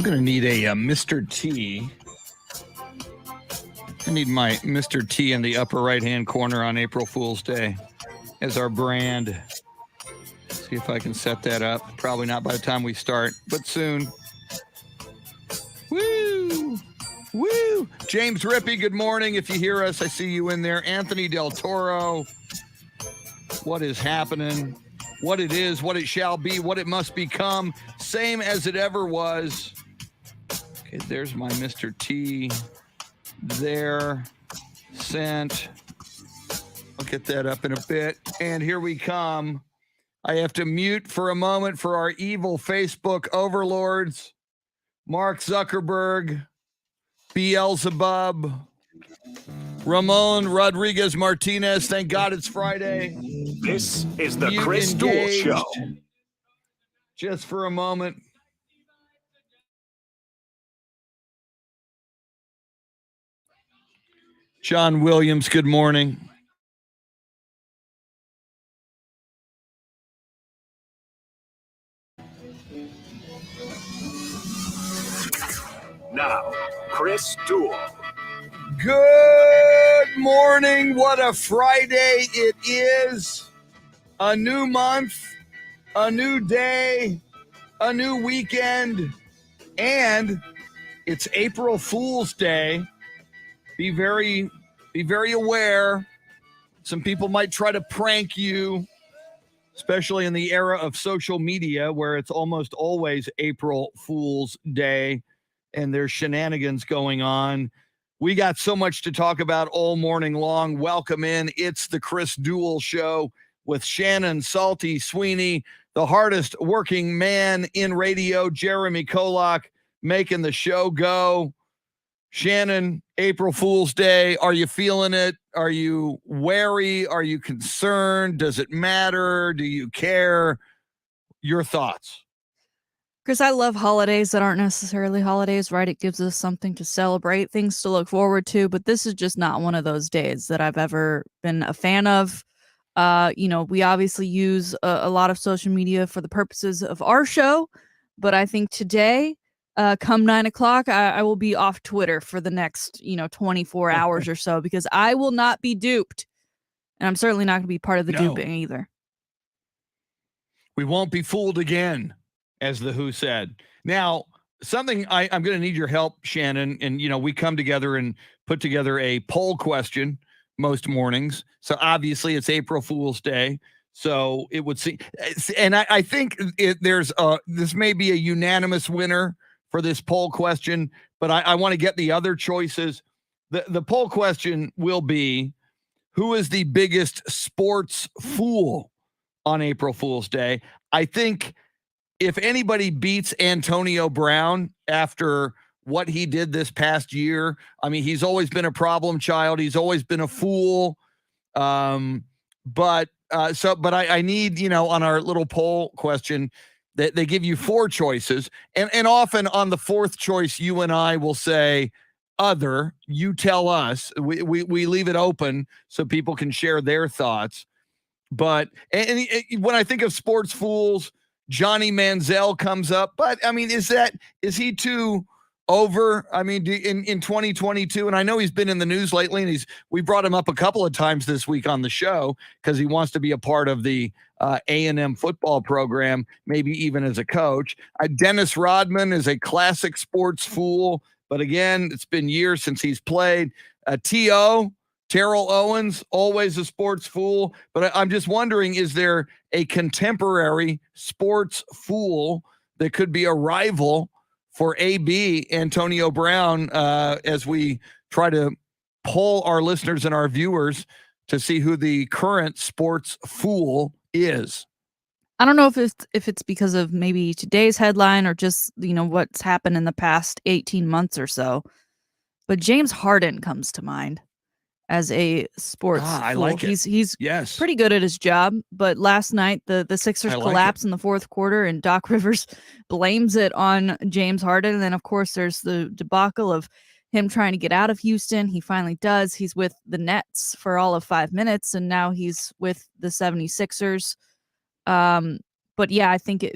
going to need a Mr. T. I need my Mr. T in the upper right-hand corner on April Fool's Day as our brand. See if I can set that up. Probably not by the time we start, but soon. Woo! Woo! James Rippey, good morning. If you hear us, I see you in there. Anthony Del Toro. What is happening? What it is, what it shall be, what it must become. Same as it ever was. Okay, there's my Mr. T. There. Sent. I'll get that up in a bit. And here we come. I have to mute for a moment for our evil Facebook overlords. Mark Zuckerberg, Beelzebub, Ramon Rodriguez Martinez. Thank God it's Friday. This is the Chris Duel Show. Just for a moment. John Williams, good morning. Now, Chris Duel. Good morning. What a Friday it is. A new month, a new day, a new weekend, and it's April Fool's Day. Be very aware. Some people might try to prank you, especially in the era of social media where it's almost always April Fool's Day and there's shenanigans going on. We got so much to talk about all morning long. Welcome in. It's the Chris Duel Show with Shannon, Salty, Sweeney, the hardest working man in radio, Jeremy KOLOK, making the show go. Shannon, April Fool's Day, are you feeling it? Are you wary? Are you concerned? Does it matter? Do you care? Your thoughts. Chris, I love holidays that aren't necessarily holidays, right? It gives us something to celebrate, things to look forward to, but this is just not one of those days that I've ever been a fan of. We obviously use a lot of social media for the purposes of our show, but I think today, come 9 o'clock, I will be off Twitter for the next, 24 hours or so, because I will not be duped. And I'm certainly not going to be part of the duping either. We won't be fooled again, as the Who said. Now, something I'm going to need your help, Shannon. And, we come together and put together a poll question most mornings. So obviously it's April Fool's Day. So it would seem, and I think this may be a unanimous winner for this poll question, but I want to get the other choices. The poll question will be, who is the biggest sports fool on April Fool's Day? I think if anybody beats Antonio Brown after what he did this past year, I mean, he's always been a problem child. He's always been a fool. But I need, on our little poll question, that they give you four choices. And often on the fourth choice, you and I will say, other, you tell us. We leave it open so people can share their thoughts. But and when I think of sports fools, Johnny Manziel comes up. But I mean, is he too over? I mean, in 2022, and I know he's been in the news lately, and we brought him up a couple of times this week on the show because he wants to be a part of the A&M football program, maybe even as a coach. Dennis Rodman is a classic sports fool, but again, it's been years since he's played. T.O., Terrell Owens, always a sports fool. But I'm just wondering, is there a contemporary sports fool that could be a rival for AB, Antonio Brown, as we try to poll our listeners and our viewers to see who the current sports fool is? I don't know if it's because of maybe today's headline or just, what's happened in the past 18 months or so. But James Harden comes to mind as a sports fool. I like it. He's pretty good at his job, but last night the Sixers collapsed in the fourth quarter and Doc Rivers blames it on James Harden. And then of course there's the debacle of him trying to get out of Houston. He finally does. He's with the Nets for all of 5 minutes and now he's with the 76ers. But yeah, I think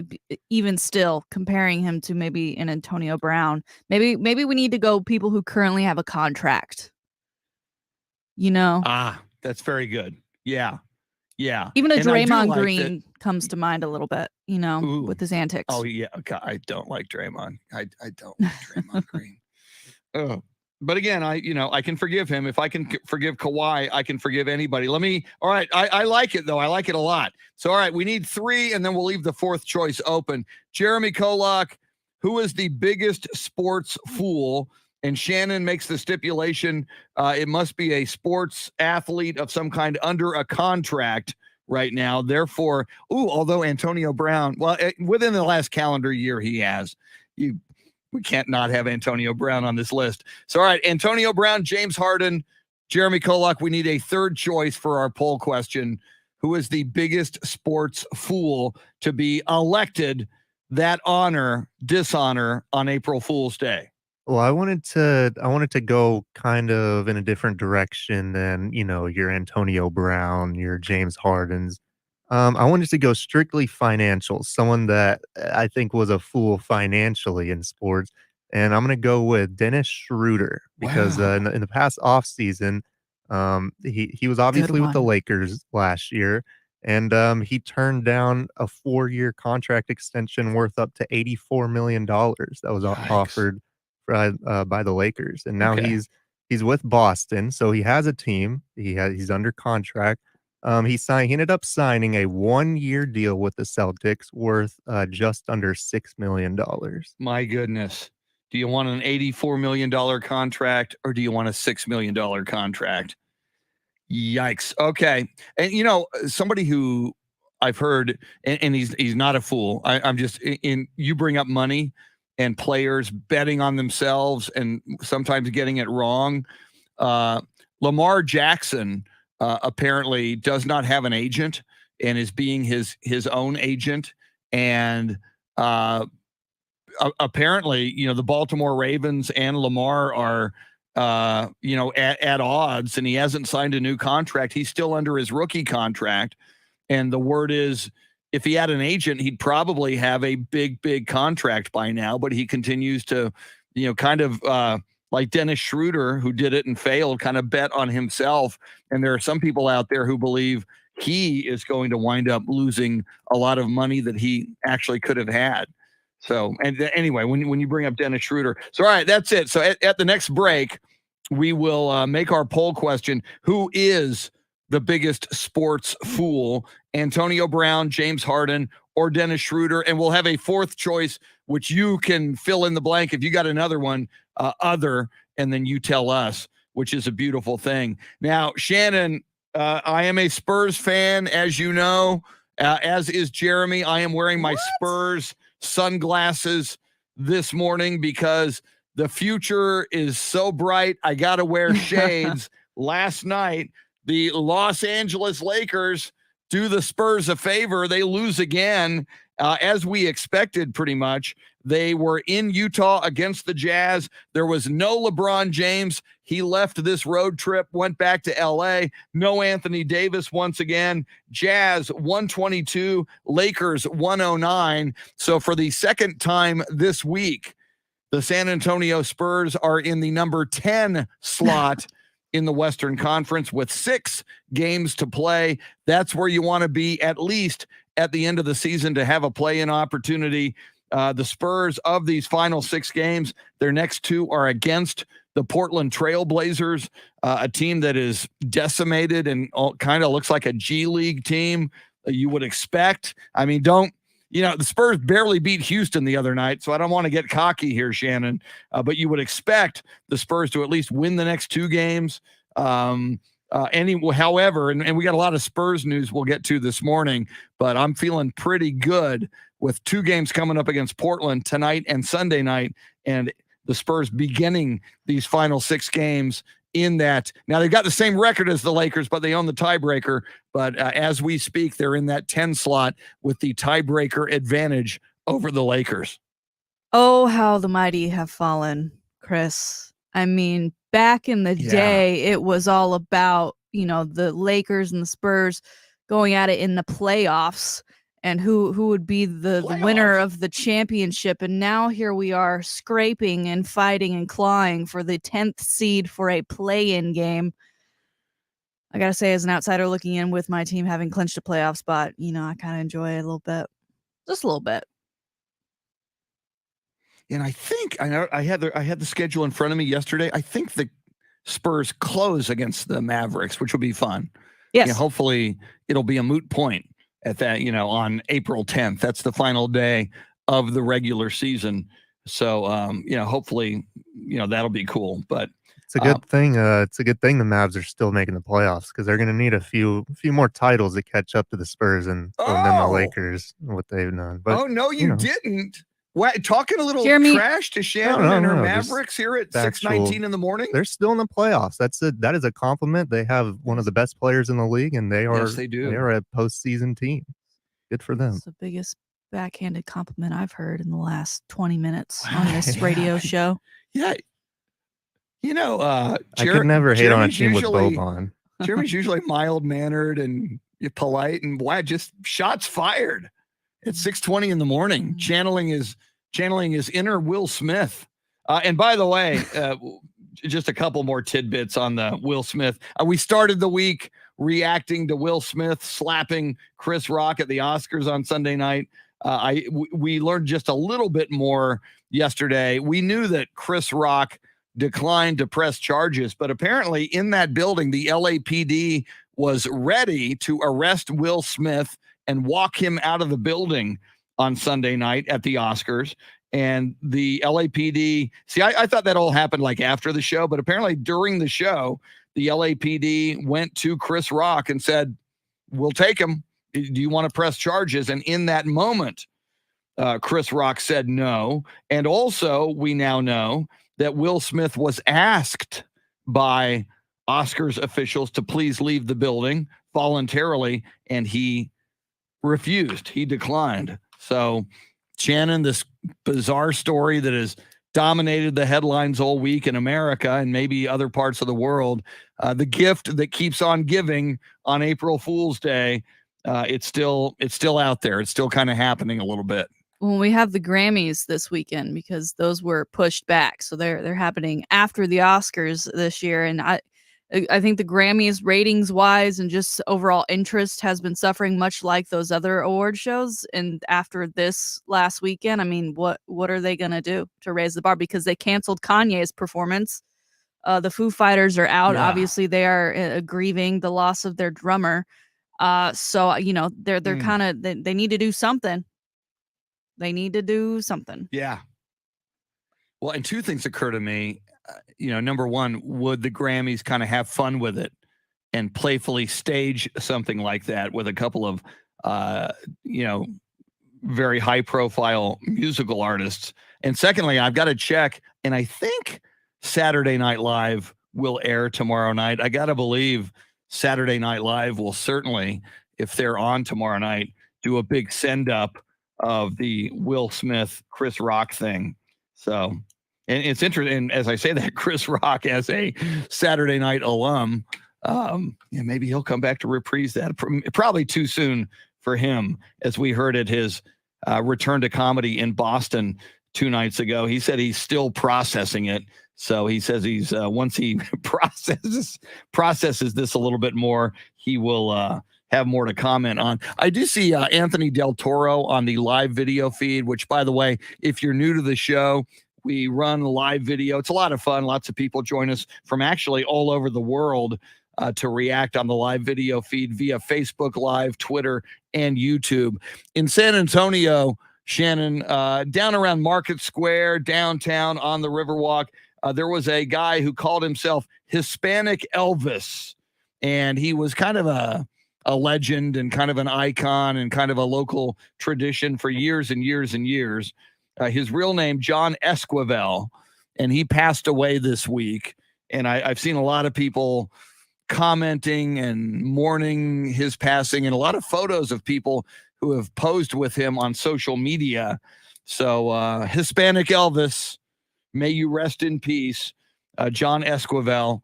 even still comparing him to maybe an Antonio Brown, maybe we need to go people who currently have a contract. That's very good. Yeah. Even a And I do Draymond like Green comes to mind a little bit, Ooh. with his antics. Oh yeah, God, I don't like Draymond. I don't like Draymond Green. Oh. But again, I can forgive him. If I can forgive Kawhi, I can forgive anybody. All right, I like it though. I like it a lot. So all right, we need 3 and then we'll leave the 4th choice open. Jeremy KOLOK, who is the biggest sports fool? And Shannon makes the stipulation it must be a sports athlete of some kind under a contract right now. Therefore, although Antonio Brown, within the last calendar year he has. We can't not have Antonio Brown on this list. So, all right, Antonio Brown, James Harden, Jeremy KOLOK, we need a 3rd choice for our poll question. Who is the biggest sports fool to be elected that dishonor on April Fool's Day? Well, I wanted to go kind of in a different direction than, your Antonio Brown, your James Hardens. I wanted to go strictly financial, someone that I think was a fool financially in sports. And I'm going to go with Dennis Schroeder because Wow. in the past offseason, he was obviously with the Lakers last year. And he turned down a 4-year contract extension worth up to $84 million that was offered by the Lakers, and now he's with Boston, so he has a team. He's under contract. He ended up signing a 1-year deal with the Celtics worth just under $6 million. My goodness, do you want an $84 million contract or do you want a $6 million contract? Yikes. Okay, and somebody who I've heard, and he's not a fool. I'm just you bring up money and players betting on themselves and sometimes getting it wrong. Lamar Jackson apparently does not have an agent and is being his own agent. And apparently, the Baltimore Ravens and Lamar are, at odds, and he hasn't signed a new contract. He's still under his rookie contract. And the word is, if he had an agent, he'd probably have a big contract by now, but he continues to, kind of like Dennis Schroeder, who did it and failed, kind of bet on himself. And there are some people out there who believe he is going to wind up losing a lot of money that he actually could have had. So, and anyway, when you bring up Dennis Schroeder. So, all right, that's it. So at the next break, we will make our poll question. Who is the biggest sports fool? Antonio Brown, James Harden, or Dennis Schroeder? And we'll have a 4th choice, which you can fill in the blank. If you got another one, and then you tell us, which is a beautiful thing. Now, Shannon, I am a Spurs fan, as you know, as is Jeremy. I am wearing my Spurs sunglasses this morning because the future is so bright. I got to wear shades. Last night, the Los Angeles Lakers do the Spurs a favor. They lose again, as we expected, pretty much. They were in Utah against the Jazz. There was no LeBron James. He left this road trip, went back to LA. No Anthony Davis once again. Jazz 122, Lakers 109. So for the second time this week, the San Antonio Spurs are in the number 10 slot in the Western Conference with 6 games to play. That's where you want to be, at least at the end of the season, to have a play-in opportunity. The Spurs, of these final 6 games, their next 2 are against the Portland Trail Blazers, a team that is decimated and kind of looks like a G League team you would expect. I mean, the Spurs barely beat Houston the other night, so I don't want to get cocky here, Shannon, but you would expect the Spurs to at least win the next 2 games. However, and we got a lot of Spurs news we'll get to this morning, but I'm feeling pretty good with 2 games coming up against Portland tonight and Sunday night, and the Spurs beginning these final 6 games in that. Now, they've got the same record as the Lakers, but they own the tiebreaker. But as we speak, they're in that 10 slot with the tiebreaker advantage over the Lakers. Oh, how the mighty have fallen, Chris. I mean, back in the day, it was all about, the Lakers and the Spurs going at it in the playoffs. and who would be the winner Playoffs. of the championship. And now here we are scraping and fighting and clawing for the 10th seed for a play-in game. I gotta say, as an outsider looking in with my team having clinched a playoff spot, I kind of enjoy it a little bit. Just a little bit. And I think I had the schedule in front of me yesterday. I think the Spurs close against the Mavericks, which will be fun. Yes. Hopefully it'll be a moot point at that, on April 10th. That's the final day of the regular season. So, hopefully, that'll be cool. But it's a good thing. It's a good thing the Mavs are still making the playoffs because they're going to need a few more titles to catch up to the Spurs and then the Lakers, what they've done. But no, you didn't. What, talking a little Jeremy, trash to Shannon and her Mavericks here at 6:19 in the morning? They're still in the playoffs. That is a compliment. They have one of the best players in the league, and they are they do. They are a postseason team. Good for them. It's the biggest backhanded compliment I've heard in the last 20 minutes on this radio show. Yeah. I could never hate on a team with Boban. Jeremy's usually mild-mannered and polite, and just shots fired at 6:20 in the morning, channeling his inner Will Smith. And by the way, just a couple more tidbits on the Will Smith. We started the week reacting to Will Smith slapping Chris Rock at the Oscars on Sunday night. We learned just a little bit more yesterday. We knew that Chris Rock declined to press charges, but apparently in that building, the LAPD was ready to arrest Will Smith and walk him out of the building on Sunday night at the Oscars. And the LAPD, I thought that all happened like after the show, but apparently during the show, the LAPD went to Chris Rock and said, "We'll take him. Do you want to press charges?" And in that moment, Chris Rock said no. And also, we now know that Will Smith was asked by Oscars officials to please leave the building voluntarily, and he refused. He declined. So, Shannon, this bizarre story that has dominated the headlines all week in America and maybe other parts of the world, the gift that keeps on giving on April Fool's Day, it's still out there. It's still kind of happening a little bit. Well, we have the Grammys this weekend because those were pushed back, so they're happening after the Oscars this year, and I think the Grammys ratings wise and just overall interest has been suffering much like those other award shows. And after this last weekend, I mean, what are they going to do to raise the bar? Because they canceled Kanye's performance. The Foo Fighters are out. Yeah. Obviously they are grieving the loss of their drummer. So, they're kind of, they need to do something. They need to do something. Yeah. Well, and two things occur to me. Number one, would the Grammys kind of have fun with it and playfully stage something like that with a couple of, very high profile musical artists? And secondly, I've got to check, and I think Saturday Night Live will air tomorrow night. I got to believe Saturday Night Live will certainly, if they're on tomorrow night, do a big send up of the Will Smith, Chris Rock thing. So, and it's interesting, as I say that, Chris Rock as a Saturday Night alum, maybe he'll come back to reprise that. Probably too soon for him, as we heard at his return to comedy in Boston 2 nights ago. He said he's still processing it. So he says he's once he processes this a little bit more, he will have more to comment on. I do see Anthony Del Toro on the live video feed, which, by the way, if you're new to the show, we run live video. It's a lot of fun. Lots of people join us from actually all over the world to react on the live video feed via Facebook Live, Twitter, and YouTube. In San Antonio, Shannon, down around Market Square, downtown on the Riverwalk, there was a guy who called himself Hispanic Elvis, and he was kind of a legend and kind of an icon and kind of a local tradition for years and years and years. His real name, John Esquivel, and he passed away this week. And I've seen a lot of people commenting and mourning his passing, and a lot of photos of people who have posed with him on social media. So Hispanic Elvis, may you rest in peace, John Esquivel.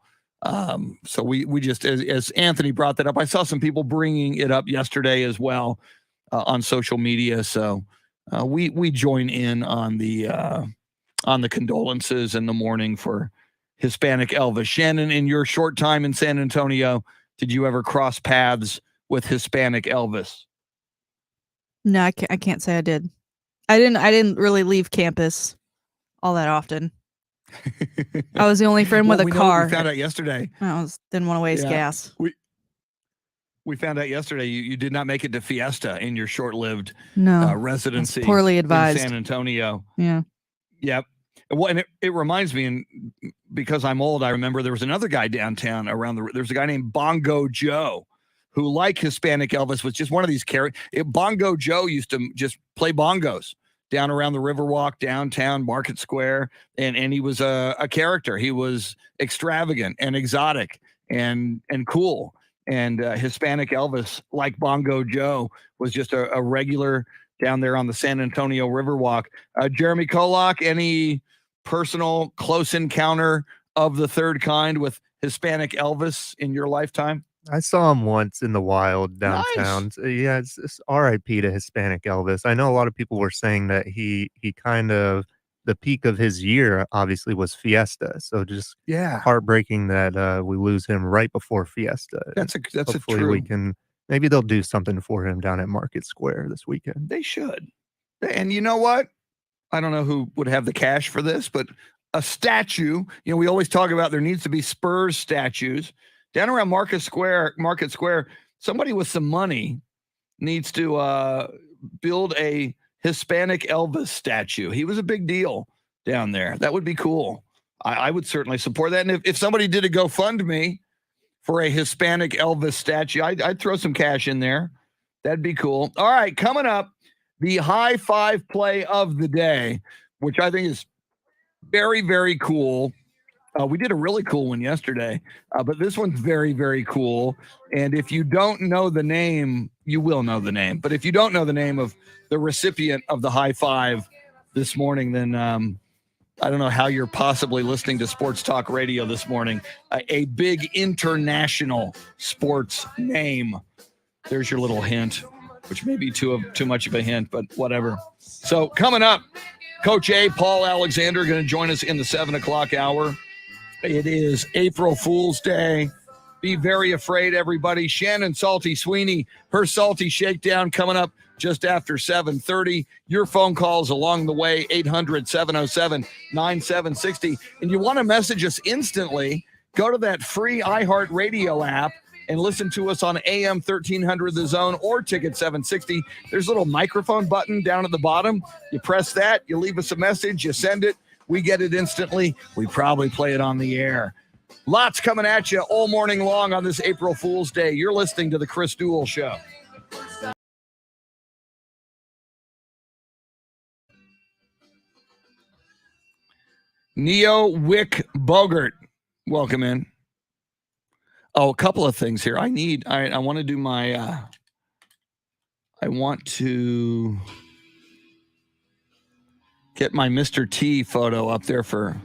So we just, as Anthony brought that up, I saw some people bringing it up yesterday as well. on social media. So we join in on the condolences in the morning for Hispanic Elvis. Shannon, in your short time in San Antonio, did you ever cross paths with Hispanic Elvis? No, I can't say I did. I didn't really leave campus all that often. I was the only friend with a car. We found out yesterday. Didn't want to waste gas. We found out yesterday you did not make it to Fiesta in your short-lived residency. Poorly advised. In San Antonio. Yeah. Yep. Well, and it reminds me, and because I'm old, I remember there was another guy downtown there's a guy named Bongo Joe, who, like Hispanic Elvis, was just one of these characters. Bongo Joe used to just play bongos down around the Riverwalk, downtown, Market Square, and he was a character. He was extravagant and exotic and cool. And Hispanic Elvis, like Bongo Joe, was just a regular down there on the San Antonio Riverwalk. Jeremy KOLOK, any personal close encounter of the third kind with Hispanic Elvis in your lifetime? I saw him once in the wild downtown. Nice. Yeah, it's RIP to Hispanic Elvis. I know a lot of people were saying that he kind of, the peak of his year obviously was Fiesta. So just heartbreaking that we lose him right before Fiesta. Hopefully we can, maybe they'll do something for him down at Market Square this weekend. They should. And you know what? I don't know who would have the cash for this, but a statue, we always talk about there needs to be Spurs statues down around Market Square. Somebody with some money needs to build a Hispanic Elvis statue. He was a big deal down there. That would be cool. I would certainly support that. And if somebody did a GoFundMe for a Hispanic Elvis statue, I'd throw some cash in there. That'd be cool. All right, coming up, the high five play of the day, which I think is very, very cool. We did a really cool one yesterday, but this one's very, very cool. And if you don't know the name, you will know the name. But if you don't know the name of the recipient of the high five this morning, then I don't know how you're possibly listening to Sports Talk Radio this morning. A big international sports name. There's your little hint, which may be too much of a hint, but whatever. So coming up, Coach A, Paul Alexander, going to join us in the 7 o'clock hour. It is April Fool's Day. Be very afraid, everybody. Shannon Salty Sweeney, her Salty Shakedown coming up just after 7:30. Your phone calls along the way, 800-707-9760. And you want to message us instantly, go to that free iHeartRadio app and listen to us on AM 1300 The Zone or Ticket 760. There's a little microphone button down at the bottom. You press that, you leave us a message, you send it. We get it instantly. We probably play it on the air. Lots coming at you all morning long on this April Fool's Day. You're listening to the Chris Duel Show. Neo Wick Bogart, welcome in. Oh, a couple of things here. I want to do my, I want to get my Mr. T photo up there for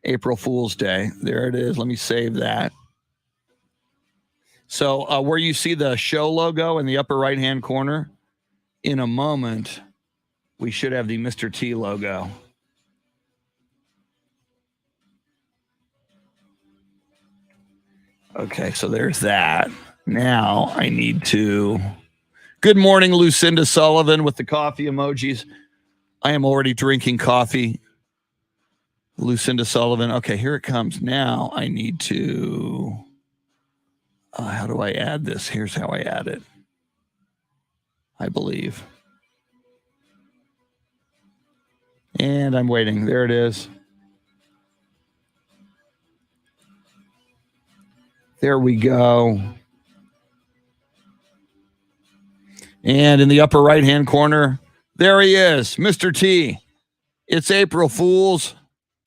April Fool's Day. There it is. Let me save that. So where you see the show logo in the upper right-hand corner, in a moment, we should have the Mr. T logo. Okay, so there's that. Now I need to... Good morning, Lucinda Sullivan with the coffee emojis. I am already drinking coffee. Lucinda Sullivan. Okay, here it comes. Now I need to... how do I add this? Here's how I add it. I believe. And I'm waiting. There it is. There we go. And in the upper right-hand corner, there he is, Mr. T. It's April Fool's.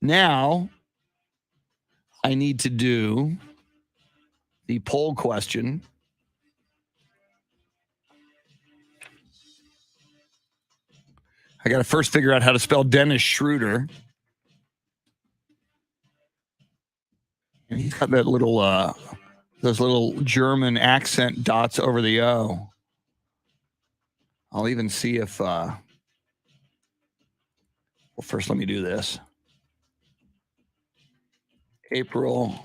Now, I need to do the poll question. I got to first figure out how to spell Dennis Schroeder. And he's got that little, those little German accent dots over the O. I'll even see if, well, first let me do this. April.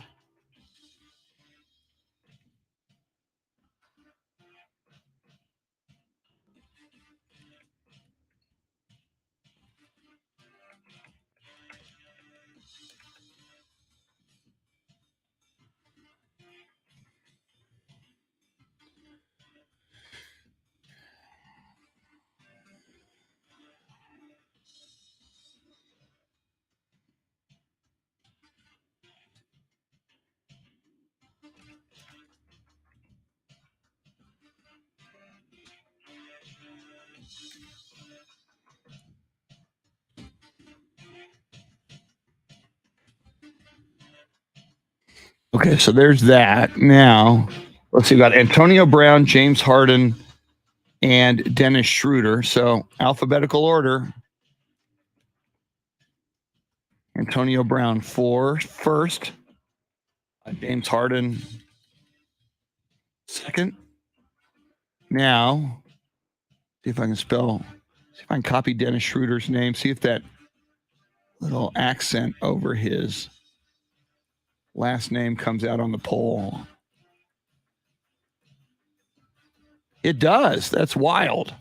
Okay, so there's that. Now, let's see. We got Antonio Brown, James Harden, and Dennis Schroeder. So alphabetical order. Antonio Brown first. James Harden second. Now, see if I can see if I can copy Dennis Schroeder's name. See if that little accent over his last name comes out on the poll. It does. That's wild.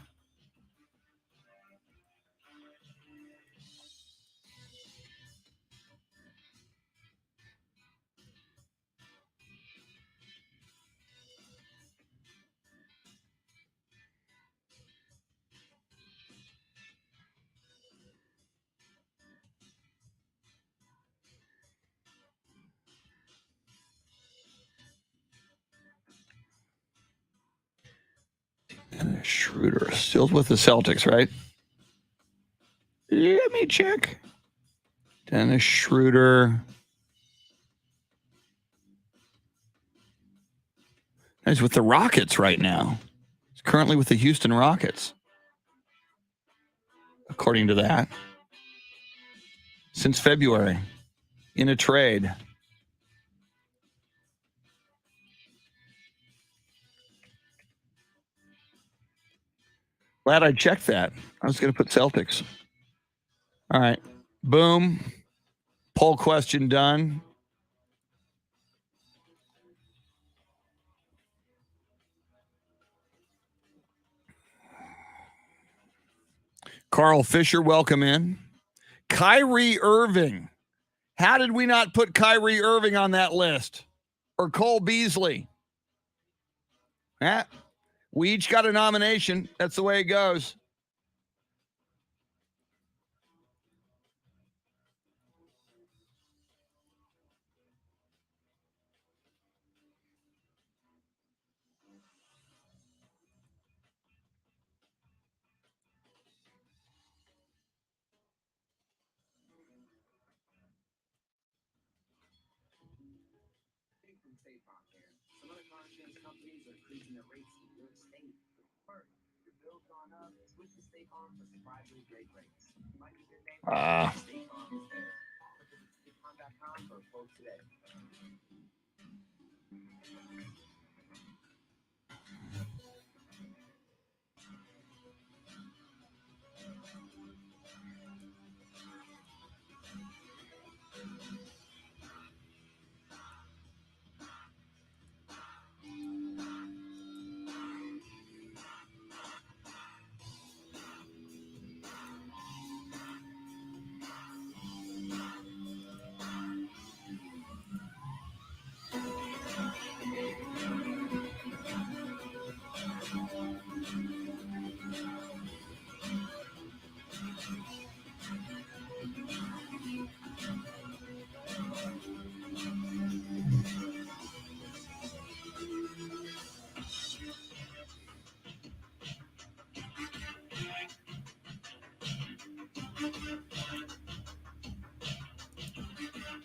Dennis Schroeder still with the Celtics, right? Let me check. Dennis Schroeder. He's with the Rockets right now. He's currently with the Houston Rockets, according to that. Since February, in a trade. Glad I checked that. I was going to put Celtics. All right. Boom. Poll question done. Carl Fisher, welcome in. Kyrie Irving. How did we not put Kyrie Irving on that list? Or Cole Beasley? We each got a nomination. That's the way it goes.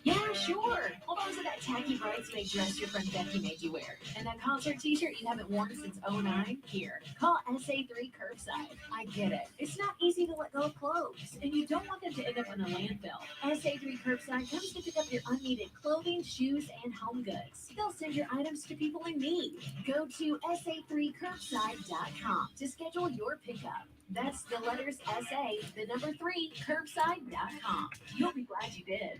Yeah, sure. Hold was it that tacky bridesmaid dress your friend Becky made you wear? And that concert t-shirt you haven't worn since '09? Here, call SA3 Curbside. I get it. It's not easy to let go of clothes, and you don't want them to end up in a landfill. SA3 Curbside comes to pick up your unneeded clothing, shoes, and home goods. They'll send your items to people in need. Go to sa3curbside.com to schedule your pickup. That's the letters SA, the number 3, curbside.com. You'll be glad you did.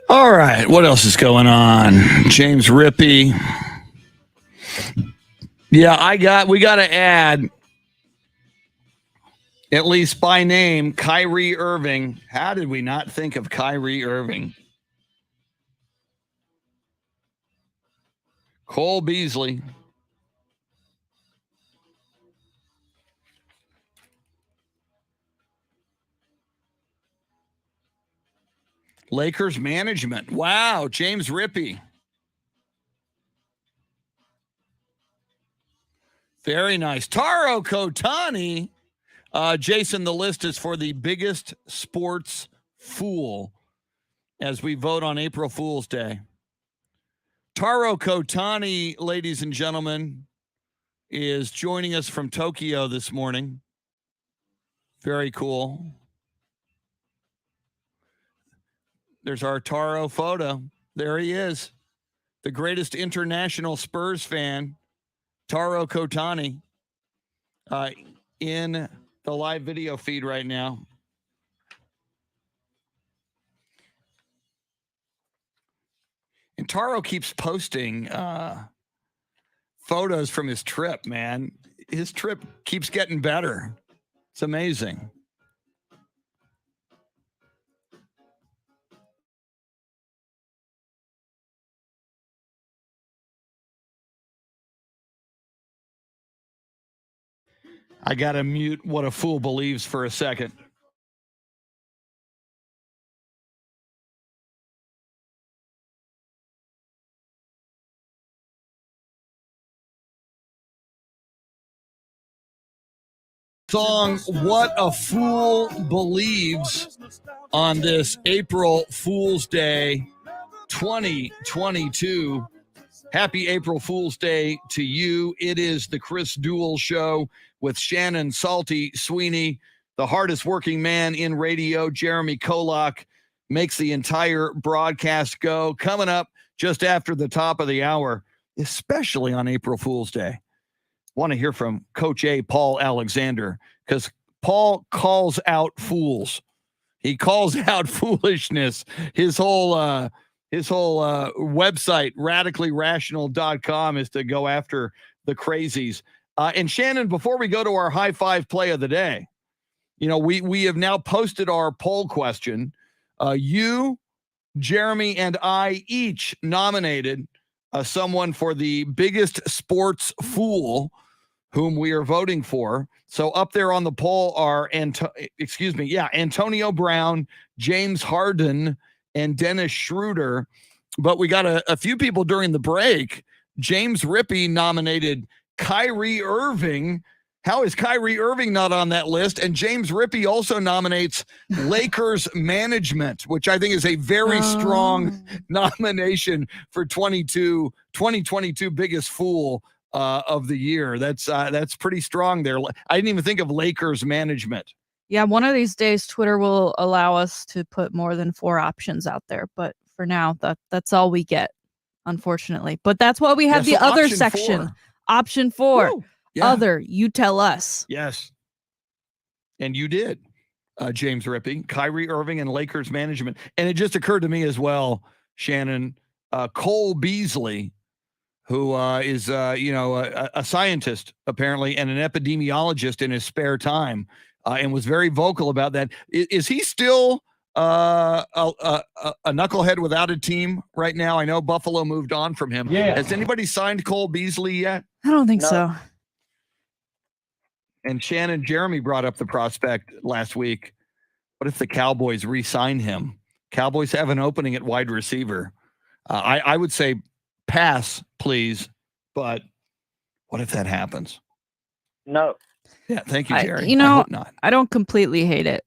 All right, what else is going on? James Rippey. Yeah, we got to add, at least by name, Kyrie Irving. How did we not think of Kyrie Irving? Cole Beasley. Lakers management. Wow, James Rippey. Very nice. Taro Kotani. Jason, the list is for the biggest sports fool as we vote on April Fool's Day. Taro Kotani, ladies and gentlemen, is joining us from Tokyo this morning. Very cool. There's our Taro photo. There he is. The greatest international Spurs fan, Taro Kotani, in the live video feed right now. And Taro keeps posting photos from his trip, man. His trip keeps getting better. It's amazing. I got to mute What a Fool Believes for a second. Song What a Fool Believes on this April Fool's Day 2022. Happy April Fool's Day to you. It is the Chris Duel Show with Shannon, Salty, Sweeney, the hardest working man in radio, Jeremy KOLOK, makes the entire broadcast go. Coming up just after the top of the hour, especially on April Fool's Day. Want to hear from Coach A, Paul Alexander, because Paul calls out fools. He calls out foolishness. His whole His whole website, radicallyrational.com, is to go after the crazies. And Shannon, before we go to our high five play of the day, we have now posted our poll question. You, Jeremy, and I each nominated someone for the biggest sports fool whom we are voting for. So up there on the poll are Antonio Brown, James Harden, and Dennis Schroeder. But we got a few people during the break. James Rippey nominated Kyrie Irving. How is Kyrie Irving not on that list? And James Rippey also nominates Lakers management, which I think is a very strong nomination for 2022 biggest fool of the year. That's pretty strong there. I didn't even think of Lakers management. Yeah, one of these days, Twitter will allow us to put more than 4 options out there. But for now, that's all we get, unfortunately. But that's why we have the other section. 4. Option 4. Woo. Yeah. Other, you tell us. Yes. And you did, James Rippey, Kyrie Irving, and Lakers management. And it just occurred to me as well, Shannon, Cole Beasley, who is a scientist, apparently, and an epidemiologist in his spare time, and was very vocal about that. Is he still a knucklehead without a team right now? I know Buffalo moved on from him. Yeah. Has anybody signed Cole Beasley yet? I don't think so. And Shannon, Jeremy brought up the prospect last week. What if the Cowboys re-sign him? Cowboys have an opening at wide receiver. I would say pass, please. But what if that happens? No. Yeah, thank you, Jerry. I hope not. I don't completely hate it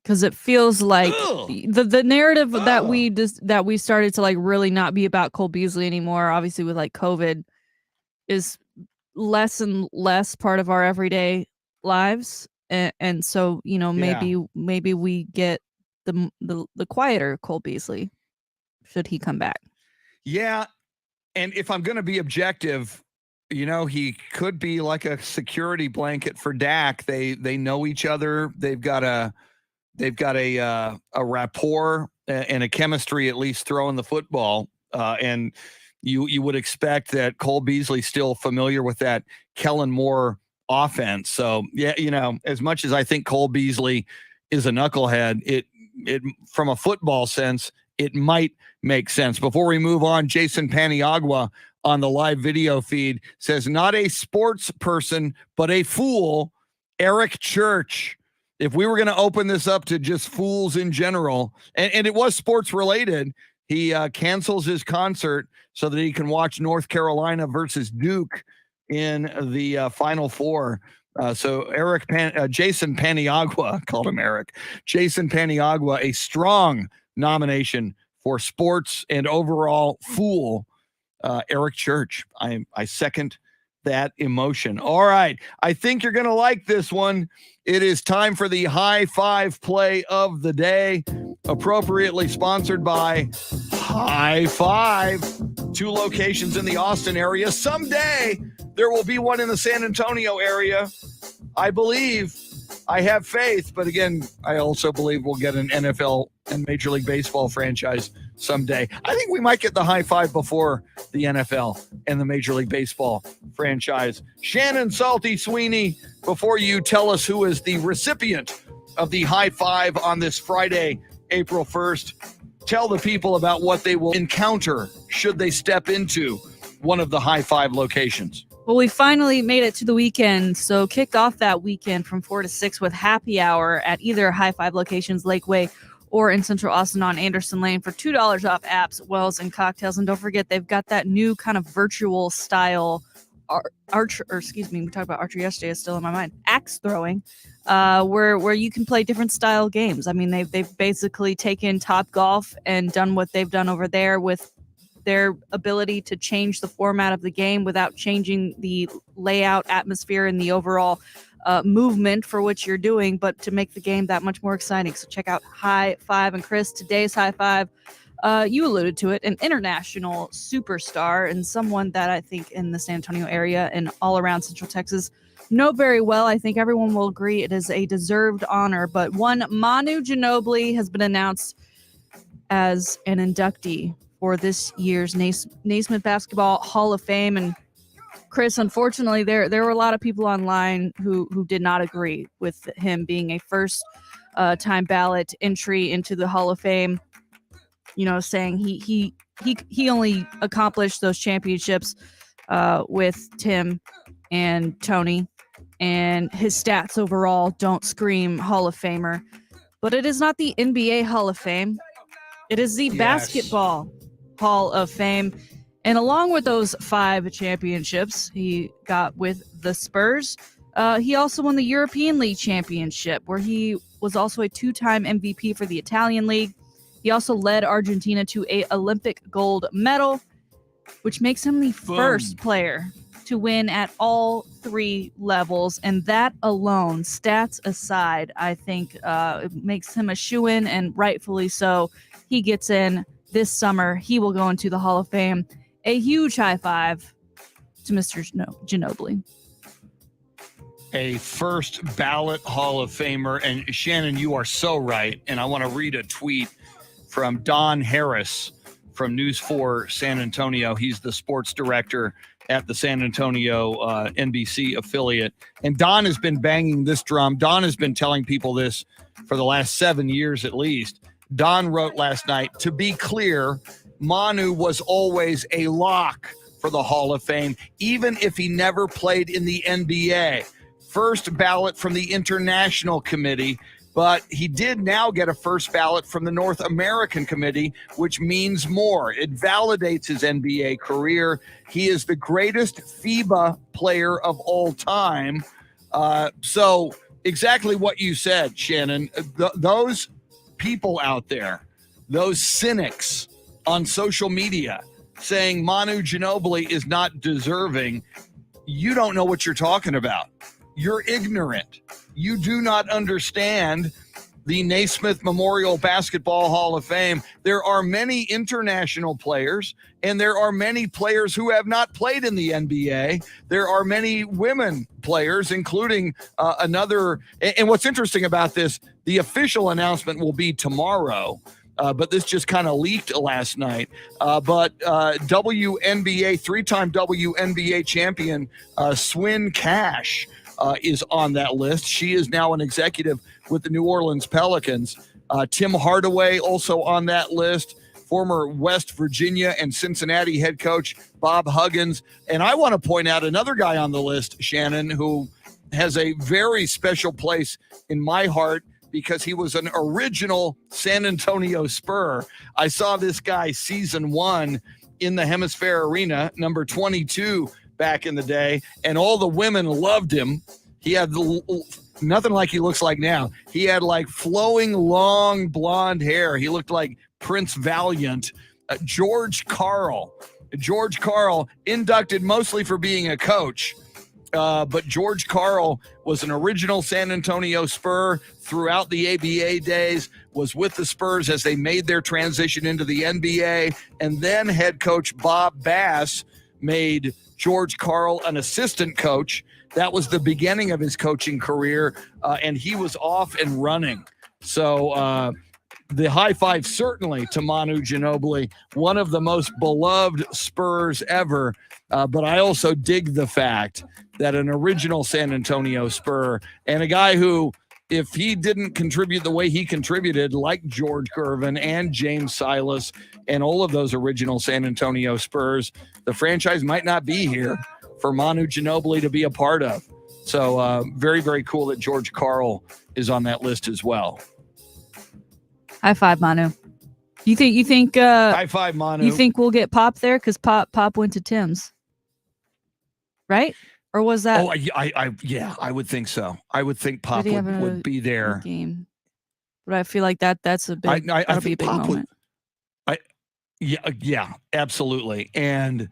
because it feels like the narrative that we started to like really not be about Cole Beasley anymore. Obviously, with like COVID, is less and less part of our everyday lives, and so maybe we get the quieter Cole Beasley should he come back. Yeah, and if I'm going to be objective, he could be like a security blanket for Dak. They know each other. They've got a rapport and a chemistry, at least throwing the football, and you would expect that Cole Beasley's still familiar with that Kellen Moore offense. So yeah, as much as I think Cole Beasley is a knucklehead, it from a football sense, it might make sense. Before we move on, Jason Paniagua on the live video feed says, not a sports person, but a fool, Eric Church. If we were going to open this up to just fools in general, and it was sports related, he cancels his concert so that he can watch North Carolina versus Duke in the Final Four. So Jason Paniagua, called him Eric. Jason Paniagua, a strong nomination for sports and overall fool, Eric Church. I second that emotion. All right. I think you're going to like this one. It is time for the high five play of the day, appropriately sponsored by High Five. 2 locations in the Austin area. Someday there will be one in the San Antonio area. I believe, I have faith, but again, I also believe we'll get an NFL and Major League Baseball franchise someday. I think we might get the high five before the NFL and the Major League Baseball franchise. Shannon Salty Sweeney, before you tell us who is the recipient of the high five on this Friday, April 1st, tell the people about what they will encounter should they step into one of the high five locations. Well, we finally made it to the weekend, so kicked off that weekend from 4 to 6 with happy hour at either High Five locations, Lakeway or in Central Austin on Anderson Lane for $2 off apps, wells, and cocktails. And don't forget, they've got that new kind of virtual style we talked about archery yesterday, it's still in my mind, axe throwing, where you can play different style games. I mean, they've basically taken Top Golf and done what they've done over there with their ability to change the format of the game without changing the layout, atmosphere, and the overall movement for which you're doing, but to make the game that much more exciting. So check out High Five. And Chris, today's High Five, you alluded to it, an international superstar and someone that I think in the San Antonio area and all around Central Texas know very well. I think everyone will agree it is a deserved honor, but one Manu Ginobili has been announced as an inductee for this year's Naismith Basketball Hall of Fame. And Chris, unfortunately, there were a lot of people online who did not agree with him being a first time ballot entry into the Hall of Fame. You know, saying he only accomplished those championships with Tim and Tony, and his stats overall don't scream Hall of Famer. But it is not the NBA Hall of Fame. It is the Basketball Hall of Fame. And along with those 5 championships he got with the Spurs, he also won the European League Championship, where he was also a 2-time MVP for the Italian League. He also led Argentina to an Olympic gold medal, which makes him the first player to win at all 3 levels. And that alone, stats aside, I think it makes him a shoo-in, and rightfully so. He gets in this summer. He will go into the Hall of Fame. A huge high five to Mr. Ginobili. A first ballot Hall of Famer. And Shannon, you are so right. And I want to read a tweet from Don Harris from News 4 San Antonio. He's the sports director at the San Antonio NBC affiliate. And Don has been banging this drum. Don has been telling people this for the last 7 years at least. Don wrote last night, to be clear, Manu was always a lock for the Hall of Fame, even if he never played in the NBA. First ballot from the International Committee, but he did now get a first ballot from the North American Committee, which means more. It validates his NBA career. He is the greatest FIBA player of all time. So exactly what you said, Shannon. Those people out there, those cynics on social media saying Manu Ginobili is not deserving, you don't know what you're talking about. You're ignorant. You do not understand the Naismith Memorial Basketball Hall of Fame. There are many international players, and there are many players who have not played in the NBA. There are many women players, including another. And what's interesting about this, the official announcement will be tomorrow. But this just kind of leaked last night. But WNBA, 3-time WNBA champion, Swin Cash is on that list. She is now an executive with the New Orleans Pelicans. Tim Hardaway also on that list. Former West Virginia and Cincinnati head coach Bob Huggins. And I want to point out another guy on the list, Shannon, who has a very special place in my heart, because he was an original San Antonio Spur. I saw this guy season 1 in the Hemisphere Arena, number 22 back in the day, and all the women loved him. He had nothing like he looks like now. He had like flowing, long blonde hair. He looked like Prince Valiant. George Karl, inducted mostly for being a coach. But George Karl was an original San Antonio Spur throughout the ABA days, was with the Spurs as they made their transition into the NBA, and then head coach Bob Bass made George Karl an assistant coach. That was the beginning of his coaching career, and he was off and running. So the high five certainly to Manu Ginobili, one of the most beloved Spurs ever. But I also dig the fact that an original San Antonio Spur, and a guy who, if he didn't contribute the way he contributed, like George Gervin and James Silas and all of those original San Antonio Spurs, the franchise might not be here for Manu Ginobili to be a part of. So very, very cool that George Karl is on that list as well. High five, Manu. You think high five, Manu. You think we'll get Pop there? Because Pop went to Tim's, right? Or was that? Oh, I would think so. I would think Pop would be there. Game, but I feel like that's a big. I that'll be a think big Pop moment. Yeah, absolutely. And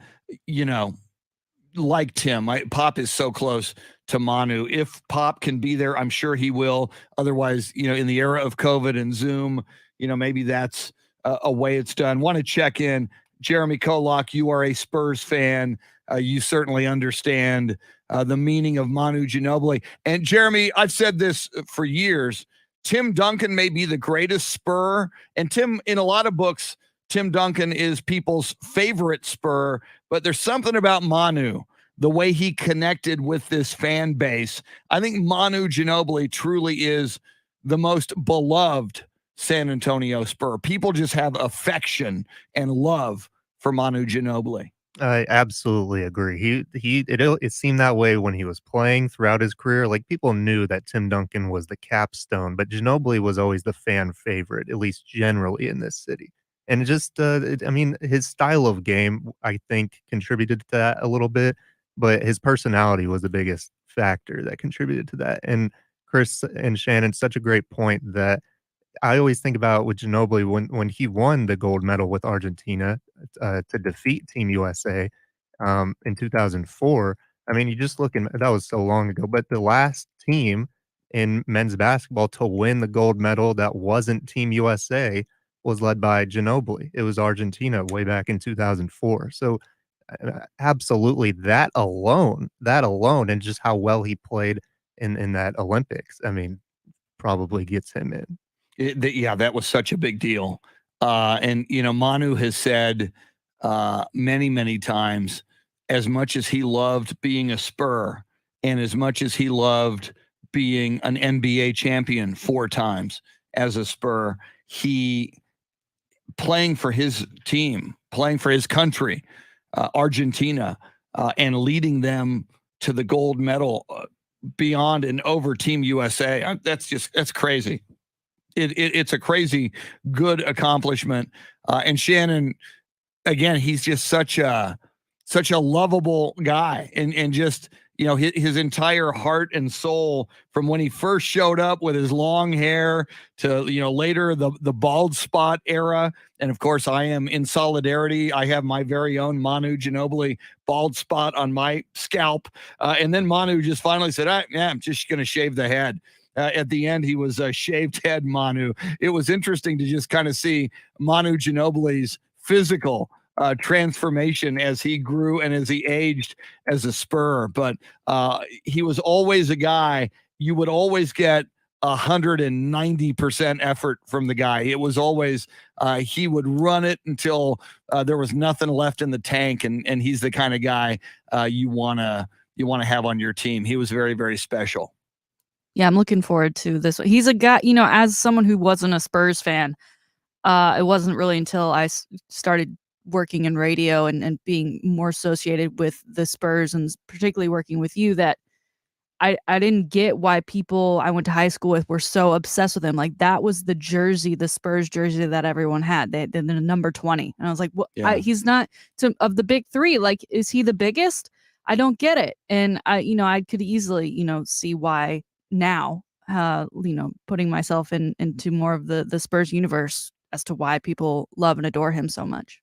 like Tim, Pop is so close to Manu. If Pop can be there, I'm sure he will. Otherwise, in the era of COVID and Zoom, maybe that's a way it's done. Want to check in. Jeremy KOLOK, you are a Spurs fan. You certainly understand the meaning of Manu Ginobili. And Jeremy, I've said this for years. Tim Duncan may be the greatest Spur, and Tim, in a lot of books, Tim Duncan is people's favorite Spur, but there's something about Manu, the way he connected with this fan base. I think Manu Ginobili truly is the most beloved San Antonio Spur. People just have affection and love for Manu Ginobili. I absolutely agree. It seemed that way when he was playing throughout his career. Like, people knew that Tim Duncan was the capstone, but Ginobili was always the fan favorite, at least generally in this city. And it just, I mean, his style of game, I think, contributed to that a little bit, but his personality was the biggest factor that contributed to that. And Chris and Shannon, such a great point that I always think about with Ginobili when he won the gold medal with Argentina to defeat Team USA in 2004. I mean, you just look and that was so long ago, but the last team in men's basketball to win the gold medal that wasn't Team USA was led by Ginobili. It was Argentina way back in 2004. So absolutely that alone, and just how well he played in that Olympics, I mean, probably gets him in. Yeah, that was such a big deal. And, Manu has said many, many times, as much as he loved being a Spur and as much as he loved being an NBA champion 4 times as a Spur, he playing for his team, playing for his country, Argentina, and leading them to the gold medal beyond and over Team USA. That's crazy. It's a crazy good accomplishment. And Shannon, again, he's just such a lovable guy, and just, his entire heart and soul from when he first showed up with his long hair to, later the bald spot era. And of course, I am in solidarity. I have my very own Manu Ginobili bald spot on my scalp. And then Manu just finally said, I'm just going to shave the head. At the end, he was a shaved head Manu. It was interesting to just kind of see Manu Ginobili's physical transformation as he grew and as he aged as a Spur. But he was always a guy, you would always get 190% effort from the guy. It was always, he would run it until there was nothing left in the tank. And he's the kind of guy you want to have on your team. He was very, very special. Yeah, I'm looking forward to this. He's a guy, as someone who wasn't a Spurs fan, it wasn't really until I started working in radio and being more associated with the Spurs, and particularly working with you, that I didn't get why people I went to high school with were so obsessed with him. Like, that was the jersey, the Spurs jersey that everyone had. They the number 20. And I was like, well, Yeah. He's not of the big 3. Like, is he the biggest? I don't get it. And I could easily, see why now, putting myself into more of the Spurs universe as to why people love and adore him so much.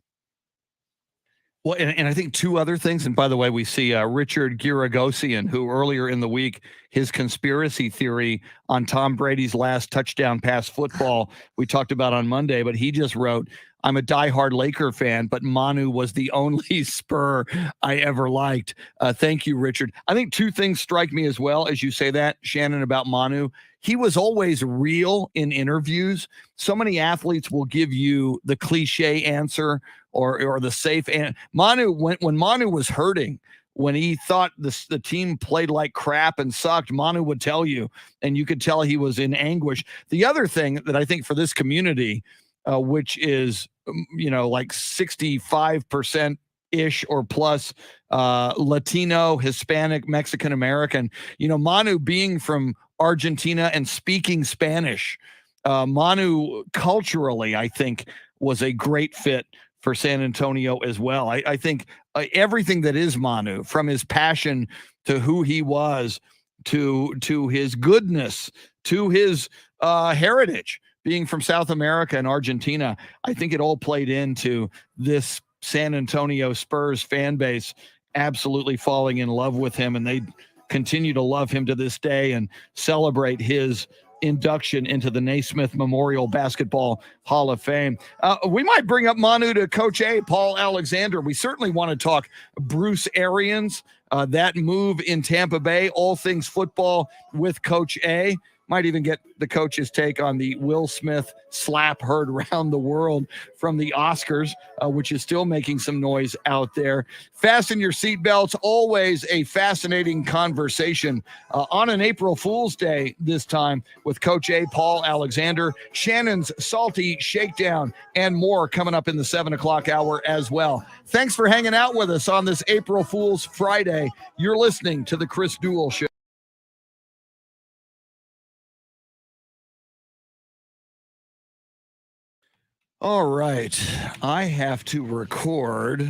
Well, and I think 2 other things. And by the way, we see Richard Giragosian, who earlier in the week, his conspiracy theory on Tom Brady's last touchdown pass football, we talked about on Monday, but he just wrote, I'm a diehard Laker fan, but Manu was the only Spur I ever liked. Thank you, Richard. I think 2 things strike me as well as you say that, Shannon, about Manu. He was always real in interviews. So many athletes will give you the cliche answer or the safe answer. Manu, when Manu was hurting, when he thought the team played like crap and sucked, Manu would tell you, and you could tell he was in anguish. The other thing that I think for this community, which is, like 65% ish or plus Latino, Hispanic, Mexican American, Manu being from Argentina and speaking Spanish, Manu culturally, I think, was a great fit for San Antonio as well. I think everything that is Manu, from his passion to who he was, to his goodness, to his heritage, being from South America and Argentina, I think it all played into this San Antonio Spurs fan base absolutely falling in love with him, and they continue to love him to this day and celebrate his induction into the Naismith Memorial Basketball Hall of Fame. We might bring up Manu to Coach A, Paul Alexander. We certainly want to talk Bruce Arians, that move in Tampa Bay, all things football with Coach A. Might even get the coach's take on the Will Smith slap heard around the world from the Oscars, which is still making some noise out there. Fasten your seatbelts. Always a fascinating conversation on an April Fool's Day this time with Coach A. Paul Alexander, Shannon's Salty Shakedown, and more coming up in the 7 o'clock hour as well. Thanks for hanging out with us on this April Fool's Friday. You're listening to The Chris Duel Show. All right. I have to record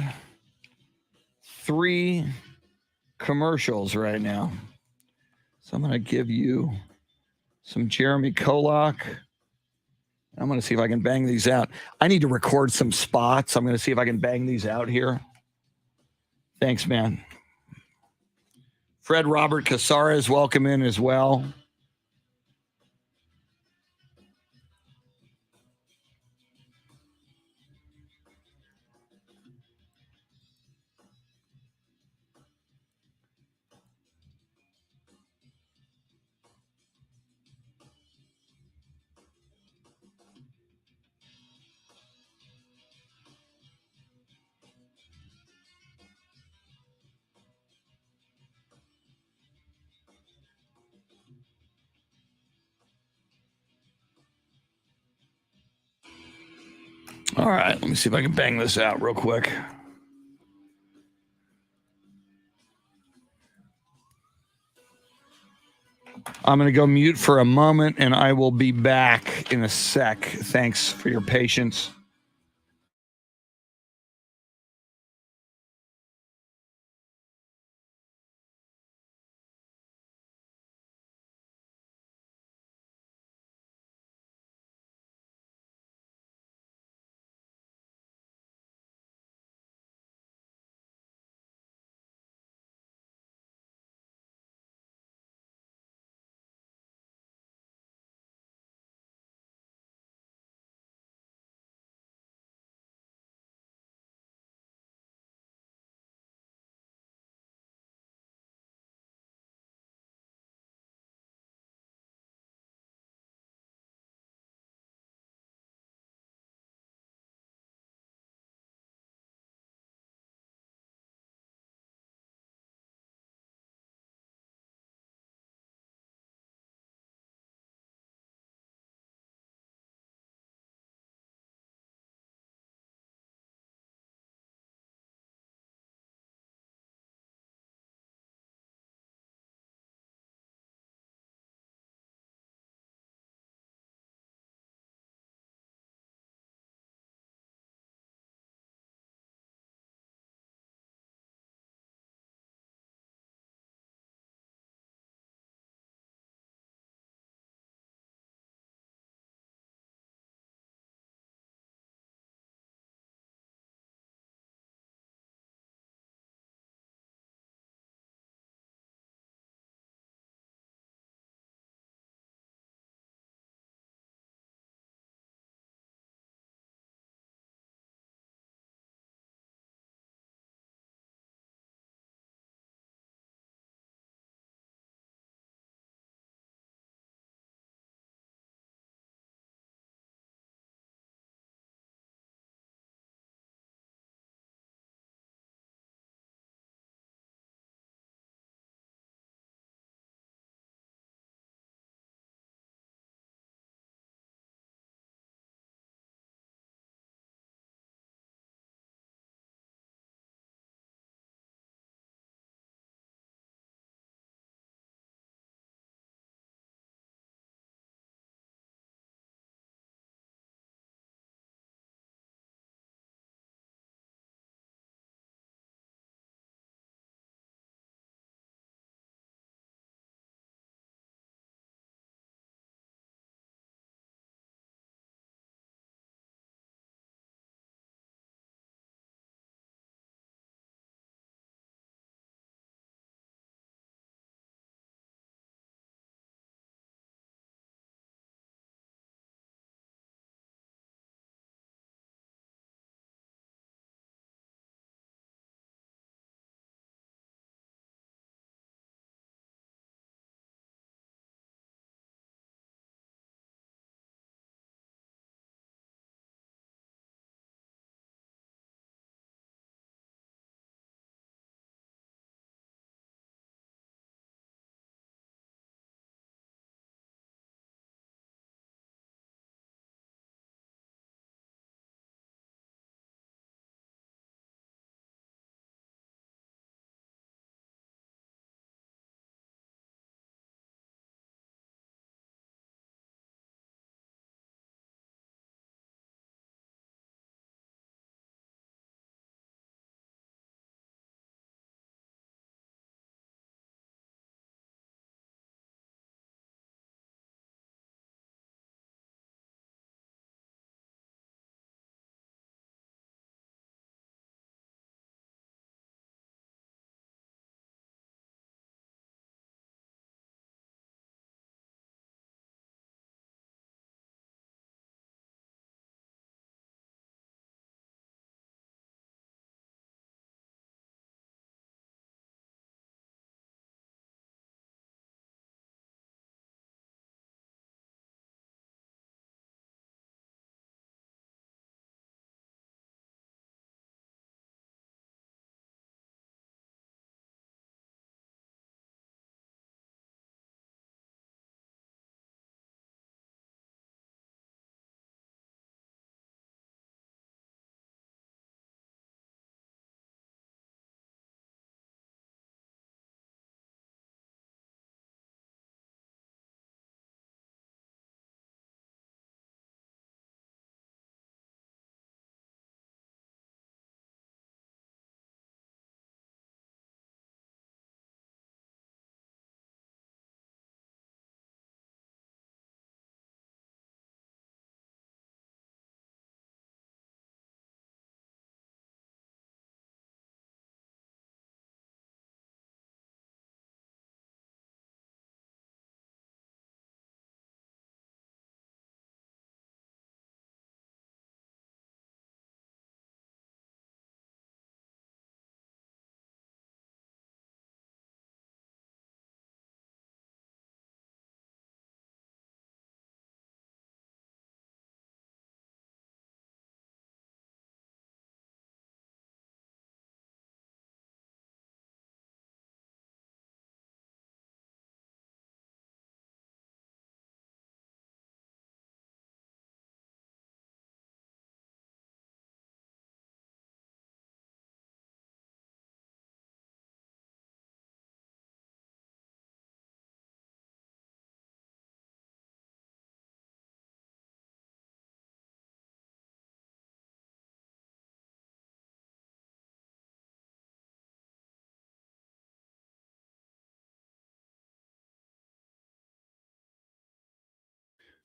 3 commercials right now. So I'm going to give you some Jeremy KOLOK. I'm going to see if I can bang these out. I need to record some spots. I'm going to see if I can bang these out here. Thanks, man. Fred Robert Casares, welcome in as well. All right, let me see if I can bang this out real quick. I'm going to go mute for a moment, and I will be back in a sec. Thanks for your patience.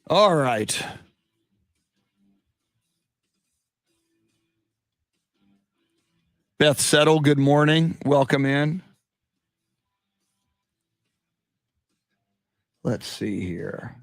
All right. Beth Settle, good morning. Welcome in. Let's see here.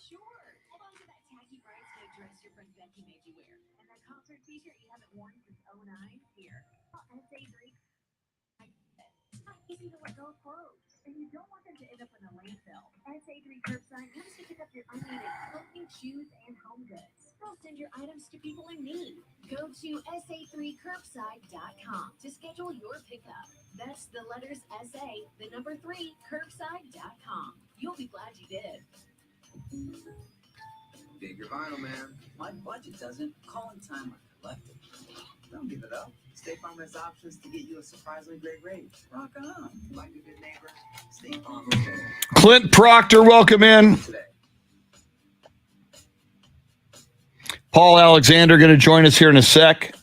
Sure. Hold on to that tacky bridesmaid dress your friend Becky made you wear. And that concert t-shirt you haven't worn since '09. Here. SA3. It's not easy to let go of clothes. And you don't want them to end up in a landfill. SA3 Curbside comes to pick up your unneeded clothing, shoes, and home goods. They'll send your items to people in need. Go to sa3curbside.com to schedule your pickup. That's the letters SA, the number 3, curbside.com. You'll be glad you did. Bigger vinyl, man. My budget doesn't. Call in time or collect it. Don't give it up. State Farm has options to get you a surprisingly great rate. Rock on. Like a good neighbor. State Farm. Clint Proctor, welcome in. Today. Paul Alexander going to join us here in a sec.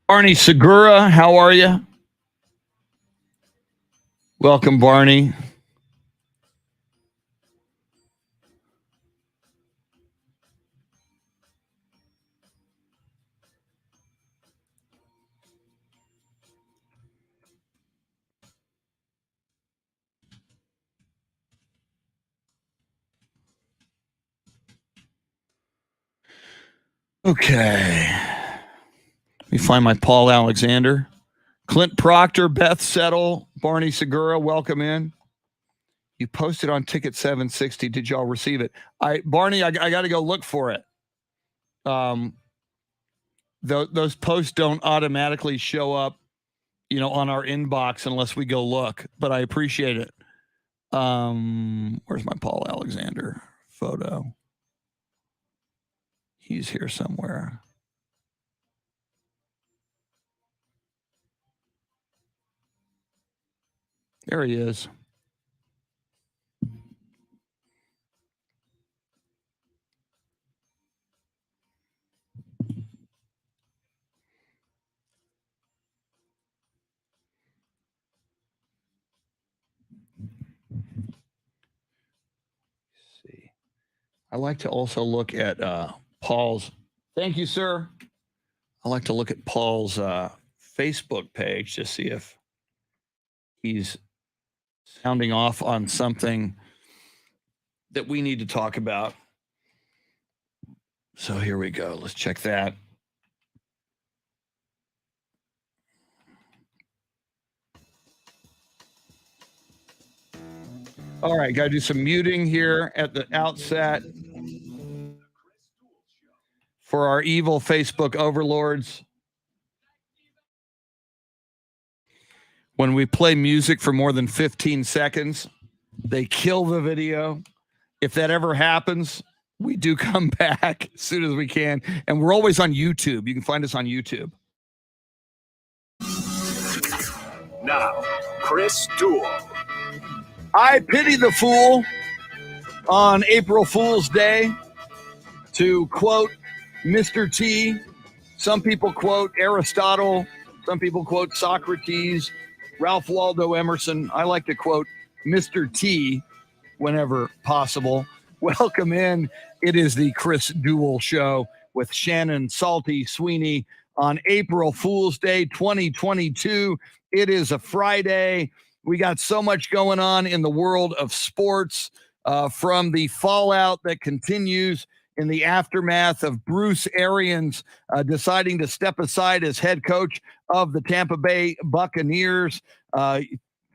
Barney Segura, how are you? Welcome, Barney. Okay. Let me find my Paul Alexander. Clint Proctor, Beth Settle, Barney Segura, welcome in. You posted on Ticket 760. Did y'all receive it? Barney, I got to go look for it. Those posts don't automatically show up, on our inbox unless we go look, but I appreciate it. Where's my Paul Alexander photo? He's here somewhere. There he is. See. I like to also look at Paul's. Thank you, sir. I like to look at Paul's Facebook page to see if he's sounding off on something that we need to talk about. So here we go. Let's check that. All right, got to do some muting here at the outset for our evil Facebook overlords. When we play music for more than 15 seconds, they kill the video. If that ever happens, we do come back as soon as we can. And we're always on YouTube. You can find us on YouTube. Now, Chris Duel. I pity the fool on April Fool's Day, to quote Mr. T. Some people quote Aristotle. Some people quote Socrates, Ralph Waldo Emerson. I like to quote Mr. T whenever possible. Welcome in. It is the Chris Duel Show. with Shannon, Salty, Sweeney on April Fool's Day 2022. It is a Friday. We got so much going on in the world of sports, from the fallout that continues in the aftermath of Bruce Arians deciding to step aside as head coach of the Tampa Bay Buccaneers.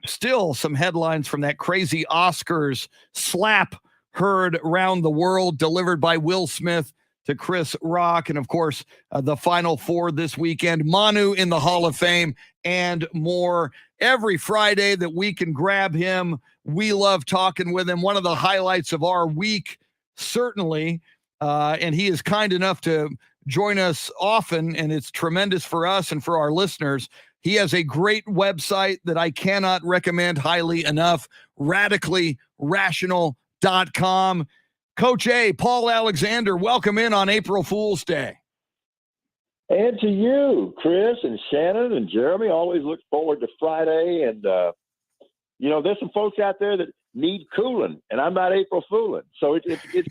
Still some headlines from that crazy Oscars slap heard around the world, delivered by Will Smith to Chris Rock. And of course, the Final Four this weekend, MANU in the Hall of Fame, and more. Every Friday that we can grab him, we love talking with him. One of the highlights of our week, certainly. And he is kind enough to join us often, and it's tremendous for us and for our listeners. He has a great website that I cannot recommend highly enough, radicallyrational.com. Coach A, Paul Alexander, welcome in on April Fool's Day. And to you, Chris and Shannon and Jeremy. Always look forward to Friday. And, there's some folks out there that need cooling, and I'm not April fooling. So it's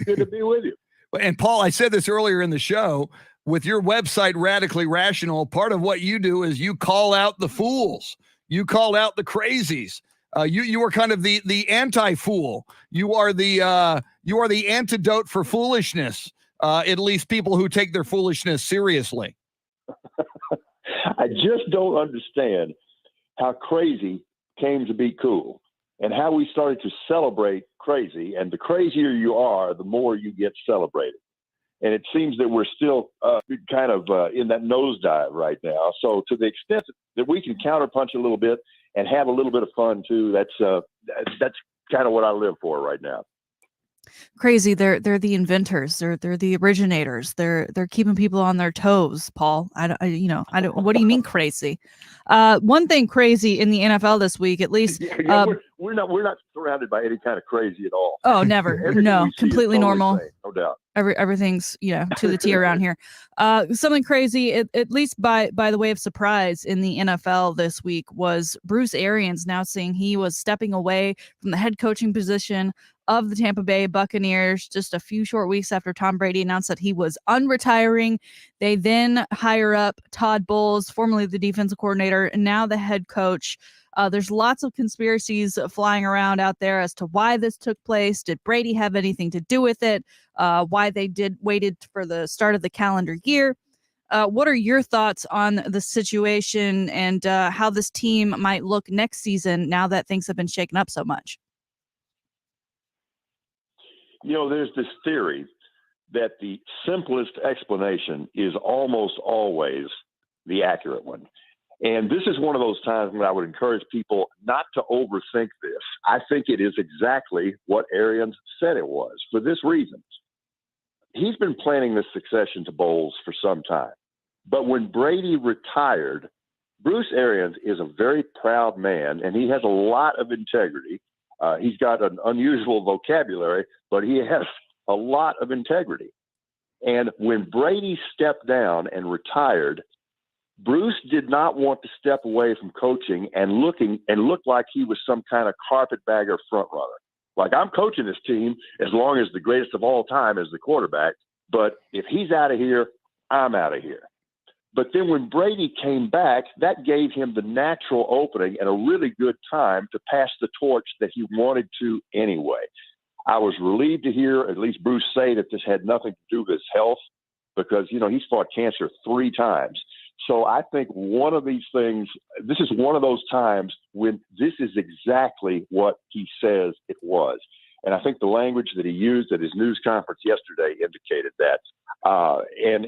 good to be with you. And Paul, I said this earlier in the show, with your website, Radically Rational, part of what you do is you call out the fools. You call out the crazies. You are kind of the anti-fool. You are the antidote for foolishness. At least people who take their foolishness seriously. I just don't understand how crazy came to be cool, and how we started to celebrate crazy. And the crazier you are, the more you get celebrated. And it seems that we're still kind of in that nosedive right now. So to the extent that we can counterpunch a little bit and have a little bit of fun too, that's kind of what I live for right now. Crazy. They're the inventors. They're the originators. They're keeping people on their toes, Paul. I don't. What do you mean crazy? One thing crazy in the NFL this week, at least. We're not surrounded by any kind of crazy at all. Oh, never. No, completely totally normal. Sane, no doubt. Everything's to the T around here. Something crazy, at least by the way of surprise in the NFL this week, was Bruce Arians now saying he was stepping away from the head coaching position of the Tampa Bay Buccaneers just a few short weeks after Tom Brady announced that he was unretiring. They then hire up Todd Bowles, formerly the defensive coordinator, and now the head coach. There's lots of conspiracies flying around out there as to why this took place. Did Brady have anything to do with it? Why they waited for the start of the calendar year? What are your thoughts on the situation and how this team might look next season now that things have been shaken up so much? There's this theory that the simplest explanation is almost always the accurate one. And this is one of those times when I would encourage people not to overthink this. I think it is exactly what Arians said it was, for this reason. He's been planning this succession to Bowles for some time. But when Brady retired, Bruce Arians is a very proud man, and he has a lot of integrity. He's got an unusual vocabulary, but he has a lot of integrity. And when Brady stepped down and retired, Bruce did not want to step away from coaching and look like he was some kind of carpetbagger front runner. Like, I'm coaching this team as long as the greatest of all time is the quarterback, but if he's out of here, I'm out of here. But then when Brady came back, that gave him the natural opening and a really good time to pass the torch that he wanted to anyway. I was relieved to hear at least Bruce say that this had nothing to do with his health, because, he's fought cancer 3 times. So I think one of these things, this is one of those times when this is exactly what he says it was. And I think the language that he used at his news conference yesterday indicated that. And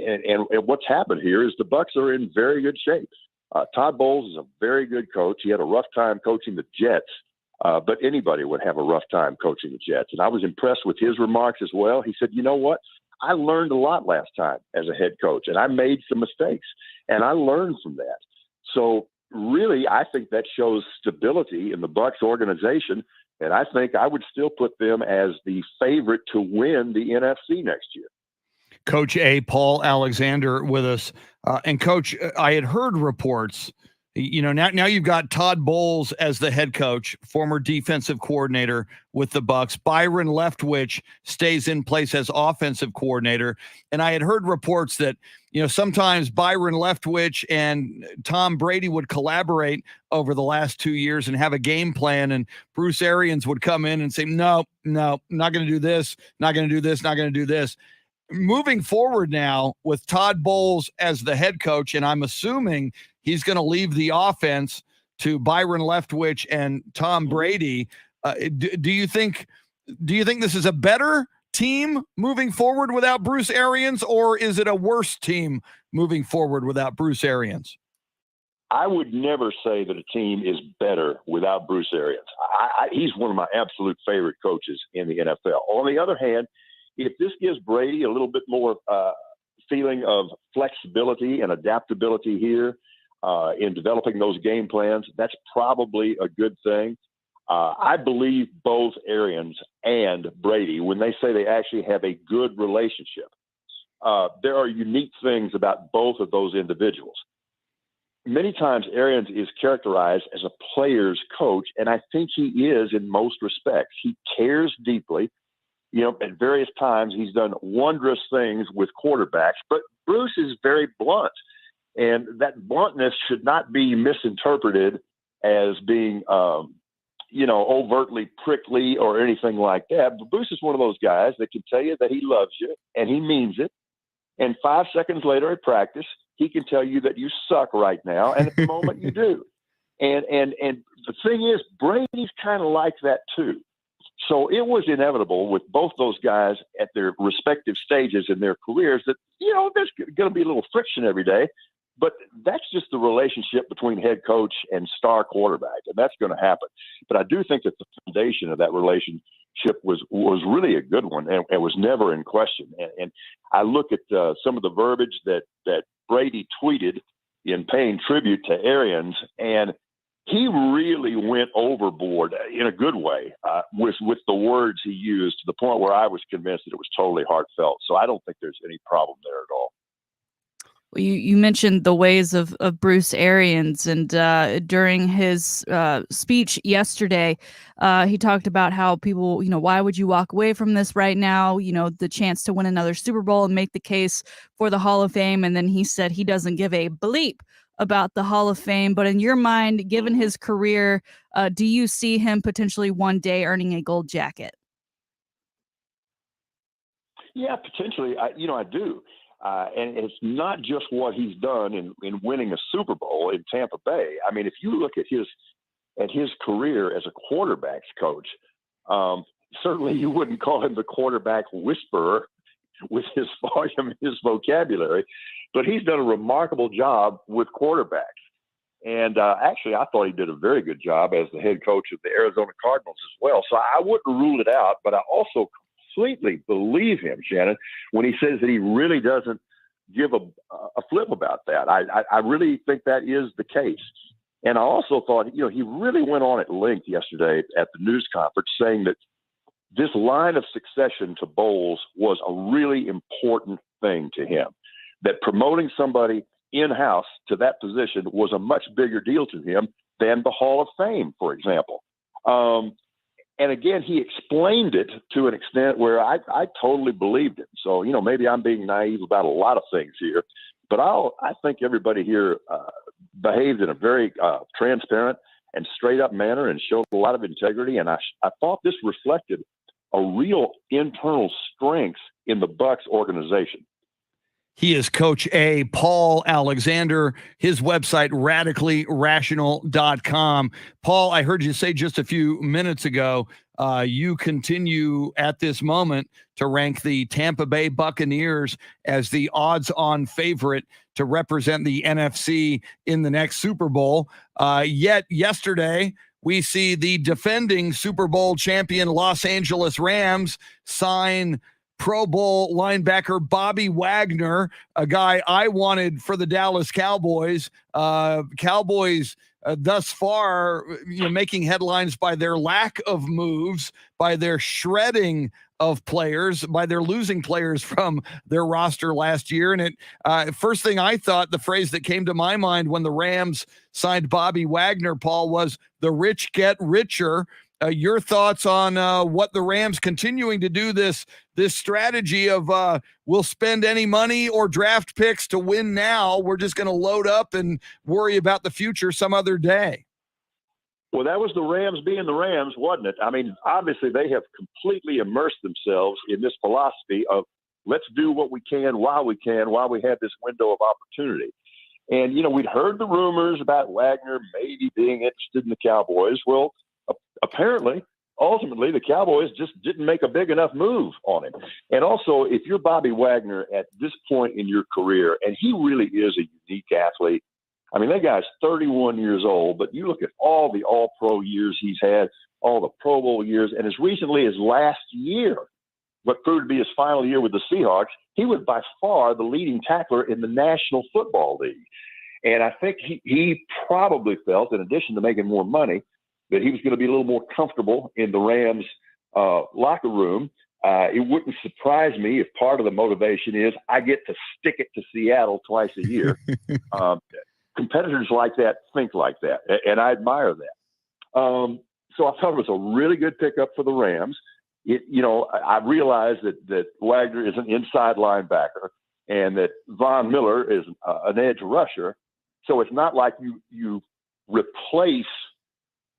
what's happened here is the Bucs are in very good shape. Todd Bowles is a very good coach. He had a rough time coaching the Jets, but anybody would have a rough time coaching the Jets. And I was impressed with his remarks as well. He said, you know what? I learned a lot last time as a head coach, and I made some mistakes, and I learned from that. So really, I think that shows stability in the Bucs organization, and I think I would still put them as the favorite to win the NFC next year. Coach A, Paul Alexander with us. And Coach, I had heard reports Now you've got Todd Bowles as the head coach, former defensive coordinator with the Bucs. Byron Leftwich stays in place as offensive coordinator. And I had heard reports that, sometimes Byron Leftwich and Tom Brady would collaborate over the last 2 years and have a game plan. And Bruce Arians would come in and say, no, not going to do this, not going to do this, not going to do this. Moving forward now with Todd Bowles as the head coach, and I'm assuming he's going to leave the offense to Byron Leftwich and Tom Brady. Do you think this is a better team moving forward without Bruce Arians, or is it a worse team moving forward without Bruce Arians? I would never say that a team is better without Bruce Arians. He's one of my absolute favorite coaches in the NFL. On the other hand, if this gives Brady a little bit more feeling of flexibility and adaptability here in developing those game plans, that's probably a good thing. I believe both Arians and Brady, when they say they actually have a good relationship, there are unique things about both of those individuals. Many times Arians is characterized as a player's coach, and I think he is in most respects. He cares deeply. At various times he's done wondrous things with quarterbacks, but Bruce is very blunt. And that bluntness should not be misinterpreted as being, overtly prickly or anything like that. But Bruce is one of those guys that can tell you that he loves you and he means it. And 5 seconds later at practice, he can tell you that you suck right now. And at the moment you do. And the thing is, Brady's kind of like that too. So it was inevitable with both those guys at their respective stages in their careers that, there's going to be a little friction every day. But that's just the relationship between head coach and star quarterback, and that's going to happen. But I do think that the foundation of that relationship was really a good one and was never in question. And I look at some of the verbiage that Brady tweeted in paying tribute to Arians, and he really went overboard in a good way with the words he used, to the point where I was convinced that it was totally heartfelt. So I don't think there's any problem there at all. Well, you mentioned the ways of Bruce Arians, and during his speech yesterday, he talked about how people, why would you walk away from this right now? The chance to win another Super Bowl and make the case for the Hall of Fame. And then he said he doesn't give a bleep about the Hall of Fame. But in your mind, given his career, do you see him potentially one day earning a gold jacket? Yeah, potentially. I do. And it's not just what he's done in winning a Super Bowl in Tampa Bay. I mean, if you look at his career as a quarterbacks coach, certainly you wouldn't call him the quarterback whisperer with his volume, his vocabulary, but he's done a remarkable job with quarterbacks. And actually, I thought he did a very good job as the head coach of the Arizona Cardinals as well. So I wouldn't rule it out, but I also completely believe him, Shannon, when he says that he really doesn't give a flip about that. I really think that is the case. And I also thought, he really went on at length yesterday at the news conference saying that this line of succession to Bowles was a really important thing to him, that promoting somebody in-house to that position was a much bigger deal to him than the Hall of Fame, for example. And again, he explained it to an extent where I totally believed it. So, maybe I'm being naive about a lot of things here, but I think everybody here behaved in a very transparent and straight up manner and showed a lot of integrity. And I thought this reflected a real internal strength in the Bucs organization. He is Coach A, Paul Alexander, his website, radicallyrational.com. Paul, I heard you say just a few minutes ago, you continue at this moment to rank the Tampa Bay Buccaneers as the odds-on favorite to represent the NFC in the next Super Bowl. Yet yesterday, we see the defending Super Bowl champion Los Angeles Rams sign Pro Bowl linebacker Bobby Wagner, a guy I wanted for the Dallas Cowboys. Cowboys thus far, making headlines by their lack of moves, by their shredding of players by their losing players from their roster last year. And first thing I thought, the phrase that came to my mind when the Rams signed Bobby Wagner, Paul, was the rich get richer. Your thoughts on what the Rams continuing to do this strategy of we'll spend any money or draft picks to win now. We're just going to load up and worry about the future some other day. Well, that was the Rams being the Rams, wasn't it? I mean, obviously they have completely immersed themselves in this philosophy of let's do what we can while we have this window of opportunity. And, we'd heard the rumors about Wagner maybe being interested in the Cowboys. Well, apparently, ultimately, the Cowboys just didn't make a big enough move on him. And also, if you're Bobby Wagner at this point in your career, and he really is a unique athlete, I mean, that guy's 31 years old, but you look at all the all-pro years he's had, all the Pro Bowl years, and as recently as last year, what proved to be his final year with the Seahawks, he was by far the leading tackler in the National Football League. And I think he probably felt, in addition to making more money, that he was going to be a little more comfortable in the Rams locker room. It wouldn't surprise me if part of the motivation is I get to stick it to Seattle twice a year. Competitors like that think like that, and I admire that. So I thought it was a really good pickup for the Rams. I realize that Wagner is an inside linebacker and that Von Miller is an edge rusher. So it's not like you replace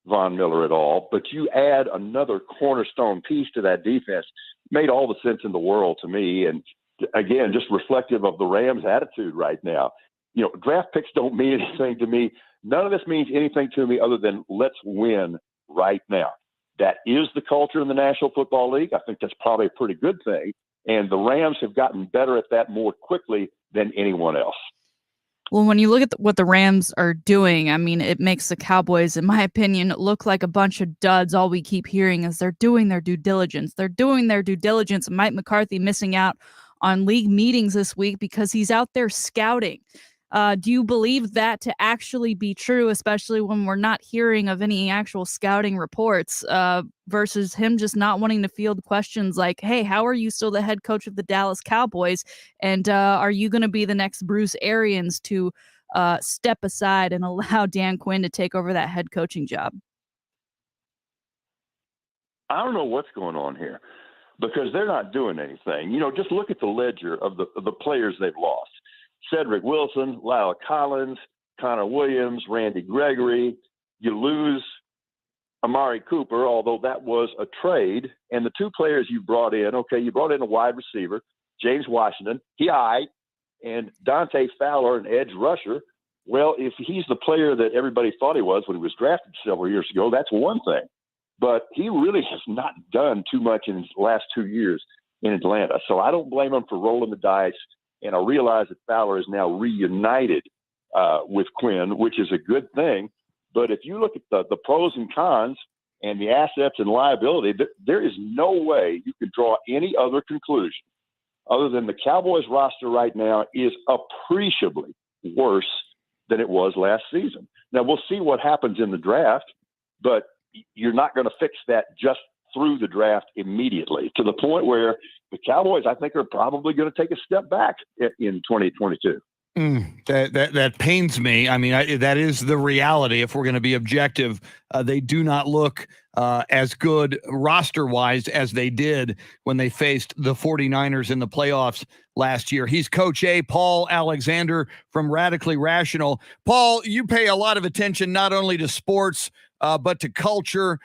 Von Miller at all, but you add another cornerstone piece to that defense. Made all the sense in the world to me. And again, just reflective of the Rams' attitude right now. Draft picks don't mean anything to me. None of this means anything to me other than let's win right now. That is the culture in the National Football League. I think that's probably a pretty good thing. And the Rams have gotten better at that more quickly than anyone else. Well, when you look at what the Rams are doing, I mean, it makes the Cowboys, in my opinion, look like a bunch of duds. All we keep hearing is they're doing their due diligence. They're doing their due diligence. Mike McCarthy missing out on league meetings this week because he's out there scouting. Do you believe that to actually be true, especially when we're not hearing of any actual scouting reports versus him just not wanting to field questions like, hey, how are you still the head coach of the Dallas Cowboys? And are you going to be the next Bruce Arians to step aside and allow Dan Quinn to take over that head coaching job? I don't know what's going on here because they're not doing anything. Just look at the ledger of the players they've lost. Cedric Wilson, Lyle Collins, Connor Williams, Randy Gregory. You lose Amari Cooper, although that was a trade. And the two players you brought in, you brought in a wide receiver, James Washington, and Dante Fowler, an edge rusher. Well, if he's the player that everybody thought he was when he was drafted several years ago, that's one thing. But he really has not done too much in his last 2 years in Atlanta. So I don't blame him for rolling the dice. And I realize that Fowler is now reunited with Quinn, which is a good thing. But if you look at the pros and cons and the assets and liability, there is no way you can draw any other conclusion other than the Cowboys roster right now is appreciably worse than it was last season. Now, we'll see what happens in the draft, but you're not going to fix that just through the draft immediately, to the point where the Cowboys, I think, are probably going to take a step back in 2022. That pains me. I mean, that is the reality. If we're going to be objective, they do not look as good roster-wise as they did when they faced the 49ers in the playoffs last year. He's Coach A, Paul Alexander from Radically Rational. Paul, you pay a lot of attention not only to sports, but to culture,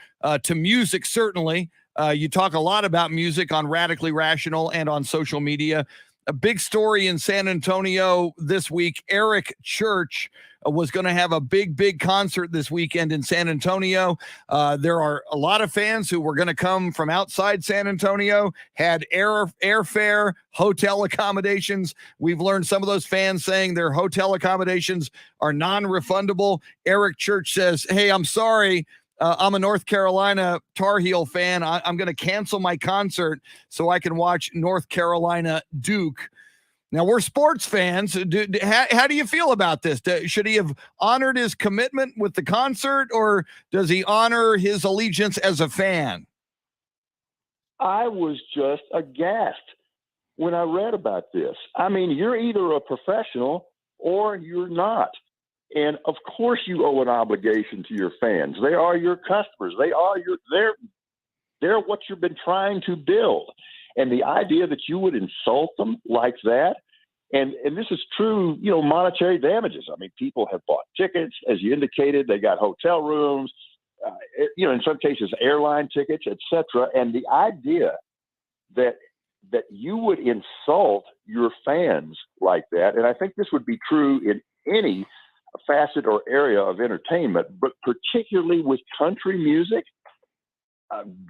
to music, certainly. You talk a lot about music on Radically Rational and on social media. A big story in San Antonio this week. Eric Church was going to have a big concert this weekend in San Antonio. There are a lot of fans who were going to come from outside San Antonio, had airfare, hotel accommodations. We've learned some of those fans saying their hotel accommodations are non-refundable. Eric Church says, hey, I'm sorry. I'm a North Carolina Tar Heel fan. I'm going to cancel my concert so I can watch North Carolina Duke. Now, we're sports fans. How do you feel about this? Should he have honored his commitment with the concert, or does he honor his allegiance as a fan? I was just aghast when I read about this. I mean, you're either a professional or you're not. And of course you owe an obligation to your fans. They are your customers. They're what you've been trying to build. And the idea that you would insult them like that, and this is true, monetary damages. I mean, people have bought tickets, as you indicated, they got hotel rooms, in some cases, airline tickets, etc. And the idea that you would insult your fans like that, and I think this would be true in any facet or area of entertainment, but particularly with country music,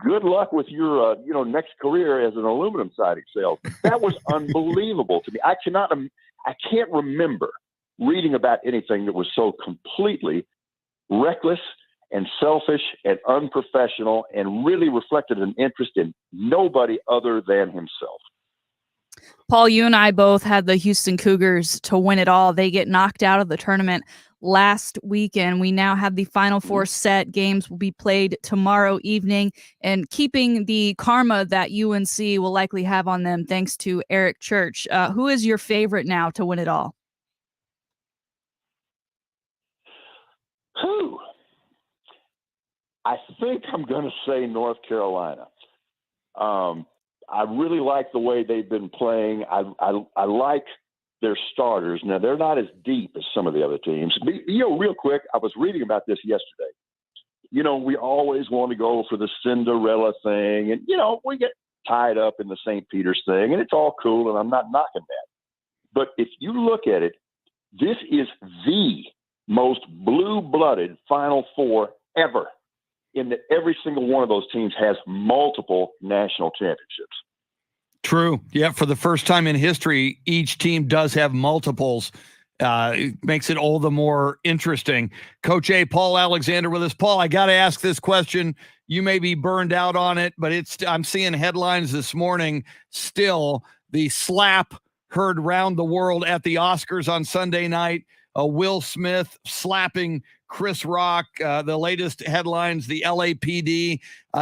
good luck with your next career as an aluminum siding salesman. That was unbelievable to me. I can't remember reading about anything that was so completely reckless and selfish and unprofessional and really reflected an interest in nobody other than himself. Paul, you and I both had the Houston Cougars to win it all. They get knocked out of the tournament last weekend. We now have the Final Four set. Games will be played tomorrow evening, and keeping the karma that UNC will likely have on them thanks to Eric Church. Who is your favorite now to win it all? Who? I think I'm going to say North Carolina. I really like the way they've been playing. I like their starters. Now, they're not as deep as some of the other teams. Real quick, I was reading about this yesterday. We always want to go for the Cinderella thing. And, we get tied up in the St. Peter's thing, and it's all cool, and I'm not knocking that. But if you look at it, this is the most blue-blooded Final Four ever, in that every single one of those teams has multiple national championships. True. Yeah, for the first time in history, each team does have multiples. It makes it all the more interesting. Coach A, Paul Alexander with us. Paul, I got to ask this question. You may be burned out on it, but I'm seeing headlines this morning still. The slap heard round the world at the Oscars on Sunday night. Will Smith slapping Chris Rock. The latest headlines, the LAPD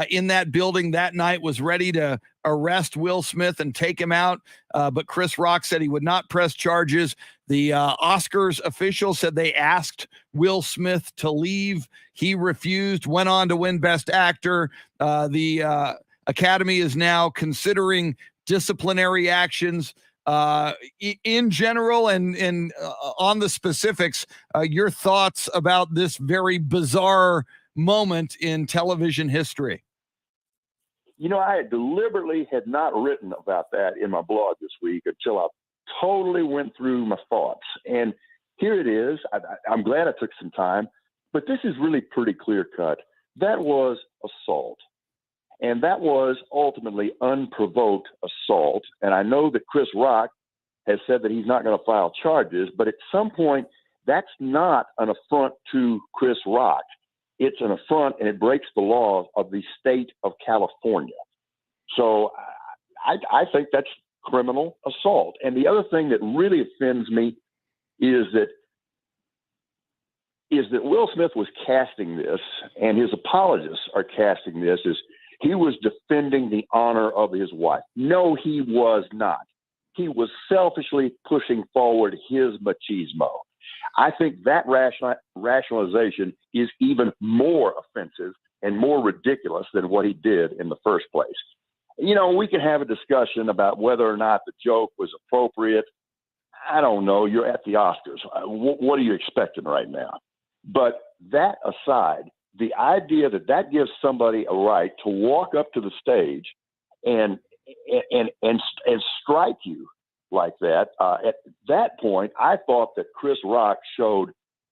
in that building that night was ready to arrest Will Smith and take him out. But Chris Rock said he would not press charges. The Oscars officials said they asked Will Smith to leave. He refused, went on to win Best Actor. The Academy is now considering disciplinary actions. In general and on the specifics, your thoughts about this very bizarre moment in television history. I deliberately had not written about that in my blog this week until I totally went through my thoughts. And here it is. I'm glad I took some time, but this is really pretty clear cut. That was assault. And that was ultimately unprovoked assault. And I know that Chris Rock has said that he's not going to file charges, but at some point, that's not an affront to Chris Rock. It's an affront, and it breaks the law of the state of California. So I think that's criminal assault. And the other thing that really offends me is that Will Smith was casting this, and his apologists are casting this as he was defending the honor of his wife. No, he was not. He was selfishly pushing forward his machismo. I think that rationalization is even more offensive and more ridiculous than what he did in the first place. We can have a discussion about whether or not the joke was appropriate. I don't know. You're at the Oscars. What are you expecting right now? But that aside, the idea that gives somebody a right to walk up to the stage and strike you like that, at that point, I thought that Chris Rock showed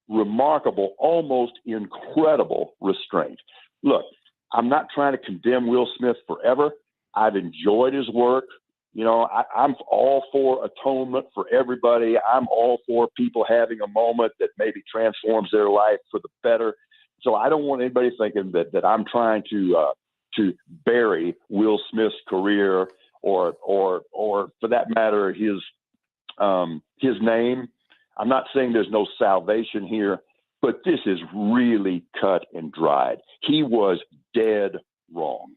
remarkable, almost incredible restraint. Look, I'm not trying to condemn Will Smith forever. I've enjoyed his work. I'm all for atonement for everybody. I'm all for people having a moment that maybe transforms their life for the better. So I don't want anybody thinking that I'm trying to bury Will Smith's career or for that matter his name. I'm not saying there's no salvation here, but this is really cut and dried. He was dead wrong.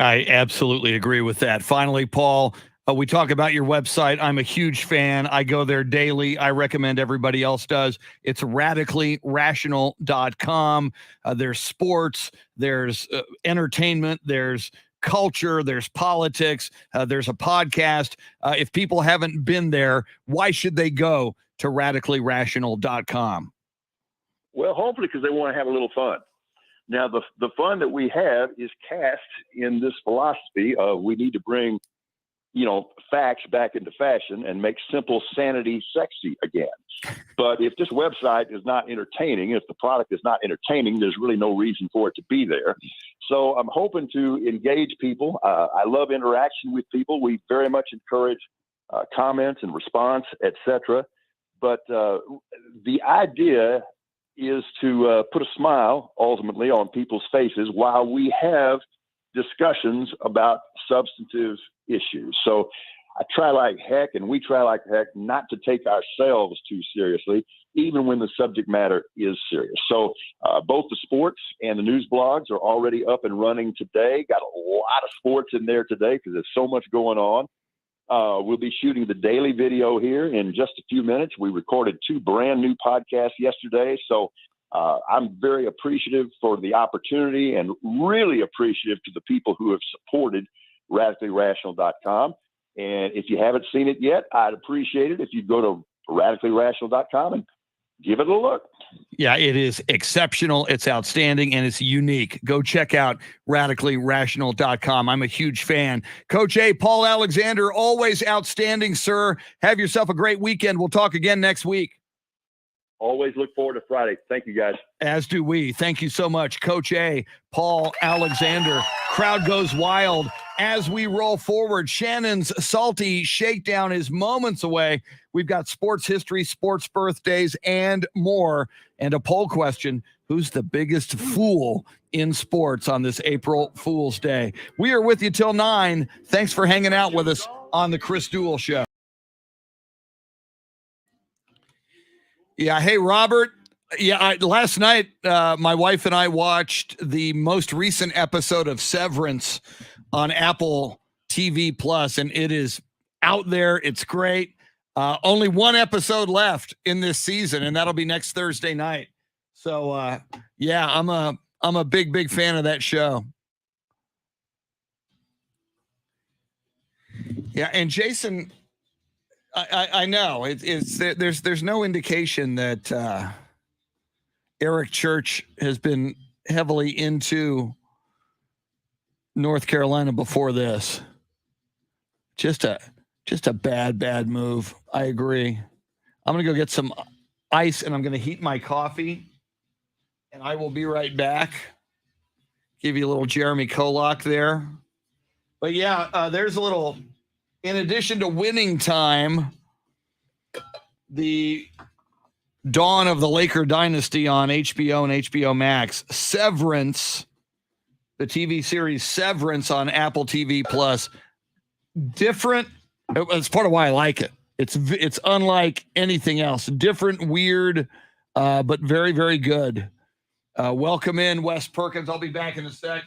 I absolutely agree with that. Finally, Paul, we talk about your website. I'm a huge fan. I go there daily. I recommend everybody else does. It's radicallyrational.com. There's sports, there's entertainment, there's culture, there's politics, there's a podcast. If people haven't been there, why should they go to radicallyrational.com? Well, hopefully because they want to have a little fun. Now, the fun that we have is cast in this philosophy of we need to bring, facts back into fashion and make simple sanity sexy again. But if this website is not entertaining, if the product is not entertaining, there's really no reason for it to be there. So I'm hoping to engage people. I love interaction with people. We very much encourage comments and response, etc. But the idea is to put a smile ultimately on people's faces while we have discussions about substantive issues. So I try like heck, and we try like heck not to take ourselves too seriously, even when the subject matter is serious. So both the sports and the news blogs are already up and running today. Got a lot of sports in there today because there's so much going on. We'll be shooting the daily video here in just a few minutes. We recorded 2 brand new podcasts yesterday. So I'm very appreciative for the opportunity and really appreciative to the people who have supported radicallyrational.com. And if you haven't seen it yet, I'd appreciate it if you go to radicallyrational.com and give it a look. Yeah, it is exceptional. It's outstanding and it's unique. Go check out radicallyrational.com. I'm a huge fan. Coach A, Paul Alexander, always outstanding, sir. Have yourself a great weekend. We'll talk again next week. Always look forward to Friday. Thank you, guys. As do we. Thank you so much, Coach A, Paul Alexander. Crowd goes wild as we roll forward. Shannon's Salty Shakedown is moments away. We've got sports history, sports birthdays, and more. And a poll question: who's the biggest fool in sports on this April Fool's Day? We are with you till 9. Thanks for hanging out with us on the Chris Duel Show. Yeah. Hey, Robert. Yeah. Last night, my wife and I watched the most recent episode of Severance on Apple TV Plus, and it is out there. It's great. Only 1 episode left in this season, and that'll be next Thursday night. So, yeah, I'm a big fan of that show. Yeah, and Jason, I know there's no indication that Eric Church has been heavily into North Carolina before this. Just a bad move. I agree. I'm going to go get some ice and I'm going to heat my coffee and I will be right back. Give you a little Jeremy KOLOK there. But yeah, there's a little, in addition to Winning Time, the dawn of the Laker dynasty on HBO and HBO Max, Severance, the TV series Severance on Apple TV Plus. Different. It's part of why I like it. It's unlike anything else. Different, weird, but very, very good. Welcome in, Wes Perkins. I'll be back in a sec.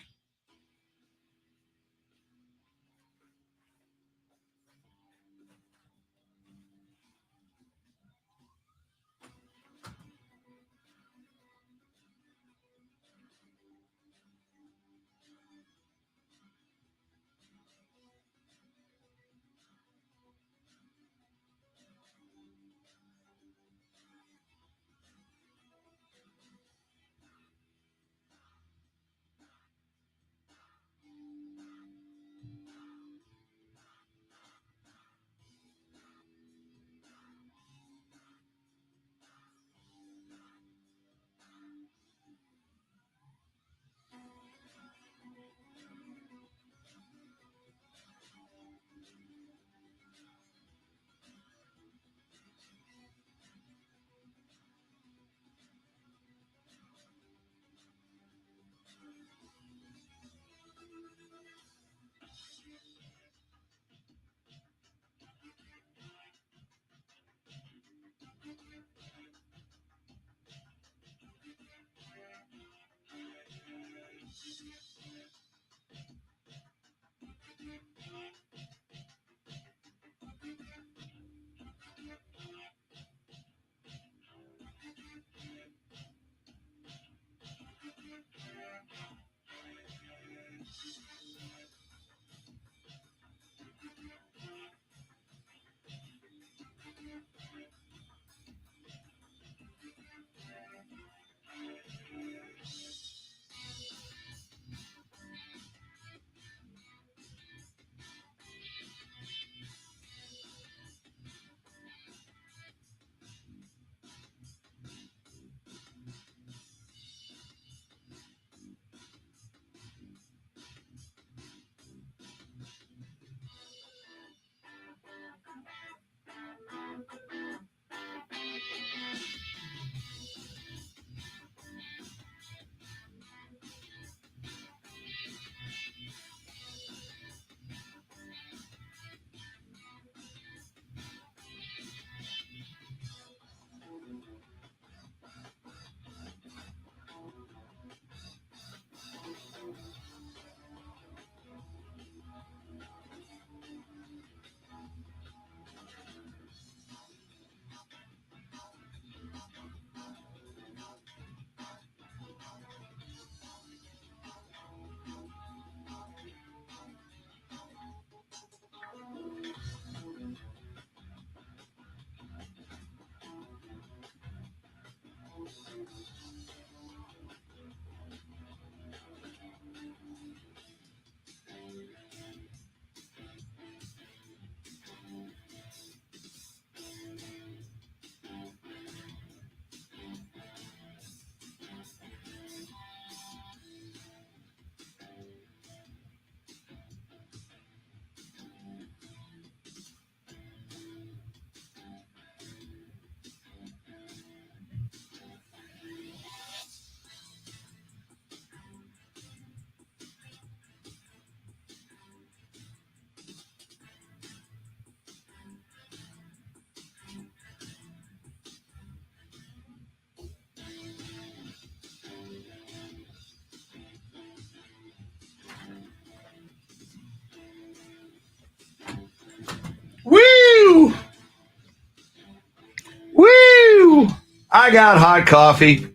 I got hot coffee.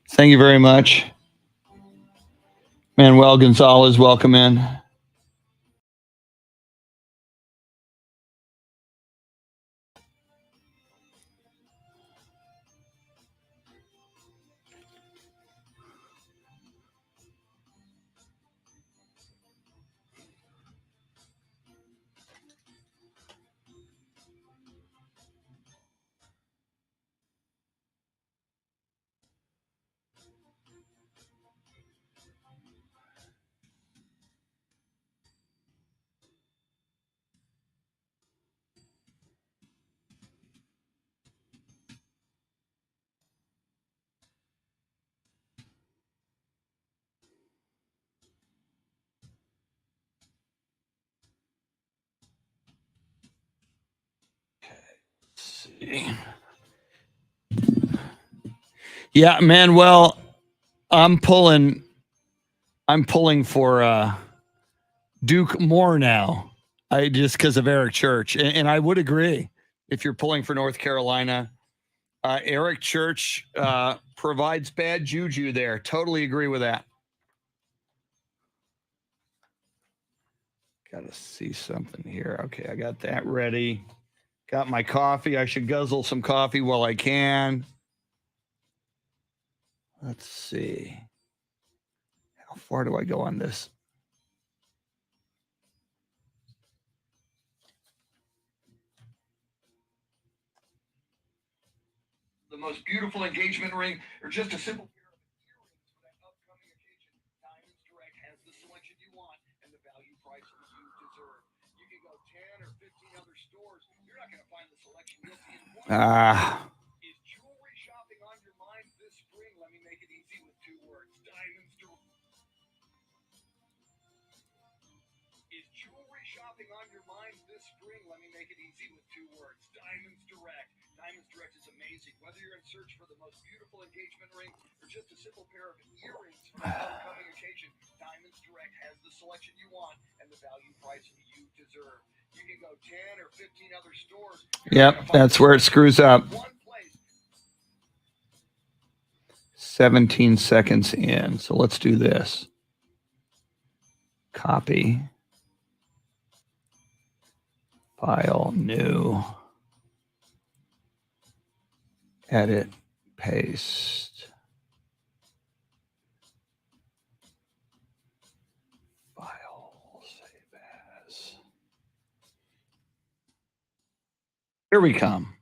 Thank you very much. Manuel Gonzalez, welcome in. Yeah, Manuel, I'm pulling for Duke more now. I just because of Eric Church, and I would agree if you're pulling for North Carolina. Eric Church provides bad juju there. Totally agree with that. Got to see something here. Okay, I got that ready. Got my coffee. I should guzzle some coffee while I can. Let's see. How far do I go on this? The most beautiful engagement ring, or just a simple pair of earrings for that upcoming occasion. Diamonds Direct has the selection you want and the value price you deserve. You can go 10 or 15 other stores. You're not going to find the selection you'll see in one. Is jewelry shopping on your mind this spring? Let me make it easy with 2 words. Diamonds Direct. Is jewelry shopping on your mind this spring? Let me make it easy with 2 words. Diamonds Direct. Diamonds Direct is amazing. Whether you're in search for the most beautiful engagement ring or just a simple pair of earrings for an upcoming occasion, Diamonds Direct has the selection you want and the value price you deserve. You can go 10 or 15 other stores. Yep, that's where it screws up. 17 seconds in. So let's do this. Copy. File, new. Edit, paste. File, save as. Here we come.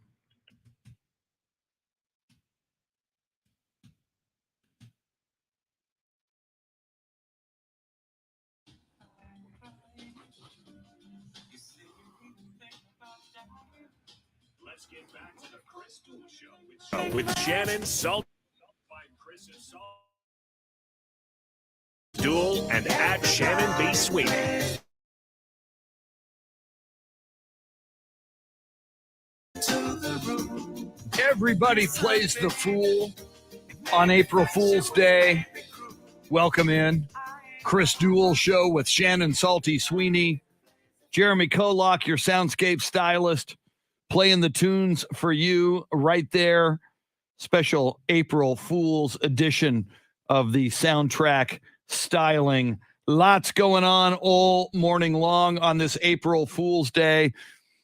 Let's get back to the Chris Duel Show with Shannon, Salt by Chris Salt, Duel, and at Shannon B. Sweeney. Everybody plays the fool on April Fool's Day. Welcome in. Chris Duel Show with Shannon Salty Sweeney. Jeremy KOLOK, your Soundscape stylist, playing the tunes for you right there. Special April Fool's edition of the soundtrack styling. Lots going on all morning long on this April Fool's Day.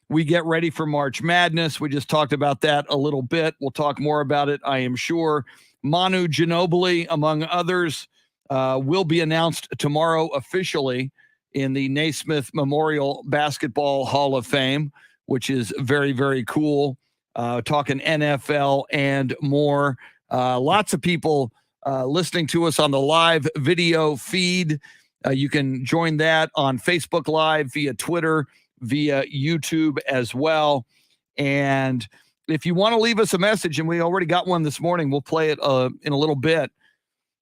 We get ready for March Madness. We just talked about that a little bit. We'll talk more about it, I am sure. Manu Ginobili, among others, will be announced tomorrow officially in the Naismith Memorial Basketball Hall of Fame, which is very, very cool. Talking NFL and more. Lots of people listening to us on the live video feed. You can join that on Facebook Live, via Twitter, via YouTube as well. And if you want to leave us a message, and we already got one this morning, we'll play it in a little bit.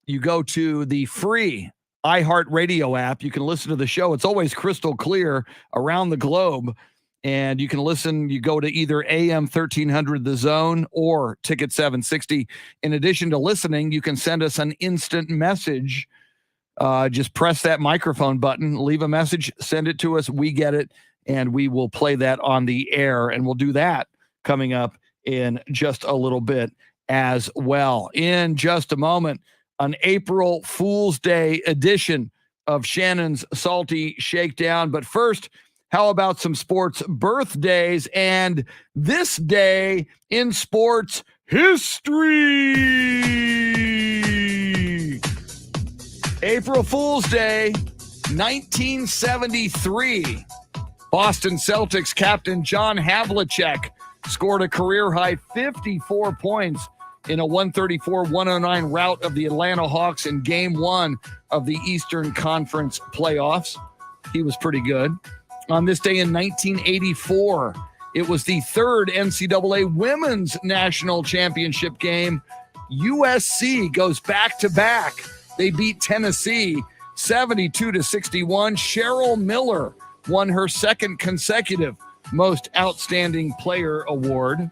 You go to the free iHeartRadio app. You can listen to the show. It's always crystal clear around the globe. And you can listen. You go to either AM 1300 The Zone or Ticket 760. In addition to listening, you can send us an instant message. Just press that microphone button, leave a message, send it to us. We get it, and we will play that on the air. And we'll do that coming up in just a little bit as well. In just a moment, an April Fool's Day edition of Shannon's Salty Shakedown. But first, how about some sports birthdays and this day in sports history? April Fool's Day, 1973. Boston Celtics captain John Havlicek scored a career-high 54 points in a 134-109 rout of the Atlanta Hawks in Game 1 of the Eastern Conference playoffs. He was pretty good. On this day in 1984, it was the third NCAA Women's National Championship game. USC goes back-to-back. They beat Tennessee 72-61. Cheryl Miller won her second consecutive Most Outstanding Player award.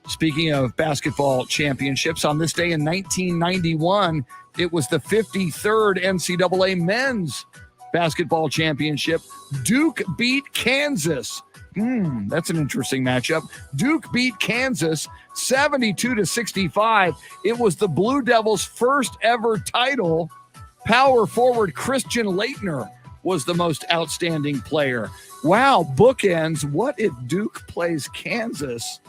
Speaking of basketball championships, on this day in 1991, it was the 53rd NCAA Men's Basketball Championship. Duke beat Kansas. That's an interesting matchup. Duke beat Kansas 72-65. It was the Blue Devils' first ever title. Power forward Christian Laettner was the most outstanding player. Wow, bookends. What if Duke plays Kansas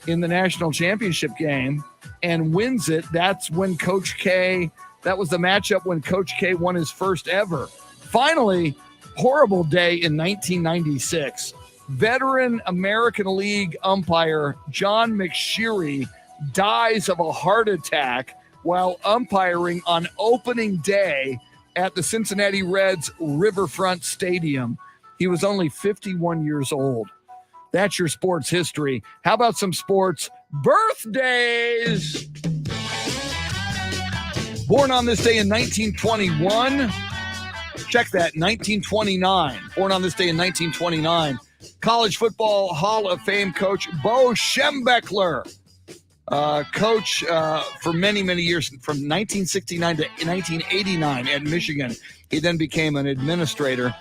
in the national championship game and wins it? That's when Coach K, that was the matchup when Coach K won his first ever. Finally, horrible day in 1996. Veteran American League umpire John McSherry dies of a heart attack while umpiring on opening day at the Cincinnati Reds Riverfront Stadium. He was only 51 years old. That's your sports history. How about some sports birthdays? Born on this day in 1921. Check that, 1929. Born on this day in 1929. College Football Hall of Fame coach Bo Schembechler. Coach for many, many years, from 1969 to 1989 at Michigan. He then became an administrator.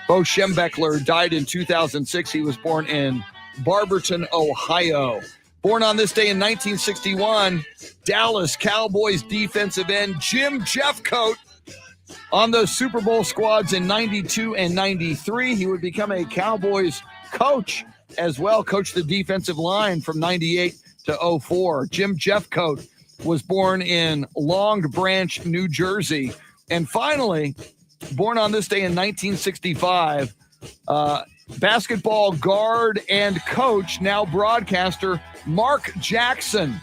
Bo Schembechler died in 2006. He was born in Barberton, Ohio. Born on this day in 1961, Dallas Cowboys defensive end Jim Jeffcoat. On those Super Bowl squads in 92 and 93, he would become a Cowboys coach as well, coached the defensive line from 98 to 04. Jim Jeffcoat was born in Long Branch, New Jersey. And finally, born on this day in 1965, basketball guard and coach, now broadcaster, Mark Jackson.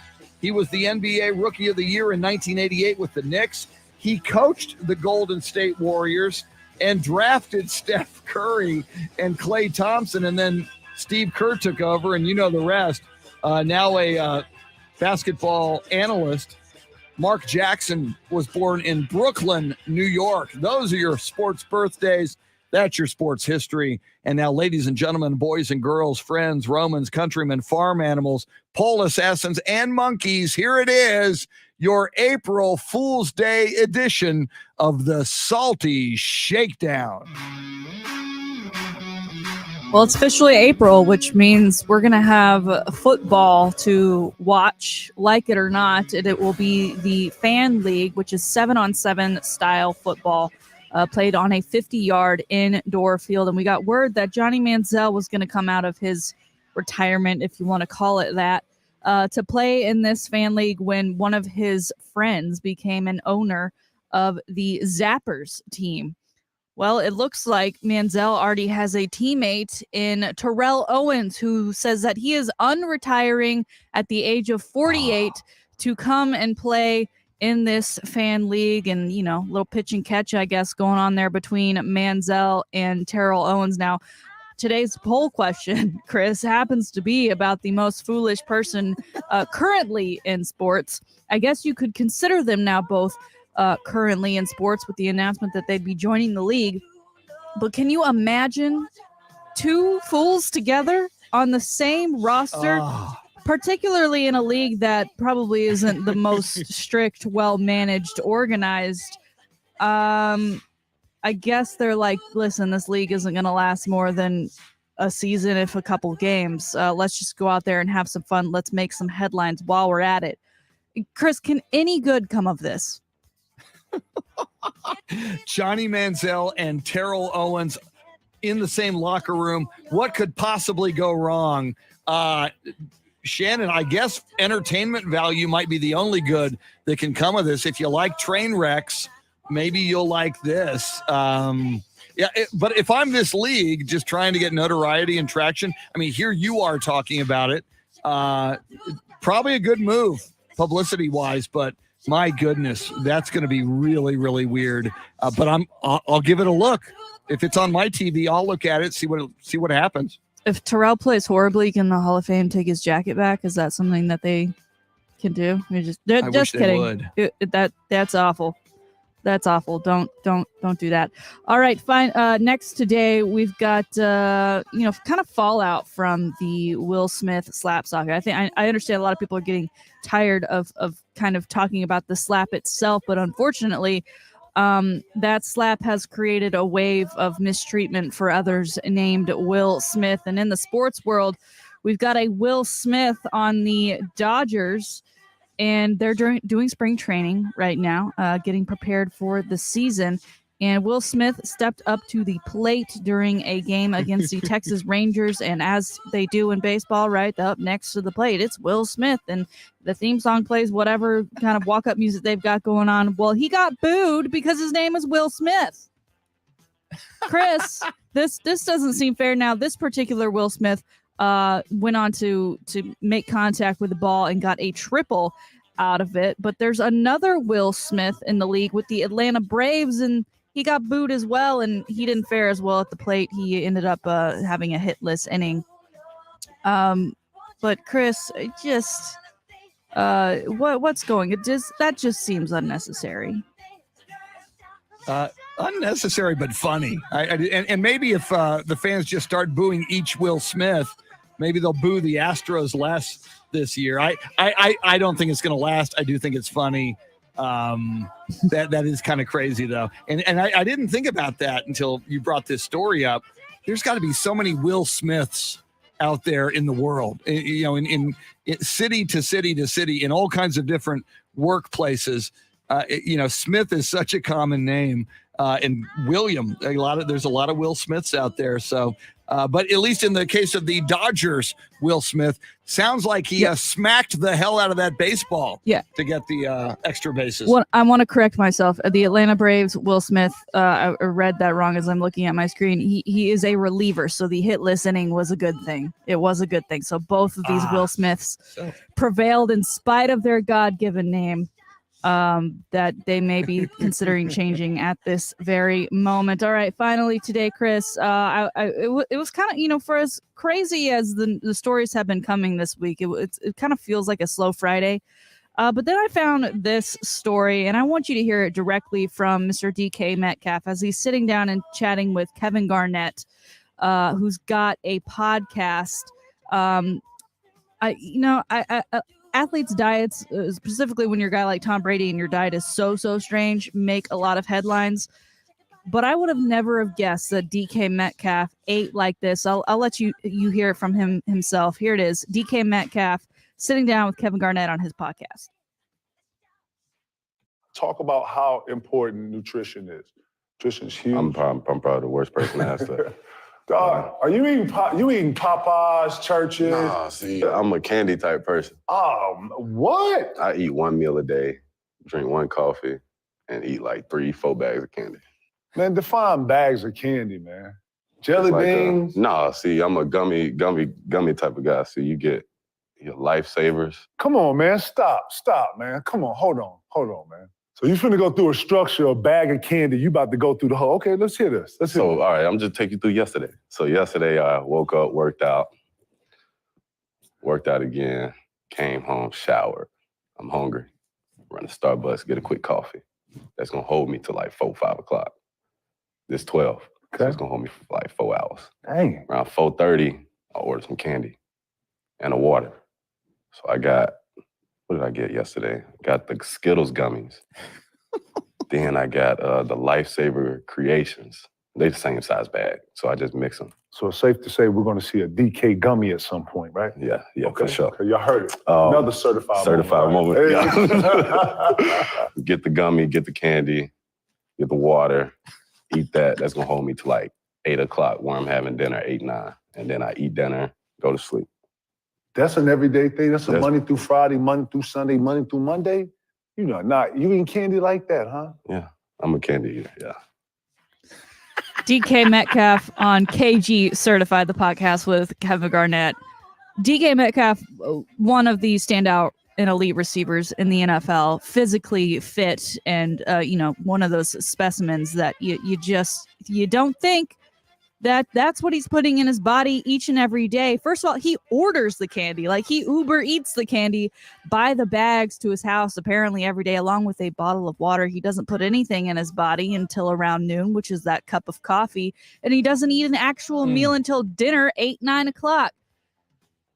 He was the NBA Rookie of the Year in 1988 with the Knicks. He coached the Golden State Warriors and drafted Steph Curry and Klay Thompson, and then Steve Kerr took over, and you know the rest. Now a basketball analyst. Mark Jackson was born in Brooklyn, New York. Those are your sports birthdays. That's your sports history. And now, ladies and gentlemen, boys and girls, friends, Romans, countrymen, farm animals, pole assassins, and monkeys, here it is, your April Fool's Day edition of the Salty Shakedown. Well, it's officially April, which means we're going to have football to watch, like it or not. It will be the Fan League, which is 7-on-7 style football, played on a 50-yard indoor field. And we got word that Johnny Manziel was going to come out of his retirement, if you want to call it that, to play in this Fan League when one of his friends became an owner of the Zappers team. Well, it looks like Manziel already has a teammate in Terrell Owens who says that he is unretiring at the age of 48 to come and play in this Fan League. And, you know, little pitch and catch, I guess, going on there between Manziel and Terrell Owens. Now, today's poll question, Chris, happens to be about the most foolish person currently in sports. I guess you could consider them now both currently in sports with the announcement that they'd be joining the league. But can you imagine two fools together on the same roster, particularly in a league that probably isn't the most strict, well-managed, organized? I guess they're like, listen, this league isn't going to last more than a season, if a couple games. Let's just go out there and have some fun. Let's make some headlines while we're at it. Chris, can any good come of this? Johnny Manziel and Terrell Owens in the same locker room. What could possibly go wrong? Shannon, I guess entertainment value might be the only good that can come of this. If you like train wrecks, maybe you'll like this. But if I'm this league just trying to get notoriety and traction, I mean, here you are talking about it. Probably a good move publicity-wise, but my goodness, that's going to be really, really weird. But I'll give it a look. If it's on my TV, I'll look at it, see what happens. If Terrell plays horribly, can the Hall of Fame take his jacket back? Is that something that they can do? I just wish kidding. They would. That's awful. That's awful. Don't do that. All right, fine. Next today we've got kind of fallout from the Will Smith slap saga. I understand a lot of people are getting tired of kind of talking about the slap itself, but unfortunately, that slap has created a wave of mistreatment for others named Will Smith. And in the sports world, we've got a Will Smith on the Dodgers, and they're doing spring training right now, getting prepared for the season. And Will Smith stepped up to the plate during a game against the Texas Rangers. And as they do in baseball, right up next to the plate, it's Will Smith. And the theme song plays whatever kind of walk-up music they've got going on. Well, he got booed because his name is Will Smith. Chris, this doesn't seem fair. Now, this particular Will Smith went on to make contact with the ball and got a triple out of it. But there's another Will Smith in the league with the Atlanta Braves, and he got booed as well, and he didn't fare as well at the plate. He ended up having a hitless inning. But Chris, just what's going? That just seems unnecessary. Unnecessary but funny. And maybe if the fans just start booing each Will Smith, maybe they'll boo the Astros less this year. I don't think it's going to last. I do think it's funny. That is kind of crazy though, and I didn't think about that until you brought this story up. There's got to be so many Will Smiths out there in the world, in city to city to city, in all kinds of different workplaces. Smith is such a common name, and William. There's a lot of Will Smiths out there. So, but at least in the case of the Dodgers, Will Smith sounds like he smacked the hell out of that baseball. To get the extra bases. Well, I want to correct myself. The Atlanta Braves, Will Smith. I read that wrong as I'm looking at my screen. He is a reliever, so the hitless inning was a good thing. It was a good thing. So both of these Will Smiths prevailed in spite of their God-given name. That they may be considering changing at this very moment. All right, finally today, Chris, it was kind of, for as crazy as the stories have been coming this week, it kind of feels like a slow Friday. But then I found this story, and I want you to hear it directly from Mr. DK Metcalf as he's sitting down and chatting with Kevin Garnett, who's got a podcast. Athletes' diets, specifically when you're a guy like Tom Brady and your diet is so strange, make a lot of headlines. But I would have never have guessed that DK Metcalf ate like this. I'll let you hear it from himself. Here it is. DK Metcalf sitting down with Kevin Garnett on his podcast. Talk about how important nutrition is. Nutrition's huge. I'm probably the worst person to ask that. Dog, are you eating Popeyes, Churches? Nah, see, I'm a candy type person. What? I eat one meal a day, drink one coffee, and eat like 3-4 bags of candy. Man, define bags of candy, man. Jelly beans? Nah, see, I'm a gummy type of guy. So you get your lifesavers. Come on, man. Stop, man. Come on, hold on, man. So you finna go through a structure, a bag of candy. You about to go through the whole. Okay, let's hear this. All right, I'm just taking you through yesterday. So yesterday I woke up, worked out again, came home, showered. I'm hungry. Run to Starbucks, get a quick coffee. That's gonna hold me till like 4-5 o'clock. This 12. Okay. So it's gonna hold me for like 4 hours. Dang. Around 4:30, I ordered some candy and a water. So I got, what did I get yesterday? Got the Skittles gummies. Then I got the Lifesaver Creations. They the same size bag, so I just mix them. So it's safe to say we're going to see a DK gummy at some point, right? Yeah, Okay, for sure. Okay, y'all heard it. Another certified moment. Hey. Yeah. Get the gummy, get the candy, get the water, eat that. That's gonna hold me to like 8 o'clock where I'm having dinner, 8, 9. And then I eat dinner, go to sleep. That's an everyday thing. That's a Monday through Friday, Monday through Sunday, Monday through Monday. You know, you eating candy like that, huh? Yeah, I'm a candy eater, yeah. DK Metcalf on KG Certified, the podcast with Kevin Garnett. DK Metcalf, one of the standout and elite receivers in the NFL, physically fit and, one of those specimens that you don't think that's what he's putting in his body each and every day. First of all, he orders the candy, like he Uber eats the candy, buy the bags to his house apparently every day, along with a bottle of water. He doesn't put anything in his body until around noon, which is that cup of coffee. And he doesn't eat an actual meal until dinner, 8, 9 o'clock.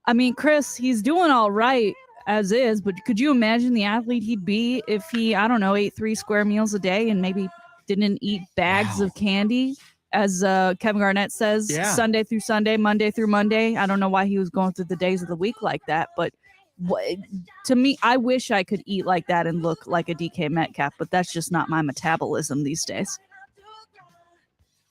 I mean, Chris, he's doing all right as is, but could you imagine the athlete he'd be if he, ate 3 square meals a day and maybe didn't eat bags of candy? As Kevin Garnett says, Sunday through Sunday, Monday through Monday. I don't know why he was going through the days of the week like that, but to me, I wish I could eat like that and look like a DK Metcalf, but that's just not my metabolism these days.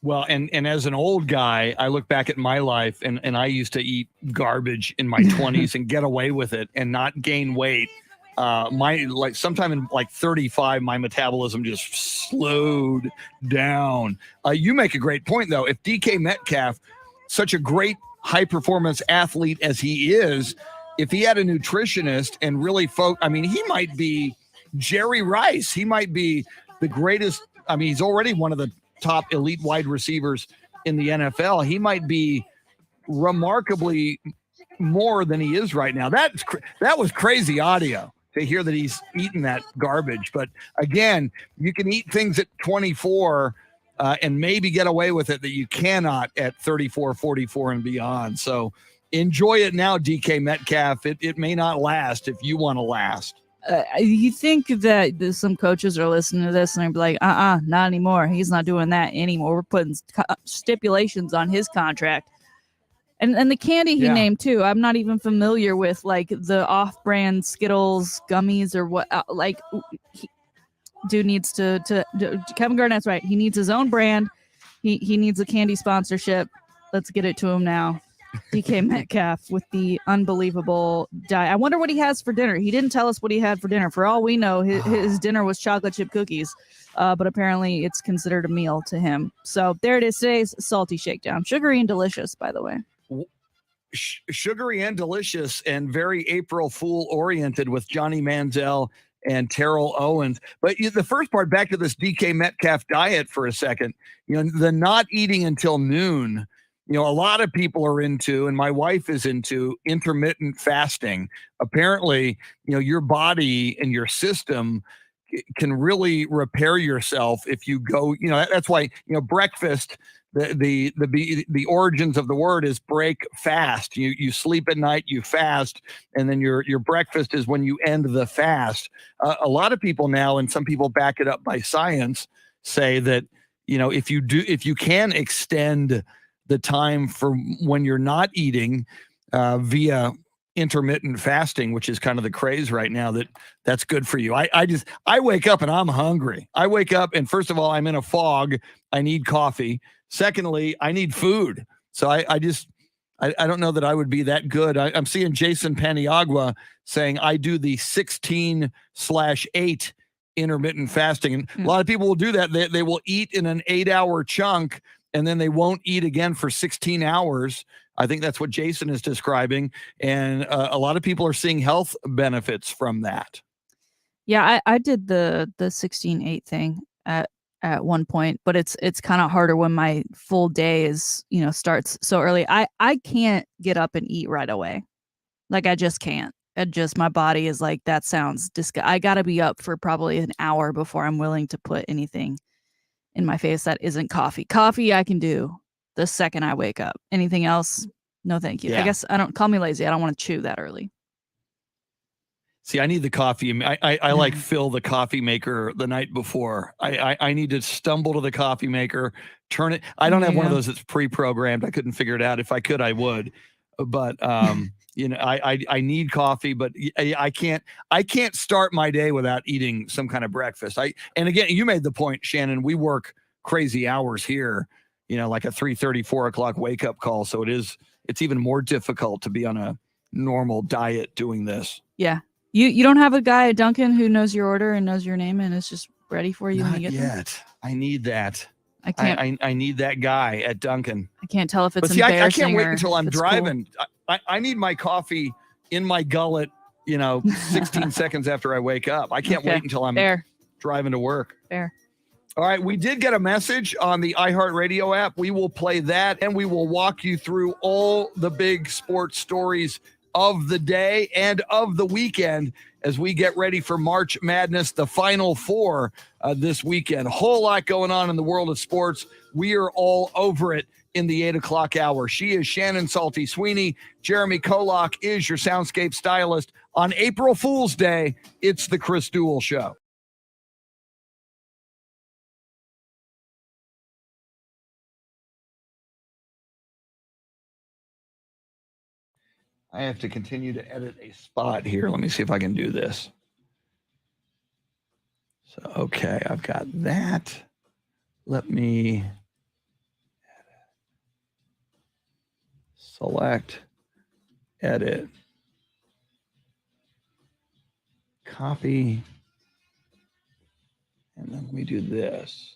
Well, and as an old guy, I look back at my life and I used to eat garbage in my 20s and get away with it and not gain weight. Sometime in 35, my metabolism just slowed down. You make a great point though. If DK Metcalf, such a great high performance athlete as he is, if he had a nutritionist and really he might be Jerry Rice. He might be the greatest. He's already one of the top elite wide receivers in the NFL. He might be remarkably more than he is right now. That was crazy audio to hear that he's eating that garbage. But again, you can eat things at 24 and maybe get away with it that you cannot at 34, 44 and beyond. So enjoy it now, DK Metcalf. It may not last if you want to last. You think that some coaches are listening to this and they're like, not anymore. He's not doing that anymore. We're putting stipulations on his contract. And the candy he named too. I'm not even familiar with like the off-brand Skittles gummies or what. Dude needs to Kevin Garnett's right. He needs his own brand. He needs a candy sponsorship. Let's get it to him now. DK Metcalf with the unbelievable diet. I wonder what he has for dinner. He didn't tell us what he had for dinner. For all we know, his dinner was chocolate chip cookies, but apparently it's considered a meal to him. So there it is, today's Salty Shakedown. Sugary and delicious, by the way. Sugary and delicious and very April Fool oriented with Johnny Manziel and Terrell Owens. But the first part, back to this DK Metcalf diet for a second, the not eating until noon. A lot of people are into, and my wife is into, intermittent fasting. Apparently, your body and your system can really repair yourself if you go, that's why, breakfast, the origins of the word is break fast. You sleep at night, you fast, and then your breakfast is when you end the fast. A lot of people now, and some people back it up by science, say that, if you can extend the time for when you're not eating via intermittent fasting, which is kind of the craze right now, that's good for you. I wake up and I'm hungry. I wake up and first of all, I'm in a fog. I need coffee. Secondly, I need food. So I don't know that I would be that good. I'm seeing Jason Paniagua saying I do the 16/8 intermittent fasting. And a lot of people will do that. They will eat in an 8-hour chunk and then they won't eat again for 16 hours. I think that's what Jason is describing. And a lot of people are seeing health benefits from that. Yeah, I did the 16/8 thing at one point, but it's kind of harder when my full day is, starts so early. I can't get up and eat right away. Like I just can't. My body is like, that sounds disgusting. I got to be up for probably an hour before I'm willing to put anything in my face that isn't coffee. Coffee I can do the second I wake up. Anything else? No, thank you. Yeah. I guess I don't call me lazy. I don't want to chew that early. See, I need the coffee. I like fill the coffee maker the night before. I need to stumble to the coffee maker, turn it. I don't have one of those that's pre-programmed. I couldn't figure it out. If I could, I would. But you know, I need coffee, but I can't start my day without eating some kind of breakfast. And again, you made the point, Shannon. We work crazy hours here. You know, like a 3:30, 4 o'clock wake up call. So it's even more difficult to be on a normal diet doing this. Yeah. You don't have a guy at Dunkin' who knows your order and knows your name and is just ready for you when you Not get yet. there? I need that. I can't. I need that guy at Dunkin'. I can't tell if it's But see, I can't wait or until I'm if it's driving. Cool. I need my coffee in my gullet, you know, 16 seconds after I wake up. I can't wait until I'm driving to work. Fair. All right, we did get a message on the iHeartRadio app. We will play that, and we will walk you through all the big sports stories of the day and of the weekend as we get ready for March Madness, the Final Four this weekend. Whole lot going on in the world of sports. We are all over it in the 8 o'clock hour. She is Shannon Salty Sweeney. Jeremy KOLOK is your Soundscape stylist. On April Fool's Day, it's the Chris Duel Show. I have to continue to edit a spot here. Let me see if I can do this. So, okay, I've got that. Let me select, edit, copy, and then let me do this.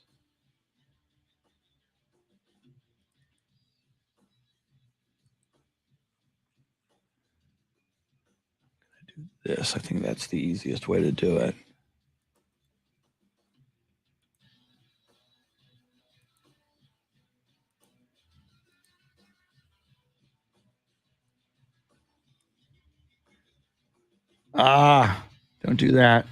This. I think that's the easiest way to do it. Don't do that.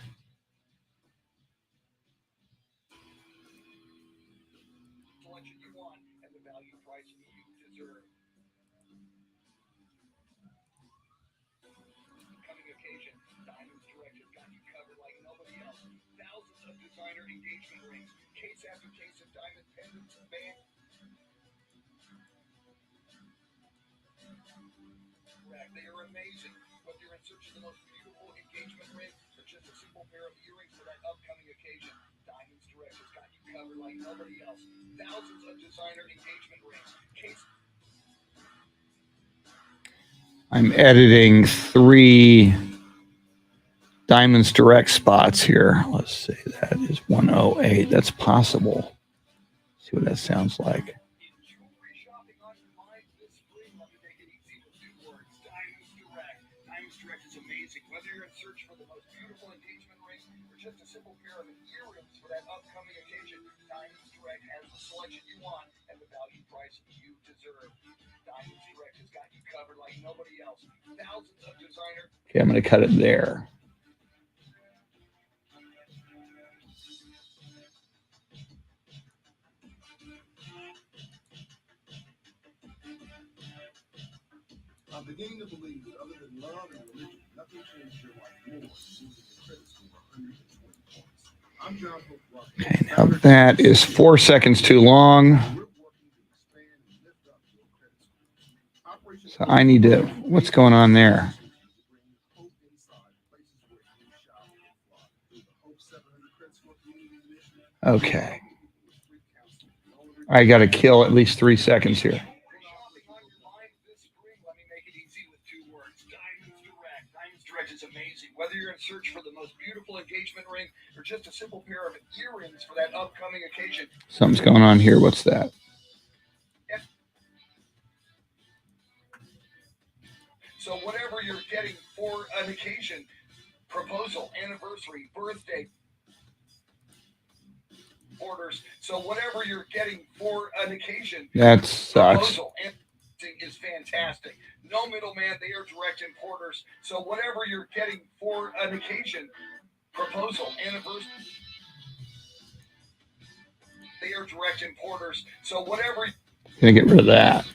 They are amazing. Whether you're in search of the most beautiful engagement ring or just a simple pair of earrings for that upcoming occasion, Diamonds Direct has got you covered like nobody else. Thousands of designer engagement rings. I'm editing 3 Diamonds Direct spots here. Let's see, that is 108. That's possible. See what that sounds like. Whether you're in search for the most beautiful engagement ring or just a simple pair of earrings for that upcoming occasion, Diamonds Direct has the selection you want and the value price you deserve. Diamonds Direct has got you covered like nobody else. Thousands of designer. Okay, I'm going to cut it there. I'm beginning to believe that other than love and religion, nothing changed your life more than losing your credit score 120 points. I'm John Hope. Okay, now that is 4 seconds too long. So I need to, what's going on there? Okay. I got to kill at least 3 seconds here. Is amazing. Whether you're in search for the most beautiful engagement ring or just a simple pair of earrings for that upcoming occasion. Something's going on here. What's that? So whatever you're getting for an occasion, proposal, anniversary, birthday, orders. So whatever you're getting for an occasion, that sucks. Proposal, is fantastic. No middleman, they are direct importers. So whatever you're getting for an occasion, proposal, anniversary, they are direct importers. So whatever. Gonna get rid of that.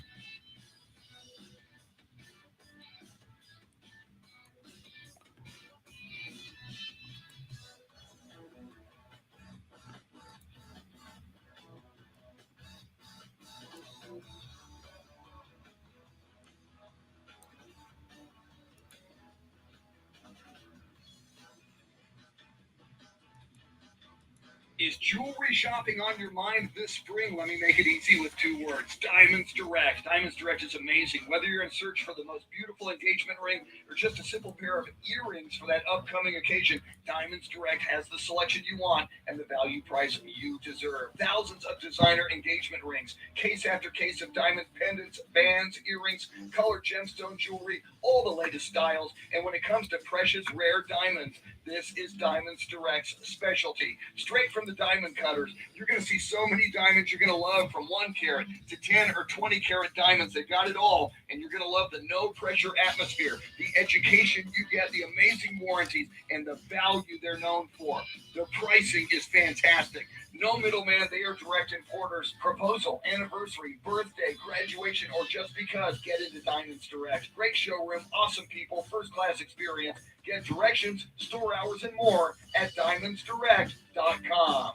Is jewelry shopping on your mind this spring? Let me make it easy with 2 words. Diamonds Direct. Diamonds Direct is amazing. Whether you're in search for the most beautiful engagement ring or just a simple pair of earrings for that upcoming occasion, Diamonds Direct has the selection you want and the value price you deserve. Thousands of designer engagement rings, case after case of diamond pendants, bands, earrings, colored gemstone jewelry, all the latest styles. And when it comes to precious, rare diamonds, this is Diamonds Direct's specialty. Straight from the diamond cutters, you're going to see so many diamonds you're going to love, from 1 carat to 10 or 20 carat diamonds. They've got it all, and you're going to love the no pressure atmosphere, the education you get, the amazing warranties, and the value they're known for. Their pricing is fantastic. No middleman. They are direct importers. Proposal, anniversary, birthday, graduation, or just because, get into Diamonds Direct. Great showroom, awesome people, first class experience. Get directions, store hours, and more at diamondsdirect.com.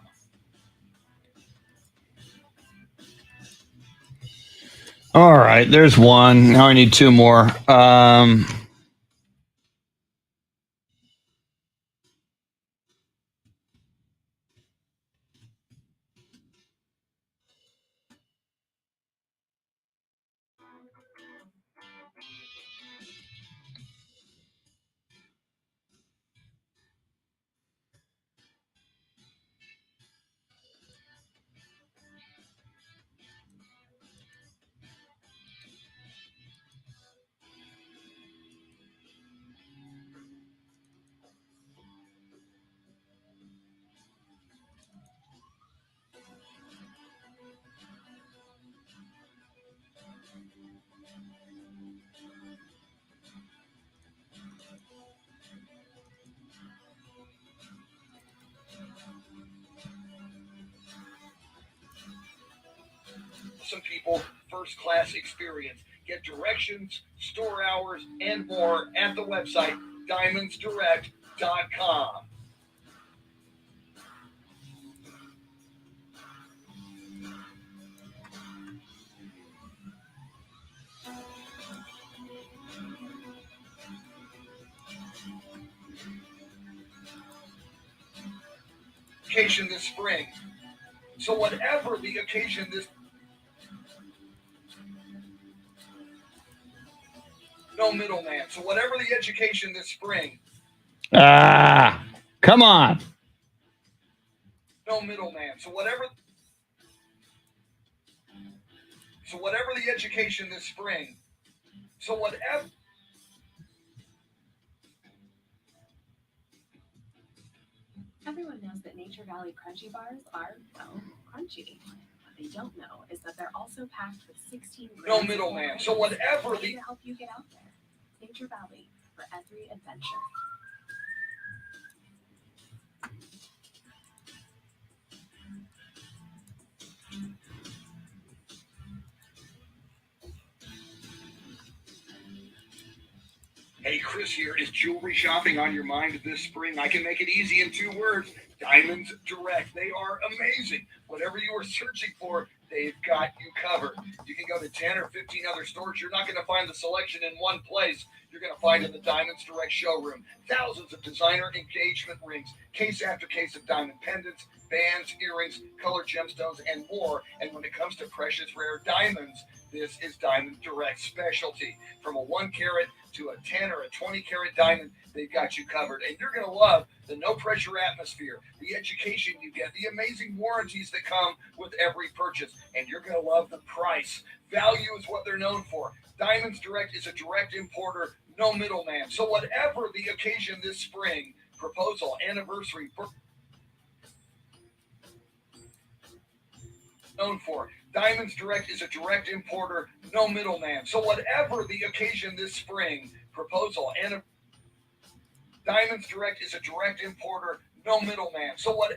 All right, there's one. Now I need 2 more. Some people, first class experience. Get directions, store hours, and more at the website diamondsdirect.com. Occasion this spring. So whatever the occasion this no middleman. So whatever the education this spring. Come on. No middleman. So whatever the education this spring. So whatever. Everyone knows that Nature Valley Crunchy Bars are, well, crunchy. What they don't know is that they're also packed with 16 grams. No middleman. So whatever to help you get out there. Nature Valley for every adventure. Hey, Chris here. Is jewelry shopping on your mind this spring? I can make it easy in 2 words. Diamonds Direct. They are amazing. Whatever you are searching for, they've got you covered. You can go to 10 or 15 other stores. You're not going to find the selection in one place. You're going to find it in the Diamonds Direct showroom. Thousands of designer engagement rings, case after case of diamond pendants, bands, earrings, colored gemstones, and more. And when it comes to precious rare diamonds, this is Diamond Direct specialty. From a 1 carat to a 10 or a 20 carat diamond, they've got you covered. And you're going to love the no pressure atmosphere, the education you get, the amazing warranties that come with every purchase. And you're going to love the price. Value is what they're known for. Diamonds Direct is a direct importer, no middleman. So whatever the occasion this spring, proposal, anniversary, known for. Diamonds Direct is a direct importer, no middleman. So whatever the occasion this spring, proposal, and Diamonds Direct is a direct importer, no middleman. So what?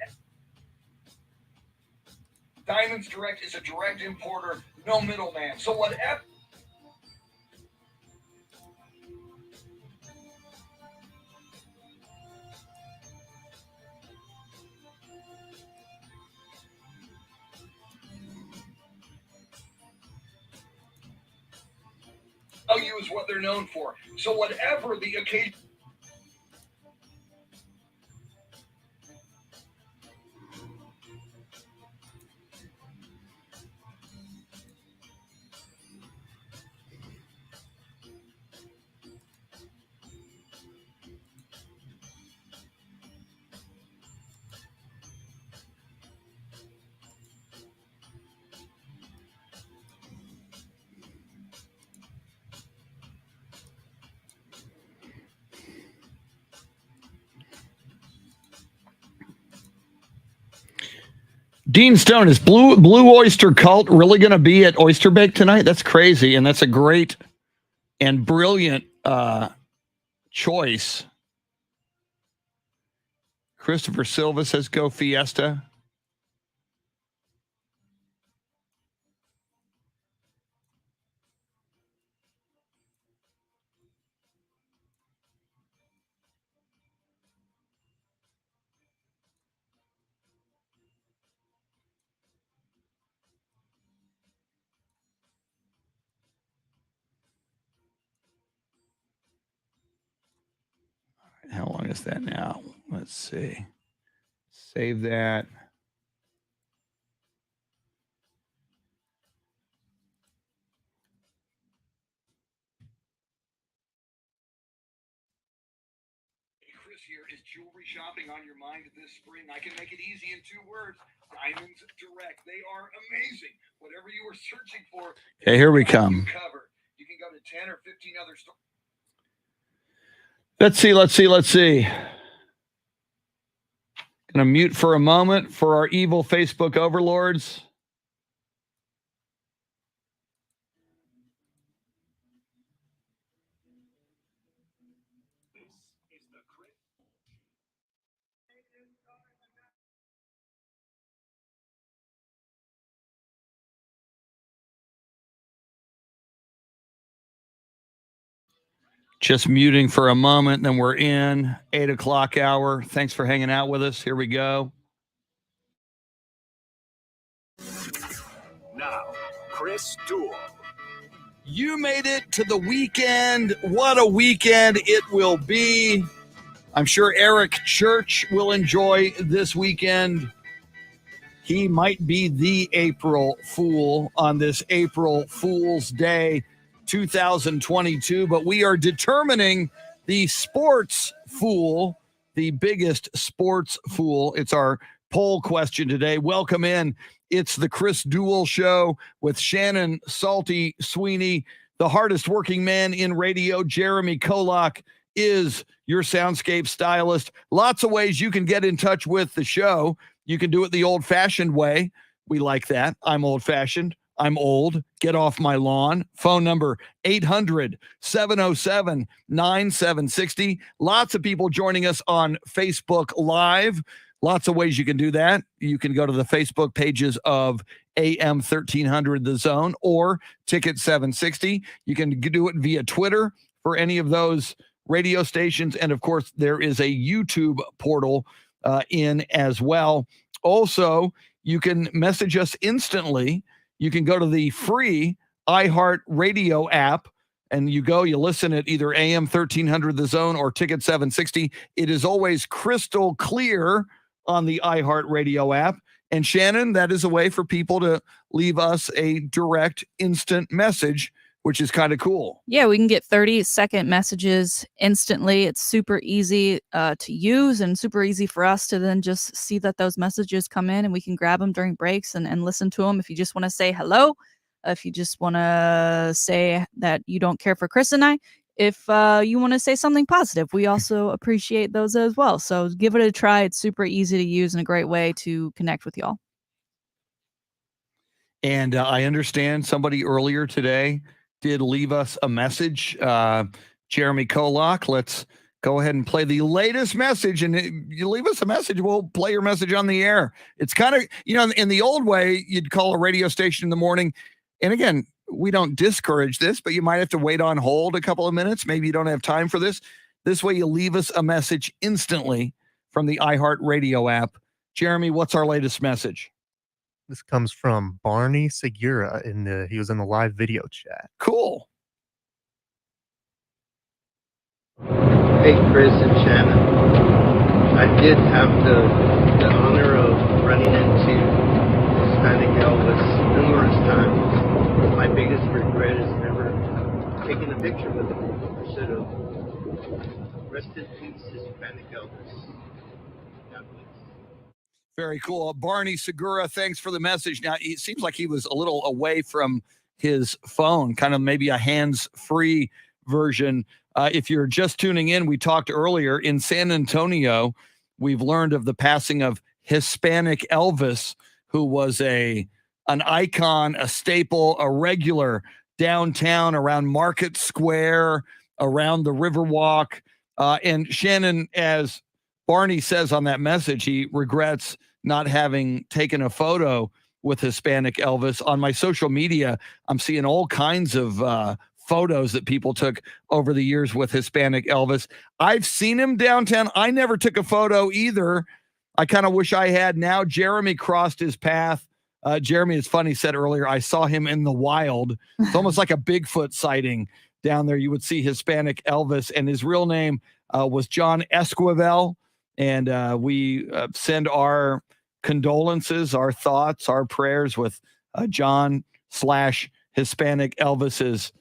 Diamonds Direct is a direct importer, no middleman. So whatever. Value is what they're known for. So whatever the occasion. Dean Stone, is Blue Oyster Cult really going to be at Oyster Bake tonight? That's crazy, and that's a great and brilliant choice. Christopher Silva says go Fiesta. How long is that now? Let's see. Save that. Chris here. Is jewelry shopping on your mind this spring? I can make it easy in 2 words. Diamonds Direct. They are amazing. Whatever you were searching for. Okay, here we come. You can go to 10 or 15 other stores. Let's see. Gonna mute for a moment for our evil Facebook overlords. Just muting for a moment, then we're in 8 o'clock hour. Thanks for hanging out with us. Here we go. Now, Chris Duel. You made it to the weekend. What a weekend it will be. I'm sure Eric Church will enjoy this weekend. He might be the April Fool on this April Fool's Day 2022, but we are determining the sports fool, the biggest sports fool. It's our poll question today. Welcome in. It's the Chris Duel Show with Shannon, Salty, Sweeney. The hardest working man in radio, Jeremy KOLOK, is your Soundscape stylist. Lots of ways you can get in touch with the show. You can do it the old-fashioned way. We like that. I'm old-fashioned. I'm old. Get off my lawn. Phone number 800-707-9760. Lots of people joining us on Facebook Live. Lots of ways you can do that. You can go to the Facebook pages of AM 1300 The Zone or Ticket 760. You can do it via Twitter for any of those radio stations. And of course, there is a YouTube portal in as well. Also, you can message us instantly. You can go to the free iHeart Radio app and you listen at either AM 1300 The Zone or Ticket 760. It is always crystal clear on the iHeart Radio app. And Shannon, that is a way for people to leave us a direct instant message, which is kind of cool. Yeah, we can get 30-second messages instantly. It's super easy to use and super easy for us to then just see that those messages come in and we can grab them during breaks and listen to them. If you just want to say hello, if you just want to say that you don't care for Chris and I, if you want to say something positive, we also appreciate those as well. So give it a try. It's super easy to use and a great way to connect with y'all. And I understand somebody earlier today did leave us a message. Jeremy KOLOK, let's go ahead and play the latest message. And you leave us a message, we'll play your message on the air. It's kind of, in the old way, you'd call a radio station in the morning. And again, we don't discourage this, but you might have to wait on hold a couple of minutes. Maybe you don't have time for this. This way you leave us a message instantly from the iHeart Radio app. Jeremy, what's our latest message? This comes from Barney Segura he was in the live video chat. Cool. Hey, Chris and Shannon. I did have the honor of running into Hispanic Elvis numerous times. My biggest regret is never taking a picture with him. I should have. Rest in peace, Hispanic Elvis. God bless. Very cool. Barney Segura, thanks for the message. Now, it seems like he was a little away from his phone, kind of maybe a hands-free version. If you're just tuning in, we talked earlier in San Antonio, we've learned of the passing of Hispanic Elvis, who was an icon, a staple, a regular downtown around Market Square, around the Riverwalk. And Shannon, as Barney says on that message, he regrets not having taken a photo with Hispanic Elvis. On my social media, I'm seeing all kinds of photos that people took over the years with Hispanic Elvis. I've seen him downtown. I never took a photo either. I kind of wish I had. Now Jeremy crossed his path. Jeremy, it's funny, said earlier, I saw him in the wild. It's almost like a Bigfoot sighting down there. You would see Hispanic Elvis, and his real name was John Esquivel. And we send our condolences, our thoughts, our prayers with John / Hispanic Elvis's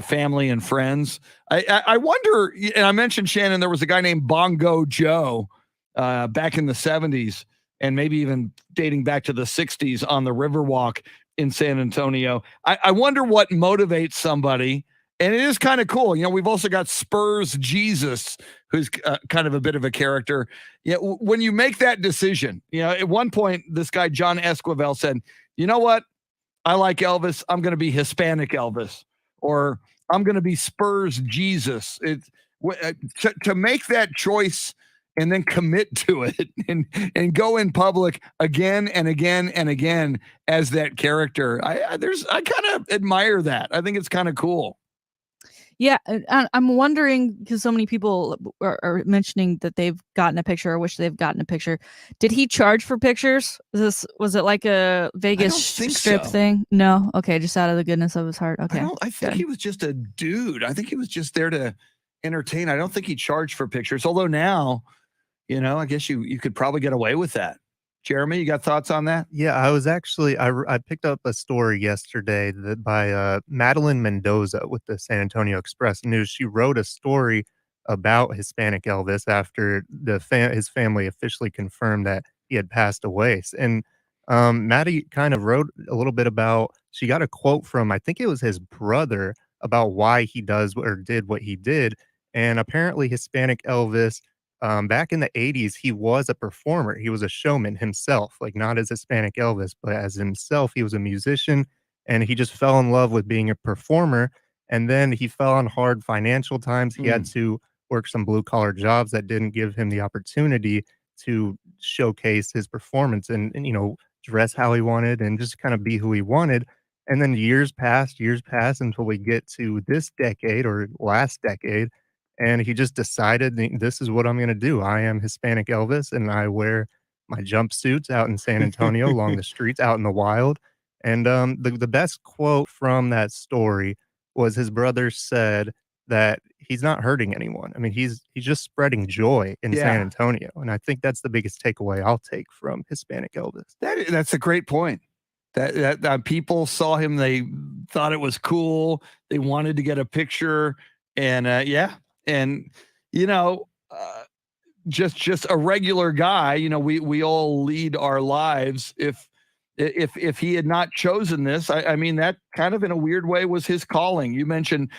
family and friends. I wonder, and I mentioned, Shannon, there was a guy named Bongo Joe back in the 70s, and maybe even dating back to the 60s on the Riverwalk in San Antonio. I wonder what motivates somebody. And it is kind of cool. You know, we've also got Spurs Jesus, who's kind of a bit of a character. Yeah, when you make that decision, you know, at one point, this guy, John Esquivel, said, you know what? I like Elvis. I'm going to be Hispanic Elvis, or I'm going to be Spurs Jesus. To make that choice and then commit to it and go in public again and again and again as that character. I kind of admire that. I think it's kind of cool. Yeah, I'm wondering, because so many people are mentioning that they've gotten a picture or wish they've gotten a picture. Did he charge for pictures? Was it like a Vegas strip thing? No? Okay, just out of the goodness of his heart. Okay. I think he was just a dude. I think he was just there to entertain. I don't think he charged for pictures, although now, you know, I guess you could probably get away with that. Jeremy, you got thoughts on that? Yeah, I was actually, I picked up a story yesterday that by Madeline Mendoza with the San Antonio Express News. She wrote a story about Hispanic Elvis after his family officially confirmed that he had passed away. And Maddie kind of wrote a little bit about, she got a quote from, I think it was his brother, about why he does or did what he did. And apparently Hispanic Elvis, back in the 80s, he was a performer. He was a showman himself, like not as Hispanic Elvis, but as himself. He was a musician, and he just fell in love with being a performer. And then he fell on hard financial times. He had to work some blue collar jobs that didn't give him the opportunity to showcase his performance and you know, dress how he wanted and just kind of be who he wanted. And then years passed until we get to this decade or last decade. And he just decided, this is what I'm going to do. I am Hispanic Elvis, and I wear my jumpsuits out in San Antonio along the streets, out in the wild. And the best quote from that story was his brother said that he's not hurting anyone. I mean, he's just spreading joy in San Antonio. And I think that's the biggest takeaway I'll take from Hispanic Elvis. That's a great point. That people saw him, they thought it was cool. They wanted to get a picture, and and you know, just a regular guy. You know, we all lead our lives. If he had not chosen this, I mean, that kind of in a weird way was his calling. You mentioned,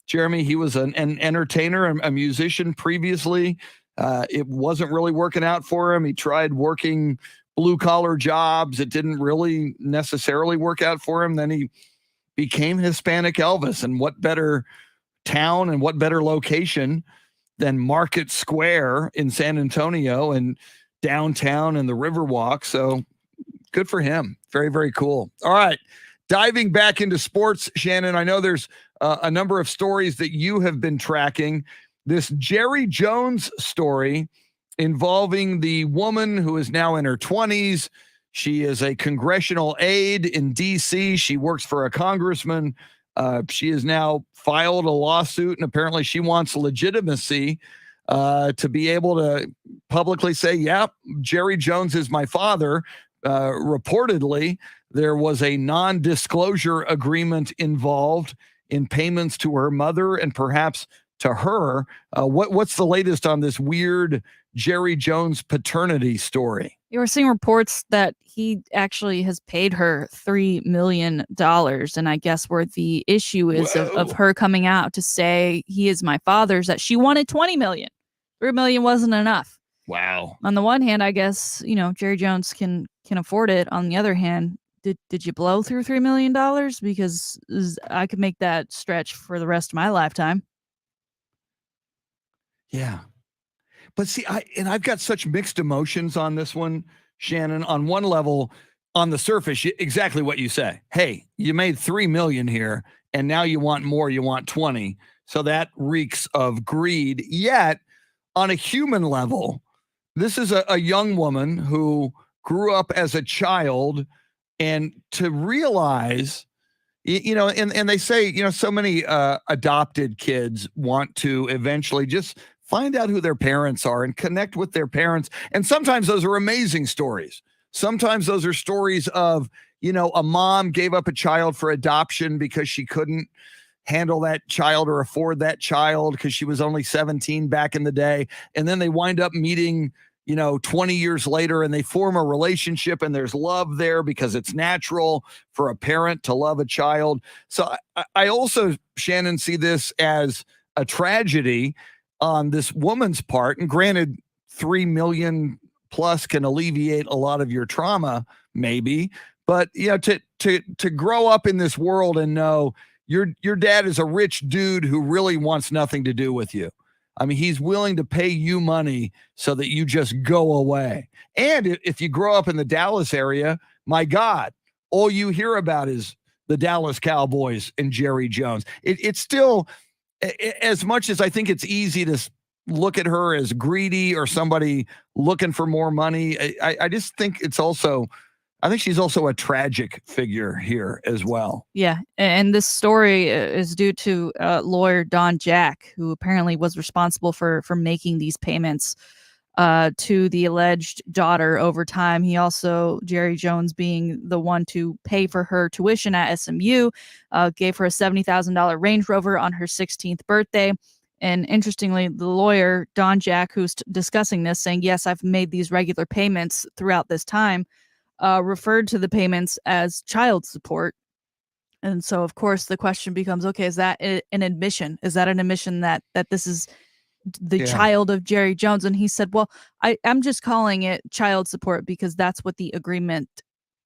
Jeremy, he was an entertainer, a musician previously. It wasn't really working out for him. He tried working blue collar jobs. It didn't really necessarily work out for him. Then he became Hispanic Elvis, and what better town and what better location than Market Square in San Antonio and downtown and the Riverwalk. So good for him. Very, very cool. All right. Diving back into sports, Shannon, I know there's a number of stories that you have been tracking. This Jerry Jones story involving the woman who is now in her 20s. She is a congressional aide in D.C. She works for a congressman. She has now filed a lawsuit, and apparently she wants legitimacy to be able to publicly say, yeah, Jerry Jones is my father. Reportedly, there was a non-disclosure agreement involved in payments to her mother and perhaps to her. What's the latest on this weird Jerry Jones paternity story? You were seeing reports that he actually has paid her $3 million. And I guess where the issue is of her coming out to say he is my father's, that she wanted $20 million. $3 million wasn't enough. Wow. On the one hand, I guess, Jerry Jones can afford it. On the other hand, did you blow through $3 million? Because I could make that stretch for the rest of my lifetime. Yeah. But see, I've got such mixed emotions on this one, Shannon. On one level, on the surface, exactly what you say. Hey, you made $3 million here, and now you want more. You want 20. So that reeks of greed. Yet, on a human level, this is a young woman who grew up as a child, and to realize, and they say, so many adopted kids want to eventually just find out who their parents are and connect with their parents. And sometimes those are amazing stories. Sometimes those are stories of, a mom gave up a child for adoption because she couldn't handle that child or afford that child because she was only 17 back in the day. And then they wind up meeting, 20 years later, and they form a relationship, and there's love there because it's natural for a parent to love a child. So I also, Shannon, see this as a tragedy on this woman's part. And granted, 3 million plus can alleviate a lot of your trauma, maybe. But to grow up in this world and know your dad is a rich dude who really wants nothing to do with you. I mean, he's willing to pay you money so that you just go away. And if you grow up in the Dallas area, my God, all you hear about is the Dallas Cowboys and Jerry Jones. It's still, as much as I think it's easy to look at her as greedy or somebody looking for more money, I just think I think she's also a tragic figure here as well. Yeah, and this story is due to lawyer Don Jack, who apparently was responsible for making these payments to the alleged daughter over time. He also, Jerry Jones being the one to pay for her tuition at SMU, gave her a $70,000 Range Rover on her 16th birthday. And interestingly, the lawyer, Don Jack, who's discussing this, saying, yes, I've made these regular payments throughout this time, referred to the payments as child support. And so, of course, the question becomes, okay, is that an admission? Is that an admission that this is the child of Jerry Jones? And he said, well, I'm just calling it child support because that's what the agreement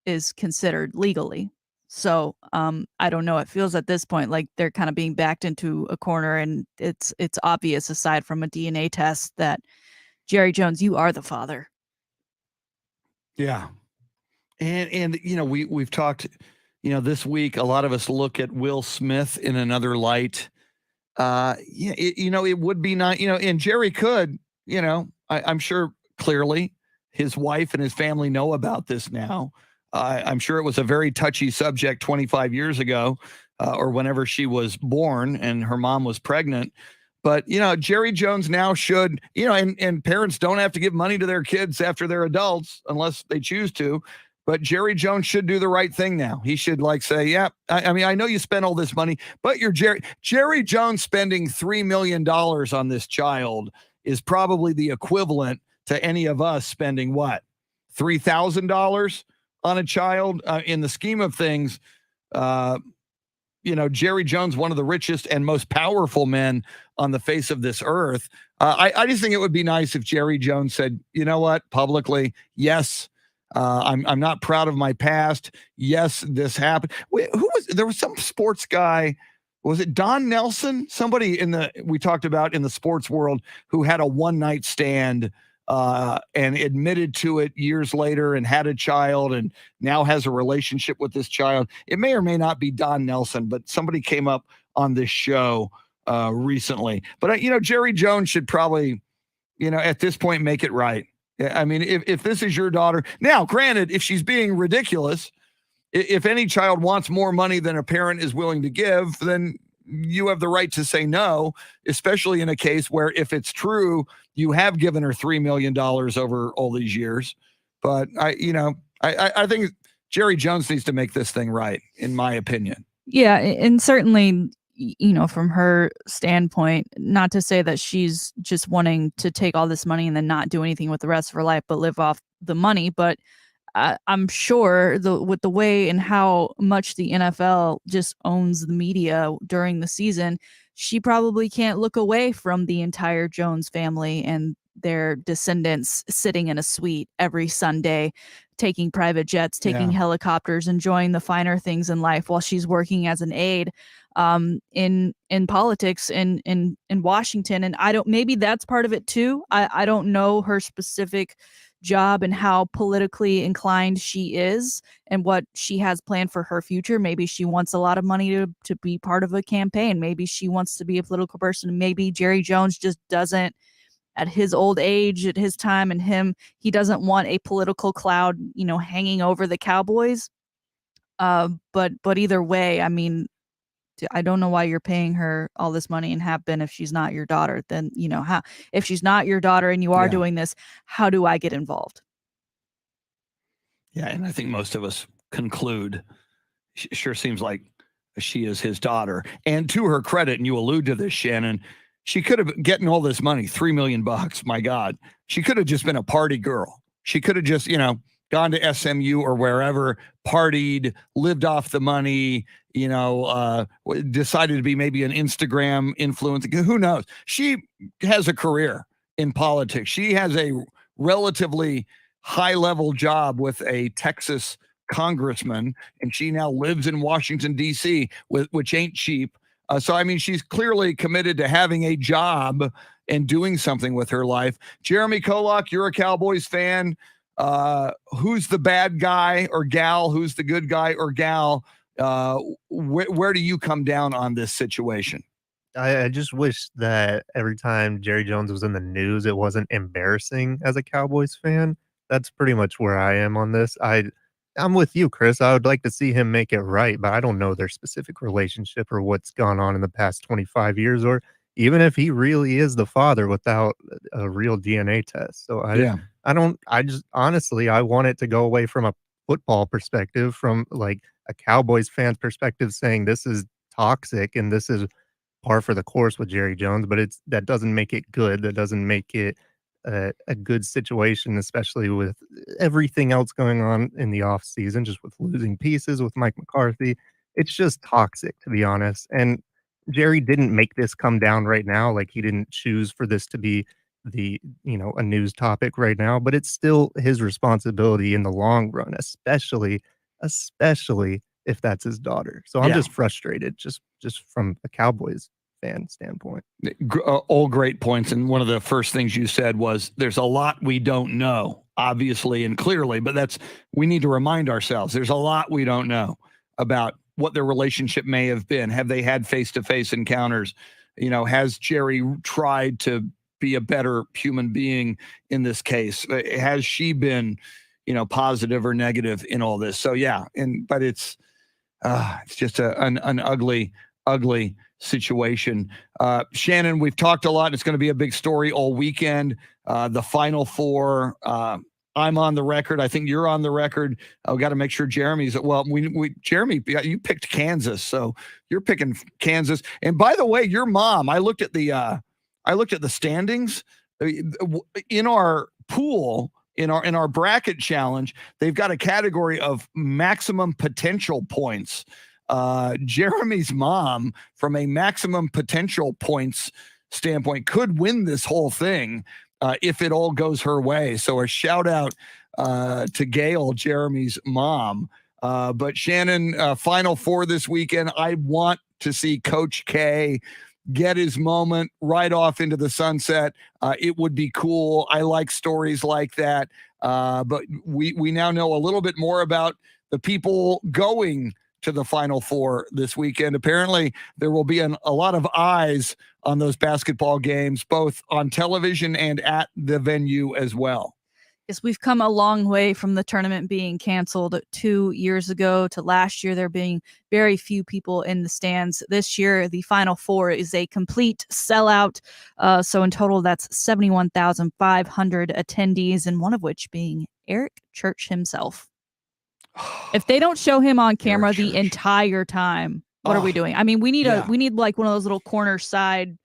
is considered legally. So I don't know. It feels at this point like they're kind of being backed into a corner, and it's obvious, aside from a DNA test, that Jerry Jones, you are the father. Yeah. And we've talked, this week, a lot of us look at Will Smith in another light. It would be not, and Jerry could, I'm sure clearly his wife and his family know about this now. I'm sure it was a very touchy subject 25 years ago, or whenever she was born and her mom was pregnant. But, Jerry Jones now should, and parents don't have to give money to their kids after they're adults unless they choose to. But Jerry Jones should do the right thing now. He should say, yeah, I mean, I know you spent all this money, but you're Jerry Jones spending $3 million on this child is probably the equivalent to any of us spending what? $3,000 on a child. In the scheme of things, Jerry Jones, one of the richest and most powerful men on the face of this earth. I just think it would be nice if Jerry Jones said, you know what, publicly, yes, I'm not proud of my past. Yes, this happened. There was some sports guy, was it Don Nelson? Somebody we talked about in the sports world who had a one-night stand and admitted to it years later and had a child and now has a relationship with this child. It may or may not be Don Nelson, but somebody came up on this show recently. But, Jerry Jones should probably, at this point, make it right. I mean, if this is your daughter, now, granted, if she's being ridiculous, if any child wants more money than a parent is willing to give, then you have the right to say no, especially in a case where, if it's true, you have given her $3 million over all these years. But I think Jerry Jones needs to make this thing right, in my opinion. Yeah, and certainly, from her standpoint, not to say that she's just wanting to take all this money and then not do anything with the rest of her life, but live off the money. But I'm sure with the way and how much the NFL just owns the media during the season, she probably can't look away from the entire Jones family and their descendants sitting in a suite every Sunday, taking private jets, taking helicopters, enjoying the finer things in life while she's working as an aide in politics in Washington. And maybe that's part of it too. I don't know her specific job and how politically inclined she is and what she has planned for her future. Maybe she wants a lot of money to be part of a campaign. Maybe she wants to be a political person. Maybe Jerry Jones just doesn't, at his old age, at his time, and he doesn't want a political cloud, hanging over the Cowboys. But either way, I mean, I don't know why you're paying her all this money and have been if she's not your daughter. Then, if she's not your daughter and you are doing this, how do I get involved? Yeah, and I think most of us conclude, sure seems like she is his daughter. And to her credit, and you allude to this, Shannon, she could have getting all this money, $3 million. My God, she could have just been a party girl. She could have just, gone to SMU or wherever, partied, lived off the money, decided to be maybe an Instagram influencer. Who knows? She has a career in politics. She has a relatively high-level job with a Texas congressman, and she now lives in Washington, D.C., which ain't cheap. So, I mean, she's clearly committed to having a job and doing something with her life. Jeremy KOLOK, you're a Cowboys fan. Who's the bad guy or gal? Who's the good guy or gal? Where do you come down on this situation? I just wish that every time Jerry Jones was in the news, it wasn't embarrassing as a Cowboys fan. That's pretty much where I am on this. I'm with you, Chris. I would like to see him make it right, but I don't know their specific relationship or what's gone on in the past 25 years, or even if he really is the father without a real DNA test. So I just honestly, I want it to go away from a football perspective, from like a Cowboys fan's perspective, saying this is toxic and this is par for the course with Jerry Jones, but that doesn't make it good. That doesn't make it a good situation, especially with everything else going on in the off season, just with losing pieces with Mike McCarthy. It's just toxic, to be honest. And Jerry didn't make this come down right now. Like, he didn't choose for this to be a news topic right now, but it's still his responsibility in the long run, especially if that's his daughter. So I'm just frustrated just from a Cowboys fan standpoint. All great points. And one of the first things you said was there's a lot we don't know, obviously and clearly, but we need to remind ourselves there's a lot we don't know about what their relationship may have been. Have they had face-to-face encounters? Has Jerry tried to be a better human being in this case? Has she been, positive or negative in all this? So but it's just an ugly situation. Shannon, we've talked a lot, and it's going to be a big story all weekend. The Final Four. I'm on the record. I think you're on the record. I've got to make sure Jeremy's. Well, Jeremy, you picked Kansas, so you're picking Kansas. And by the way, your mom. I looked at the standings in our pool. In our bracket challenge, they've got a category of maximum potential points. Jeremy's mom, from a maximum potential points standpoint, could win this whole thing if it all goes her way. So a shout out to Gail, Jeremy's mom. But Shannon, Final Four this weekend. I want to see Coach K get his moment right off into the sunset. It would be cool. I like stories like that. But we now know a little bit more about the people going to the Final Four this weekend. Apparently, there will be a lot of eyes on those basketball games, both on television and at the venue as well. Yes, we've come a long way from the tournament being canceled 2 years ago to last year there being very few people in the stands. This year, the Final Four is a complete sellout. So in total, that's 71,500 attendees, and one of which being Eric Church himself. If they don't show him on camera the entire time, what are we doing? I mean, we need like one of those little corner side,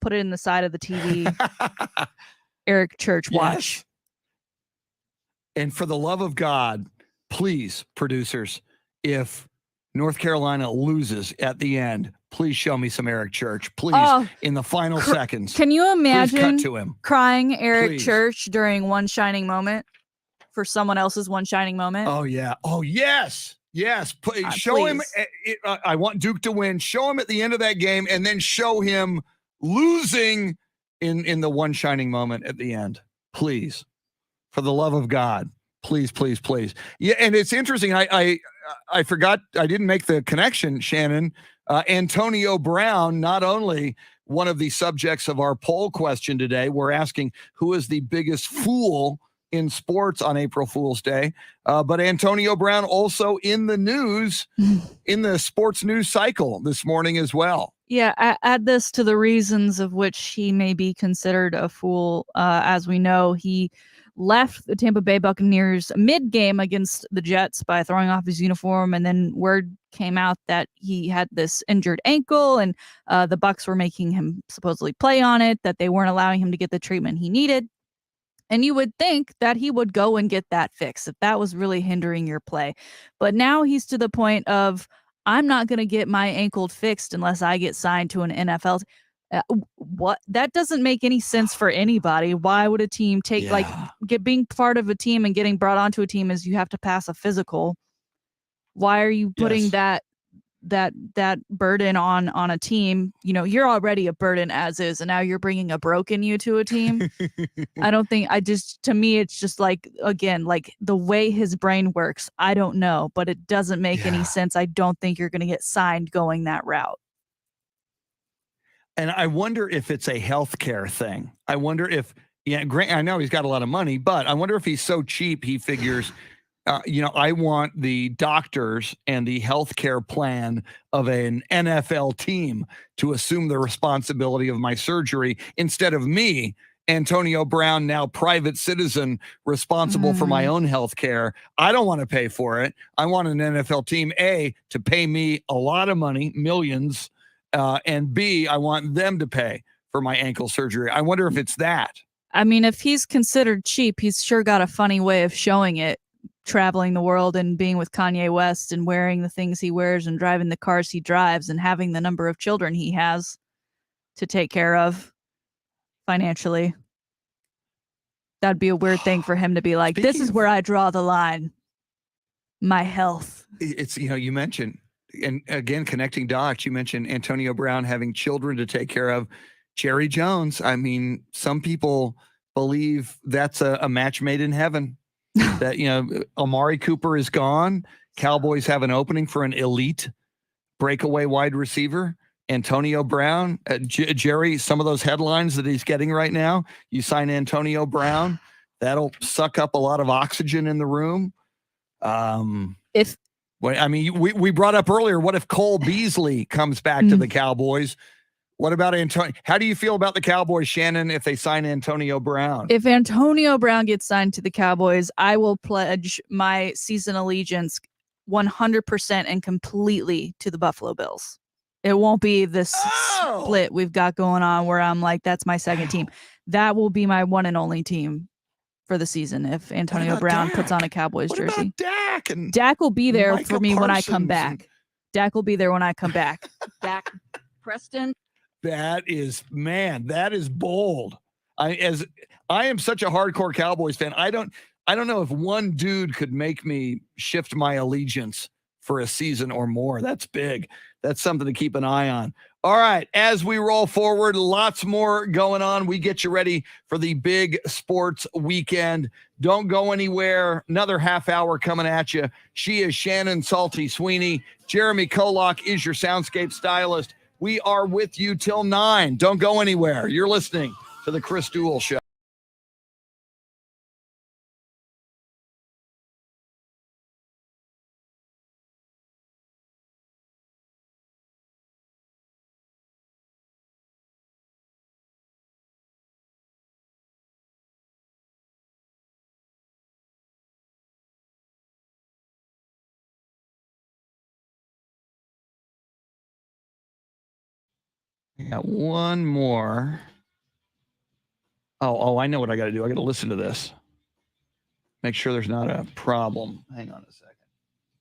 put it in the side of the TV. Eric Church watch. Yes. And for the love of God, please, producers, if North Carolina loses at the end, Please show me some Eric Church. Please, Oh, in the final seconds. Can you Please imagine cut to him. crying Eric Please. Church during one shining moment for someone else's one shining moment? Oh, yeah. Oh, yes. Yes. Show him. I want Duke to win. Show him at the end of that game and then show him losing in the one shining moment at the end. Please. For the love of God. Please, please, please. Yeah, and it's interesting. I forgot. I didn't make the connection, Shannon. Antonio Brown, not only one of the subjects of our poll question today, we're asking who is the biggest fool in sports on April Fool's Day, but Antonio Brown also in the news, in the sports news cycle this morning as well. Yeah, add this to the reasons of which he may be considered a fool. As we know, he left the Tampa Bay Buccaneers mid-game against the Jets by throwing off his uniform, and then word came out that he had this injured ankle, and the Bucs were making him supposedly play on it, that they weren't allowing him to get the treatment he needed. And you would think that he would go and get that fixed if that was really hindering your play. But now he's to the point of, I'm not going to get my ankle fixed unless I get signed to an NFL. What? That doesn't make any sense for anybody. Why would a team take being part of a team and getting brought onto a team is you have to pass a physical? Why are you putting that burden on a team? You know, you're already a burden as is, and now you're bringing a broken you to a team. To me, it's just like, again, like the way his brain works, I don't know, but it doesn't make any sense. I don't think you're going to get signed going that route. And I wonder if it's a healthcare thing. I wonder if, I know he's got a lot of money, but I wonder if he's so cheap, he figures, I want the doctors and the healthcare plan of an NFL team to assume the responsibility of my surgery instead of me, Antonio Brown, now private citizen, responsible for my own healthcare. I don't want to pay for it. I want an NFL team, A, to pay me a lot of money, millions, and B, I want them to pay for my ankle surgery. I wonder if it's that. I mean, if he's considered cheap, he's sure got a funny way of showing it, traveling the world and being with Kanye West and wearing the things he wears and driving the cars he drives and having the number of children he has to take care of financially. That'd be a weird thing for him to be like, this is where I draw the line. My health. It's, you mentioned, and again, connecting dots, you mentioned Antonio Brown having children to take care of. Jerry Jones, I mean, some people believe that's a match made in heaven. That, Amari Cooper is gone. Cowboys have an opening for an elite breakaway wide receiver. Antonio Brown, Jerry, some of those headlines that he's getting right now, you sign Antonio Brown, that'll suck up a lot of oxygen in the room. We brought up earlier, what if Cole Beasley comes back to the Cowboys? What about Antonio? How do you feel about the Cowboys, Shannon, if they sign Antonio Brown? If Antonio Brown gets signed to the Cowboys, I will pledge my season allegiance 100% and completely to the Buffalo Bills. It won't be this split we've got going on where I'm like, that's my second team. That will be my one and only team for the season if Antonio Brown puts on a Cowboys jersey. Dak will be there for me when I come back. Dak will be there when I come back. Dak Preston. That is bold. I am such a hardcore Cowboys fan. I don't know if one dude could make me shift my allegiance for a season or more. That's big. That's something to keep an eye on. All right, as we roll forward, lots more going on. We get you ready for the big sports weekend. Don't go anywhere. Another half hour coming at you. She is Shannon Salty Sweeney. Jeremy KOLOK is your Soundscape stylist. We are with you till 9. Don't go anywhere. You're listening to the Chris Duel Show. I got one more. Oh, I know what I got to do. I got to listen to this. Make sure there's not a problem. Hang on a second.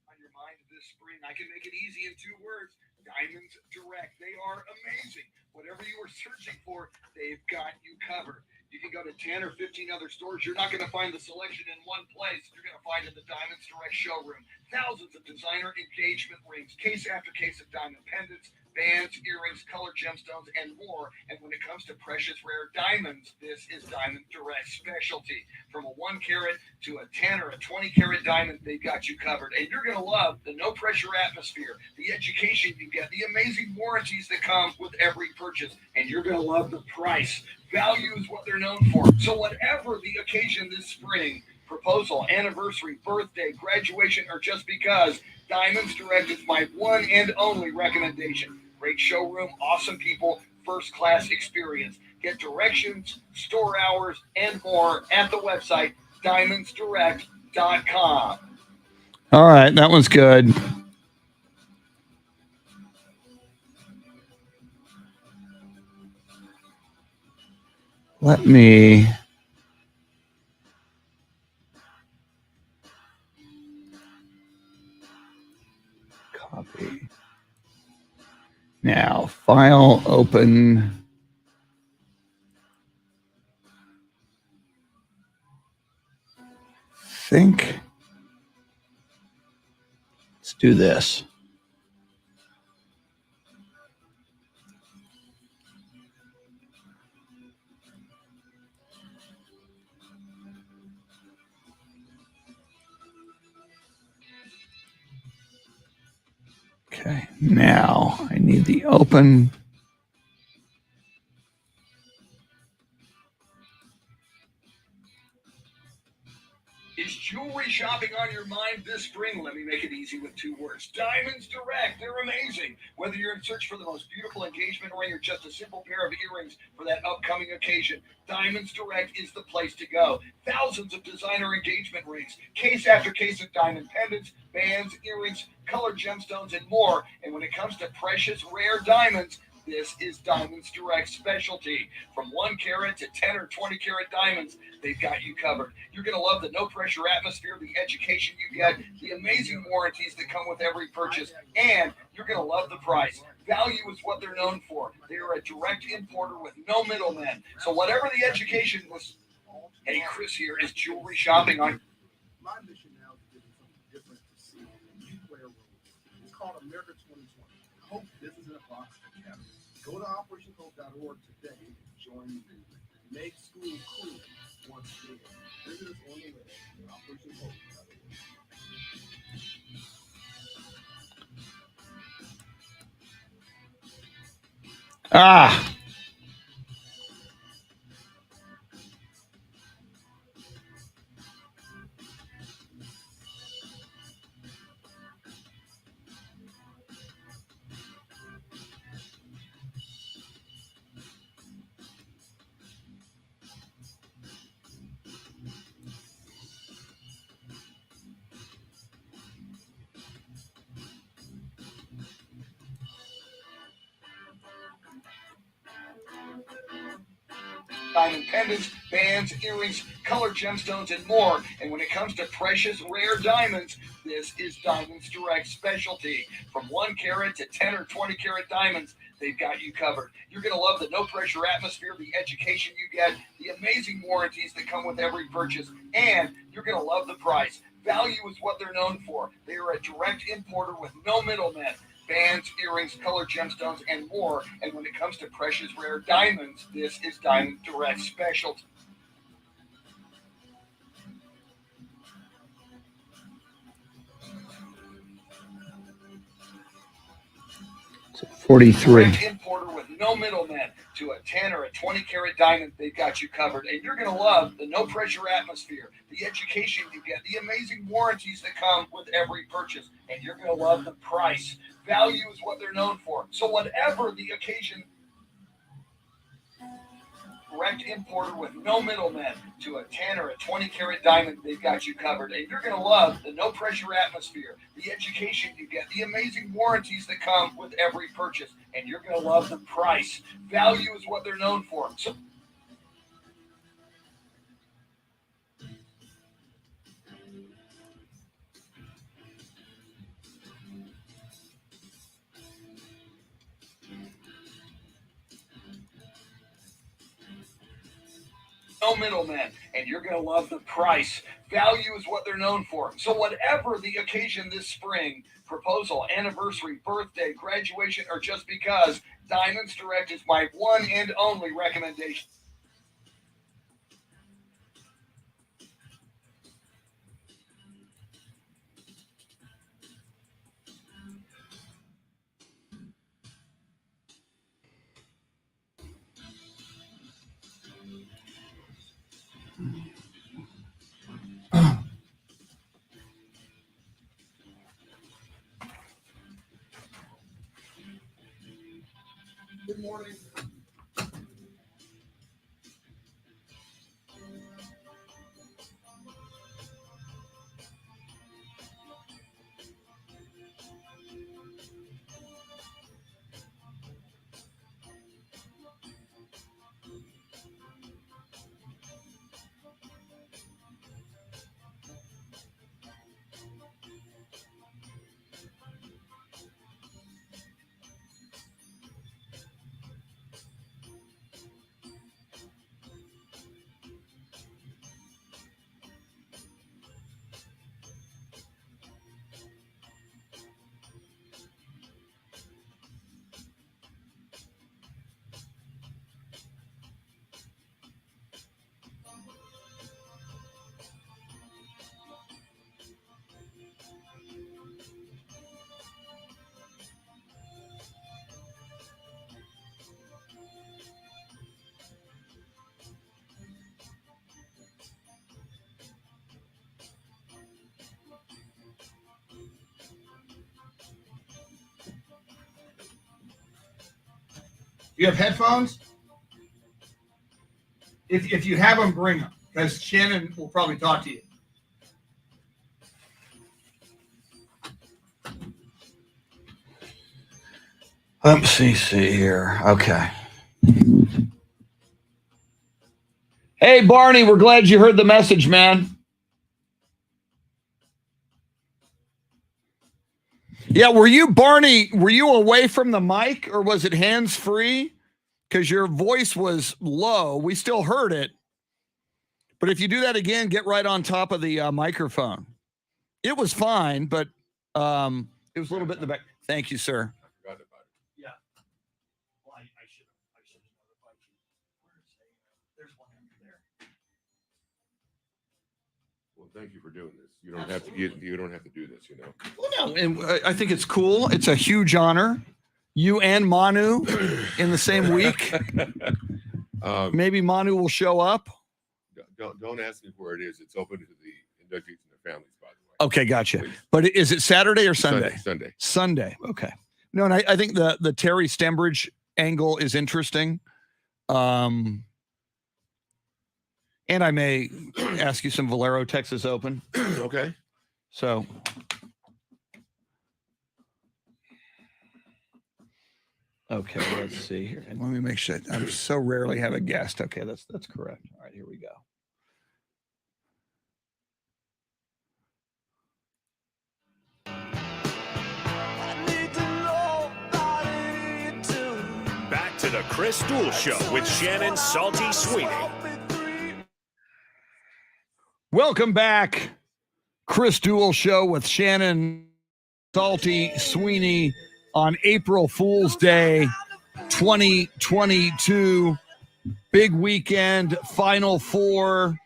On your mind this spring, I can make it easy in 2 words. Diamonds Direct. Direct. They are amazing. Whatever you are searching for, they've got you covered. You can go to 10 or 15 other stores. You're not going to find the selection in one place. You're going to find it in the Diamonds Direct showroom. Thousands of designer engagement rings, case after case of diamond pendants, bands, earrings, colored gemstones, and more. And when it comes to precious rare diamonds, this is Diamond Direct specialty. From a 1 carat to a 10 or a 20 carat diamond, they got you covered. And you're going to love the no pressure atmosphere, the education you get, the amazing warranties that come with every purchase. And you're going to love the price. Value is what they're known for. So whatever the occasion this spring, proposal, anniversary, birthday, graduation, or just because, Diamonds Direct is my one and only recommendation. Great showroom, awesome people, first class experience. Get directions, store hours, and more at the website diamondsdirect.com. All right, that one's good. Let me copy. Now, file open. Think. Let's do this. Okay, now I need the open. Is jewelry shopping on your mind this spring? Let me make it easy with 2 words. Diamonds Direct. They're amazing. Whether you're in search for the most beautiful engagement ring or just a simple pair of earrings for that upcoming occasion, Diamonds Direct is the place to go. Thousands of designer engagement rings, case after case of diamond pendants, bands, earrings, colored gemstones, and more. And when it comes to precious, rare diamonds, this is Diamonds Direct specialty. From 1 carat to 10 or 20 carat diamonds, they've got you covered. You're going to love the no pressure atmosphere, the education you get, the amazing warranties that come with every purchase, and you're going to love the price. Value is what they're known for. They are a direct importer with no middlemen. So whatever the education was, hey, Chris here, is jewelry shopping on. My mission now is to do something different to see you play a role. It's called America 2020. Hope Business in a Box Academy. Go to operationhope.org today and join me. Make school cool once again. Visit us on the web at operationhope.org. Ah. Diamond pendants, bands, earrings, colored gemstones, and more. And when it comes to precious, rare diamonds, this is Diamonds Direct specialty. From 1 carat to 10 or 20 carat diamonds, they've got you covered. You're going to love the no pressure atmosphere, the education you get, the amazing warranties that come with every purchase, and you're going to love the price. Value is what they're known for. They are a direct importer with no middlemen. Bands, earrings, colored gemstones, and more. And when it comes to precious rare diamonds, this is Diamond Direct specialty. 43. Direct importer with no middlemen. To a 10 or a 20 carat diamond, they've got you covered. And you're going to love the no pressure atmosphere, the education you get, the amazing warranties that come with every purchase. And you're going to love the price. Value is what they're known for. So whatever the occasion, direct importer with no middlemen. To a 10 or a 20 carat diamond, they've got you covered. And you're going to love the no pressure atmosphere, the education you get, the amazing warranties that come with every purchase. And you're going to love the price. Value is what they're known for. So No middlemen, and you're going to love the price. Value is what they're known for. So whatever the occasion this spring, proposal, anniversary, birthday, graduation, or just because, Diamonds Direct is my one and only recommendation. Good morning. You have headphones? If you have them, bring them, because Shannon will probably talk to you. Let me see here. Okay. Hey, Barney, we're glad you heard the message, man. Yeah, were you away from the mic, or was it hands-free? Because your voice was low. We still heard it. But if you do that again, get right on top of the microphone. It was fine, but it was a little bit in the back. Thank you, sir. Yeah. Well, I should have notified you. There's one under there. Well, thank you for doing this. You don't have to. You don't have to do this. Well, no, and I think it's cool. It's a huge honor. You and Manu in the same week. Maybe Manu will show up. Don't ask me where it is. It's open to the inductees and their families, by the way. Okay, gotcha. Please. But is it Saturday or Sunday? Sunday. Okay. No, and I think the Terry Stembridge angle is interesting. And I may ask you some Valero Texas Open. Okay. So. Okay, let's see here. And let me make sure. I so rarely have a guest. Okay, that's correct. All right, here we go. Back to the Chris Duel Show with Shannon Salty Sweeney. Welcome back. Chris Duel Show with Shannon Salty Sweeney on April Fool's Day 2022. Big weekend, Final Four.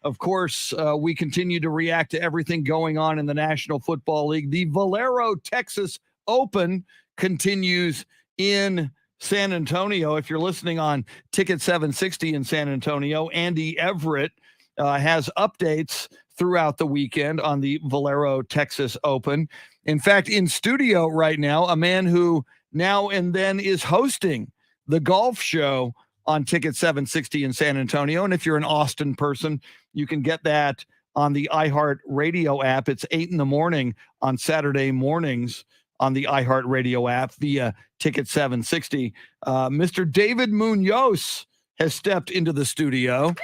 Of course, we continue to react to everything going on in the National Football League. The Valero Texas Open continues in San Antonio. If you're listening on Ticket 760 in San Antonio, Andy Everett has updates throughout the weekend on the Valero Texas Open. In fact, in studio right now, a man who now and then is hosting the golf show on Ticket 760 in San Antonio. And if you're an Austin person, you can get that on the iHeart Radio app. It's 8 a.m. on Saturday mornings on the iHeart Radio app via Ticket 760. Mr. David MUNOZ has stepped into the studio.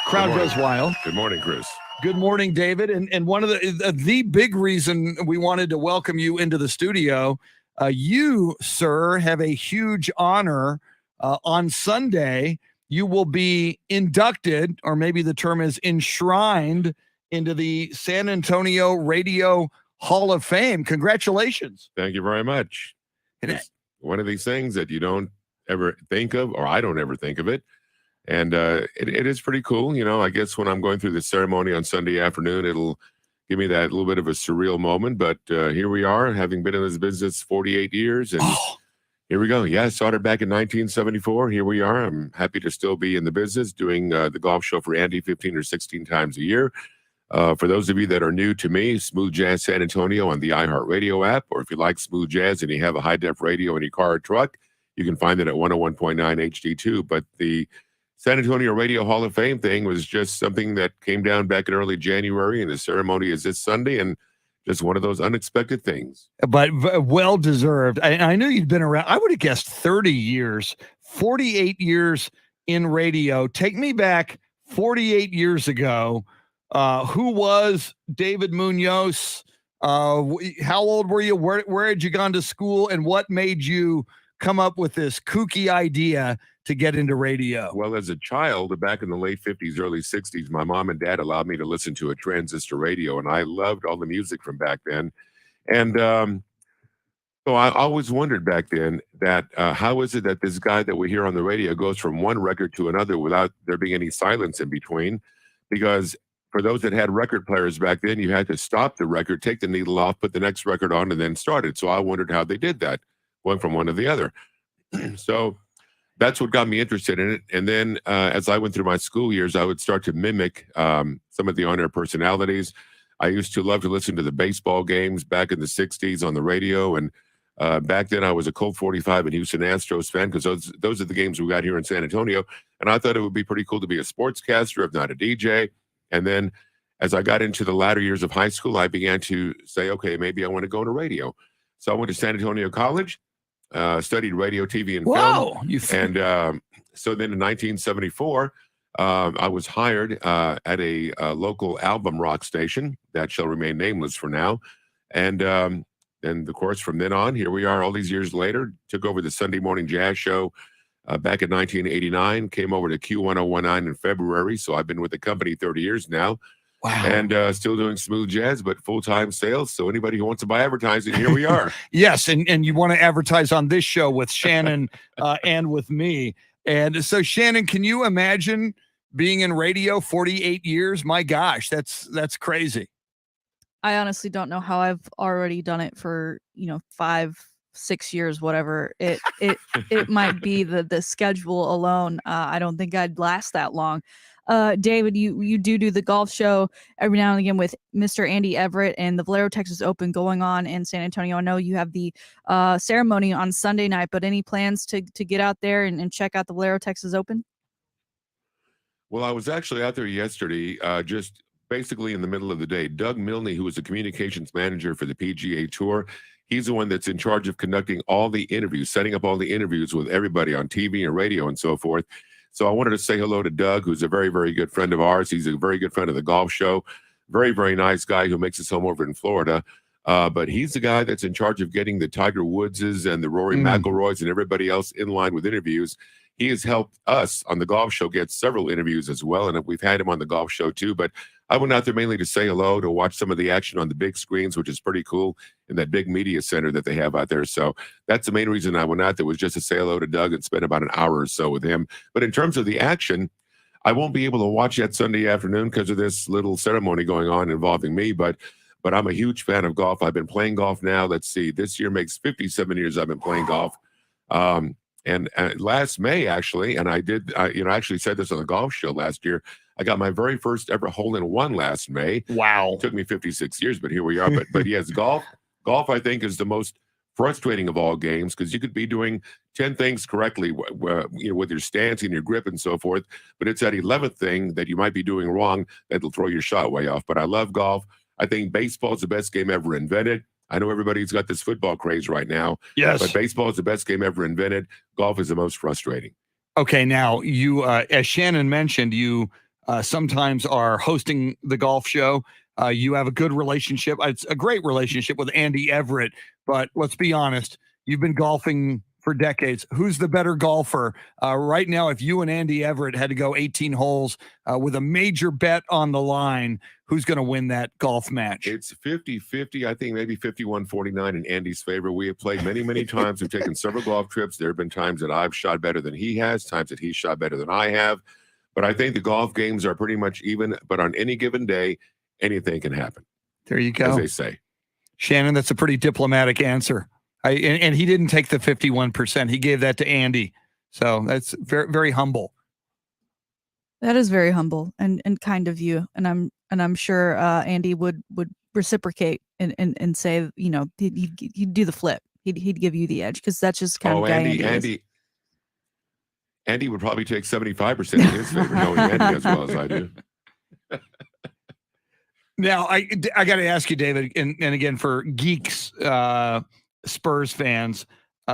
Crowd goes wild. Good morning, Chris. Good morning, David. And one of the big reason we wanted to welcome you into the studio, you, sir, have a huge honor. On Sunday, you will be inducted, or maybe the term is enshrined, into the San Antonio Radio Hall of Fame. Congratulations. Thank you very much. It's one of these things that you don't ever think of, or I don't ever think of it. And it is pretty cool. You know, I guess when I'm going through the ceremony on Sunday afternoon, it'll give me that little bit of a surreal moment. But here we are, having been in this business 48 years. And here we go. Yeah, I started back in 1974. Here we are. I'm happy to still be in the business doing the golf show for Andy 15 or 16 times a year. For those of you that are new to me, Smooth Jazz San Antonio on the iHeartRadio app, or if you like smooth jazz and you have a high-def radio in your car or truck, you can find it at 101.9 HD2. But the San Antonio Radio Hall of Fame thing was just something that came down back in early January, and the ceremony is this Sunday, and just one of those unexpected things. But well-deserved. I knew you'd been around. I would have guessed 30 years, 48 years in radio. Take me back 48 years ago. Who was David MUNOZ? How old were you? Where had you gone to school? And what made you come up with this kooky idea to get into radio? Well, as a child, back in the late 50s, early 60s, my mom and dad allowed me to listen to a transistor radio, and I loved all the music from back then. And so I always wondered back then that how is it that this guy that we hear on the radio goes from one record to another without there being any silence in between? Because for those that had record players back then, you had to stop the record, take the needle off, put the next record on, and then start it. So I wondered how they did that, going from one to the other. So that's what got me interested in it. And then as I went through my school years, I would start to mimic some of the on-air personalities. I used to love to listen to the baseball games back in the 60s on the radio. And back then I was a Colt 45 and Houston Astros fan, because those are the games we got here in San Antonio. And I thought it would be pretty cool to be a sportscaster, if not a DJ. And then as I got into the latter years of high school, I began to say, okay, maybe I want to go into radio. So I went to San Antonio College, studied radio, TV, and film. And so then in 1974, I was hired at a local album rock station that shall remain nameless for now. And of course, from then on, here we are all these years later, took over the Sunday morning jazz show back in 1989, came over to Q1019 in February. So I've been with the company 30 years now. Wow. And still doing smooth jazz, but full-time sales. So anybody who wants to buy advertising, here we are. Yes, and you want to advertise on this show with Shannon and with me. And so, Shannon, can you imagine being in radio 48 years? My gosh, that's crazy. I honestly don't know how I've already done it for 5-6 years, whatever. It might be the schedule alone. I don't think I'd last that long. David, you do the golf show every now and again with Mr. Andy Everett and the Valero Texas Open going on in San Antonio. I know you have the ceremony on Sunday night, but any plans to get out there and check out the Valero Texas Open? Well, I was actually out there yesterday, just basically in the middle of the day. Doug Milne, who is the communications manager for the PGA Tour, he's the one that's in charge of conducting all the interviews, setting up all the interviews with everybody on TV and radio and so forth. So I wanted to say hello to Doug, who's a very, very good friend of ours. He's a very good friend of the golf show. Very, very nice guy who makes his home over in Florida. But he's the guy that's in charge of getting the Tiger Woodses and the Rory McIlroys and everybody else in line with interviews. He has helped us on the golf show get several interviews as well, and we've had him on the golf show too. But I went out there mainly to say hello, to watch some of the action on the big screens, which is pretty cool, in that big media center that they have out there. So that's the main reason I went out there, was just to say hello to Doug and spend about an hour or so with him. But in terms of the action, I won't be able to watch that Sunday afternoon because of this little ceremony going on involving me, but I'm a huge fan of golf. I've been playing golf now. Let's see, this year makes 57 years I've been playing golf. And last May, actually, and I actually said this on the golf show last year, I got my very first ever hole-in-one last May. Wow. It took me 56 years, but here we are. But yes, golf, I think, is the most frustrating of all games, because you could be doing 10 things correctly, with your stance and your grip and so forth, but it's that 11th thing that you might be doing wrong that'll throw your shot way off. But I love golf. I think baseball is the best game ever invented. I know everybody's got this football craze right now. Yes. But baseball is the best game ever invented. Golf is the most frustrating. Okay, now you, as Shannon mentioned, you sometimes are hosting the golf show. You have a good relationship. It's a great relationship with Andy Everett, but let's be honest, you've been golfing for decades. Who's the better golfer? Right now, if you and Andy Everett had to go 18 holes with a major bet on the line, who's going to win that golf match? It's 50-50. I think maybe 51-49 in Andy's favor. We have played many, many times. We've taken several golf trips. There have been times that I've shot better than he has, times that he's shot better than I have. But I think the golf games are pretty much even. But on any given day, anything can happen. There you go. As they say. Shannon, that's a pretty diplomatic answer. And he didn't take the 51%. He gave that to Andy. So that's very, very humble. That is very humble and kind of you. And I'm sure Andy would reciprocate and say, you know, he'd do the flip. He'd give you the edge because that's just kind of guy Andy would probably take 75% in his favor, knowing Andy as well as I do. Now, I got to ask you, David, and again, for geeks, Spurs fans,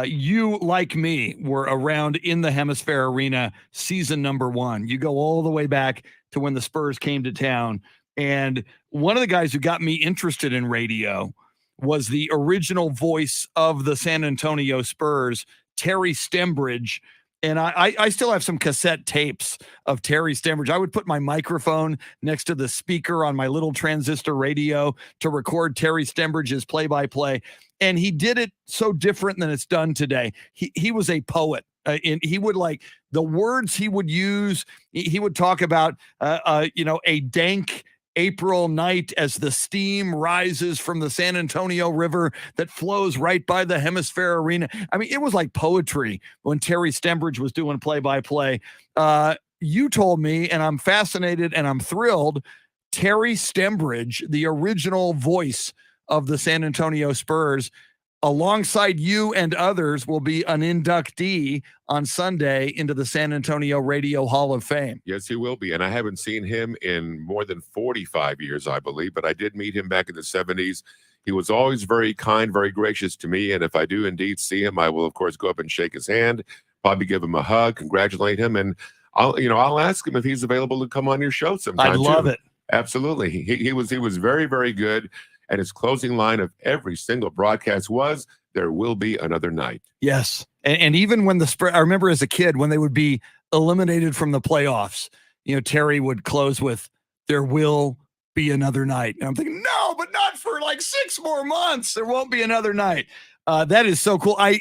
you, like me, were around in the Hemisphere Arena season number 1. You go all the way back to when the Spurs came to town. And one of the guys who got me interested in radio was the original voice of the San Antonio Spurs, Terry Stembridge. And I still have some cassette tapes of Terry Stembridge. I would put my microphone next to the speaker on my little transistor radio to record Terry Stembridge's play-by-play. And he did it so different than it's done today. He was a poet. And he would, like, the words he would use, he would talk about, a dank April night as the steam rises from the San Antonio River that flows right by the Hemisphere Arena. I mean, it was like poetry when Terry Stembridge was doing play-by-play. You told me, and I'm fascinated and I'm thrilled, Terry Stembridge, the original voice of the San Antonio Spurs, alongside you and others, will be an inductee on Sunday into the San Antonio Radio Hall of Fame. Yes, he will be. And I haven't seen him in more than 45 years, I believe, but I did meet him back in the 70s. He was always very kind, very gracious to me. And if I do indeed see him, I will, of course, go up and shake his hand, probably give him a hug, congratulate him. And I'll ask him if he's available to come on your show sometime. I love it. Absolutely. He was very, very good. And his closing line of every single broadcast was, "There will be another night." Yes. And even when I remember as a kid, when they would be eliminated from the playoffs, Terry would close with, "There will be another night." And I'm thinking, no, but not for like 6 more months. There won't be another night. That is so cool. I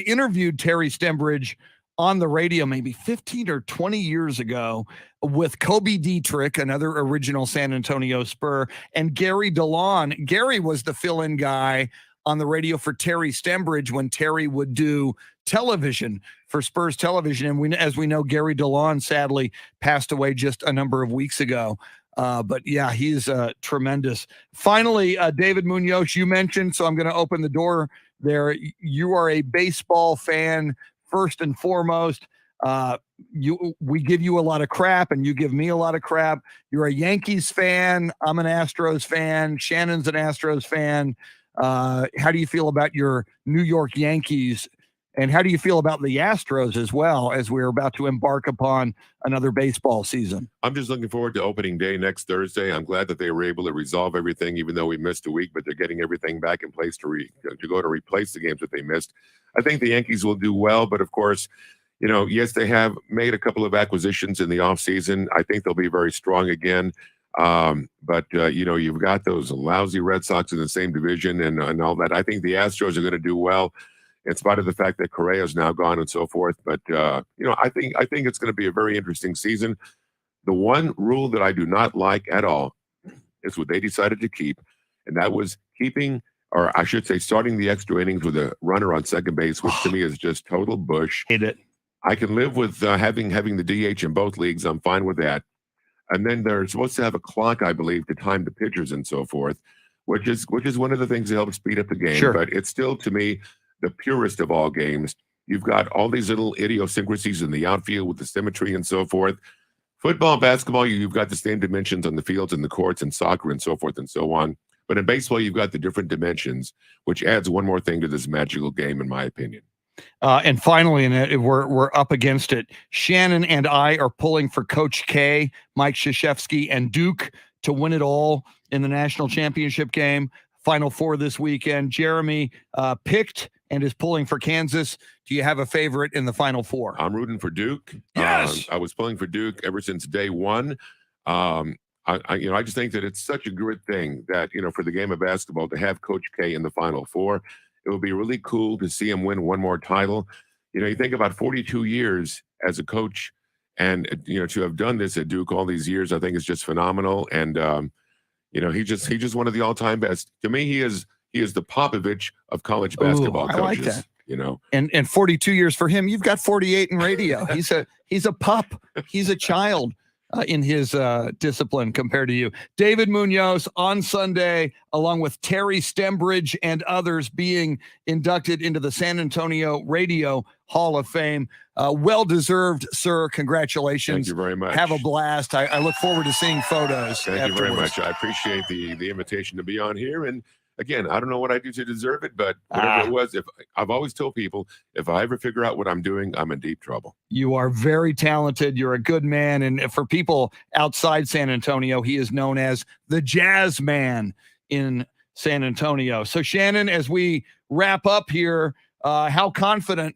interviewed Terry Stembridge on the radio maybe 15 or 20 years ago with Kobe Dietrich, another original San Antonio Spur, and Gary DeLon. Gary was the fill-in guy on the radio for Terry Stembridge when Terry would do television for Spurs television. And as we know, Gary DeLon sadly passed away just a number of weeks ago. But yeah, he's tremendous. Finally, David MUNOZ, you mentioned, so I'm going to open the door there. You are a baseball fan first and foremost. We give you a lot of crap and you give me a lot of crap. You're a Yankees fan. I'm an Astros fan. Shannon's an Astros fan. How do you feel about your New York Yankees? And how do you feel about the Astros as well, as we're about to embark upon another baseball season? I'm just looking forward to opening day next Thursday. I'm glad that they were able to resolve everything, even though we missed a week, but they're getting everything back in place to go to replace the games that they missed. I think the Yankees will do well, but of course, yes, they have made a couple of acquisitions in the offseason. I think they'll be very strong again. But you've got those lousy Red Sox in the same division and all that. I think the Astros are going to do well, in spite of the fact that Correa is now gone and so forth. But I think it's going to be a very interesting season. The one rule that I do not like at all is what they decided to keep, and that was starting the extra innings with a runner on second base, which to me is just total bush. Hate it. I can live with having the DH in both leagues. I'm fine with that. And then they're supposed to have a clock, I believe, to time the pitchers and so forth, which is one of the things that helps speed up the game. Sure. But it's still, to me, the purest of all games. You've got all these little idiosyncrasies in the outfield with the symmetry and so forth. Football, basketball, you've got the same dimensions on the fields and the courts, and soccer and so forth and so on. But in baseball, you've got the different dimensions, which adds one more thing to this magical game, in my opinion. And finally, we're up against it. Shannon and I are pulling for Coach K, Mike Krzyzewski, and Duke to win it all in the national championship game. Final Four this weekend. Jeremy picked and is pulling for Kansas. Do you have a favorite in the Final Four? I'm rooting for Duke. Yes. I was pulling for Duke ever since day one. I just think that it's such a good thing that, for the game of basketball to have Coach K in the Final Four. It would be really cool to see him win one more title. You think about 42 years as a coach, and to have done this at Duke all these years, I think is just phenomenal. And he's just one of the all-time best. To me, he is the Popovich of college basketball coaches. I like that. And 42 years for him. You've got 48 in radio. He's a pup. He's a child in his discipline compared to you. David Munoz on Sunday, along with Terry Stembridge and others, being inducted into the San Antonio Radio Hall of Fame. Well-deserved, sir. Congratulations. Thank you very much. Have a blast. I look forward to seeing photos. Thank you very much. I appreciate the invitation to be on here. And again, I don't know what I do to deserve it, but whatever it was, if I've always told people, if I ever figure out what I'm doing, I'm in deep trouble. You are very talented. You're a good man. And for people outside San Antonio, he is known as the Jazz Man in San Antonio. So Shannon, as we wrap up here, how confident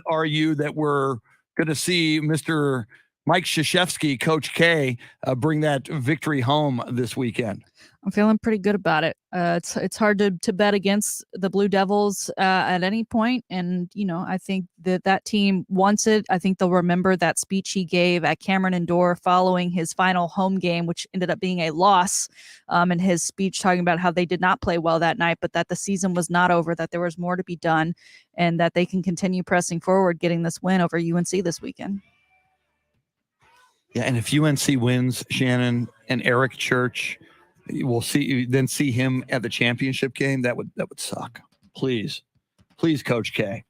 are you that we're going to see Mr. Mike Krzyzewski, Coach K, bring that victory home this weekend? I'm feeling pretty good about it. It's hard to bet against the Blue Devils at any point. And, I think that team wants it. I think they'll remember that speech he gave at Cameron Indoor following his final home game, which ended up being a loss, in his speech talking about how they did not play well that night, but that the season was not over, that there was more to be done, and that they can continue pressing forward, getting this win over UNC this weekend. Yeah, and if UNC wins, Shannon, and Eric Church, we'll see him at the championship game. That would suck. Please, Coach K,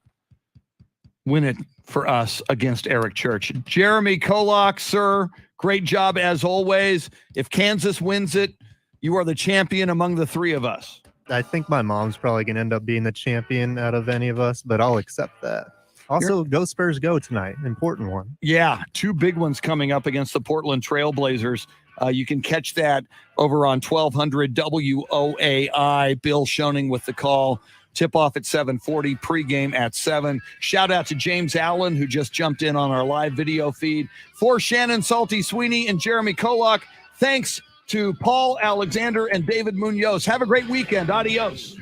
win it for us against Eric Church. Jeremy KOLOK, sir, great job as always. If Kansas wins it, you are the champion among the three of us. I think my mom's probably going to end up being the champion out of any of us, but I'll accept that. Also, go Spurs go tonight. Important one. Yeah, two big ones coming up against the Portland Trailblazers. You can catch that over on 1200 WOAI. Bill Schoening with the call. Tip-off at 7:40, pregame at 7. Shout out to James Allen, who just jumped in on our live video feed. For Shannon, Salty, Sweeney, and Jeremy KOLOK, thanks to Paul Alexander and David Munoz. Have a great weekend. Adios.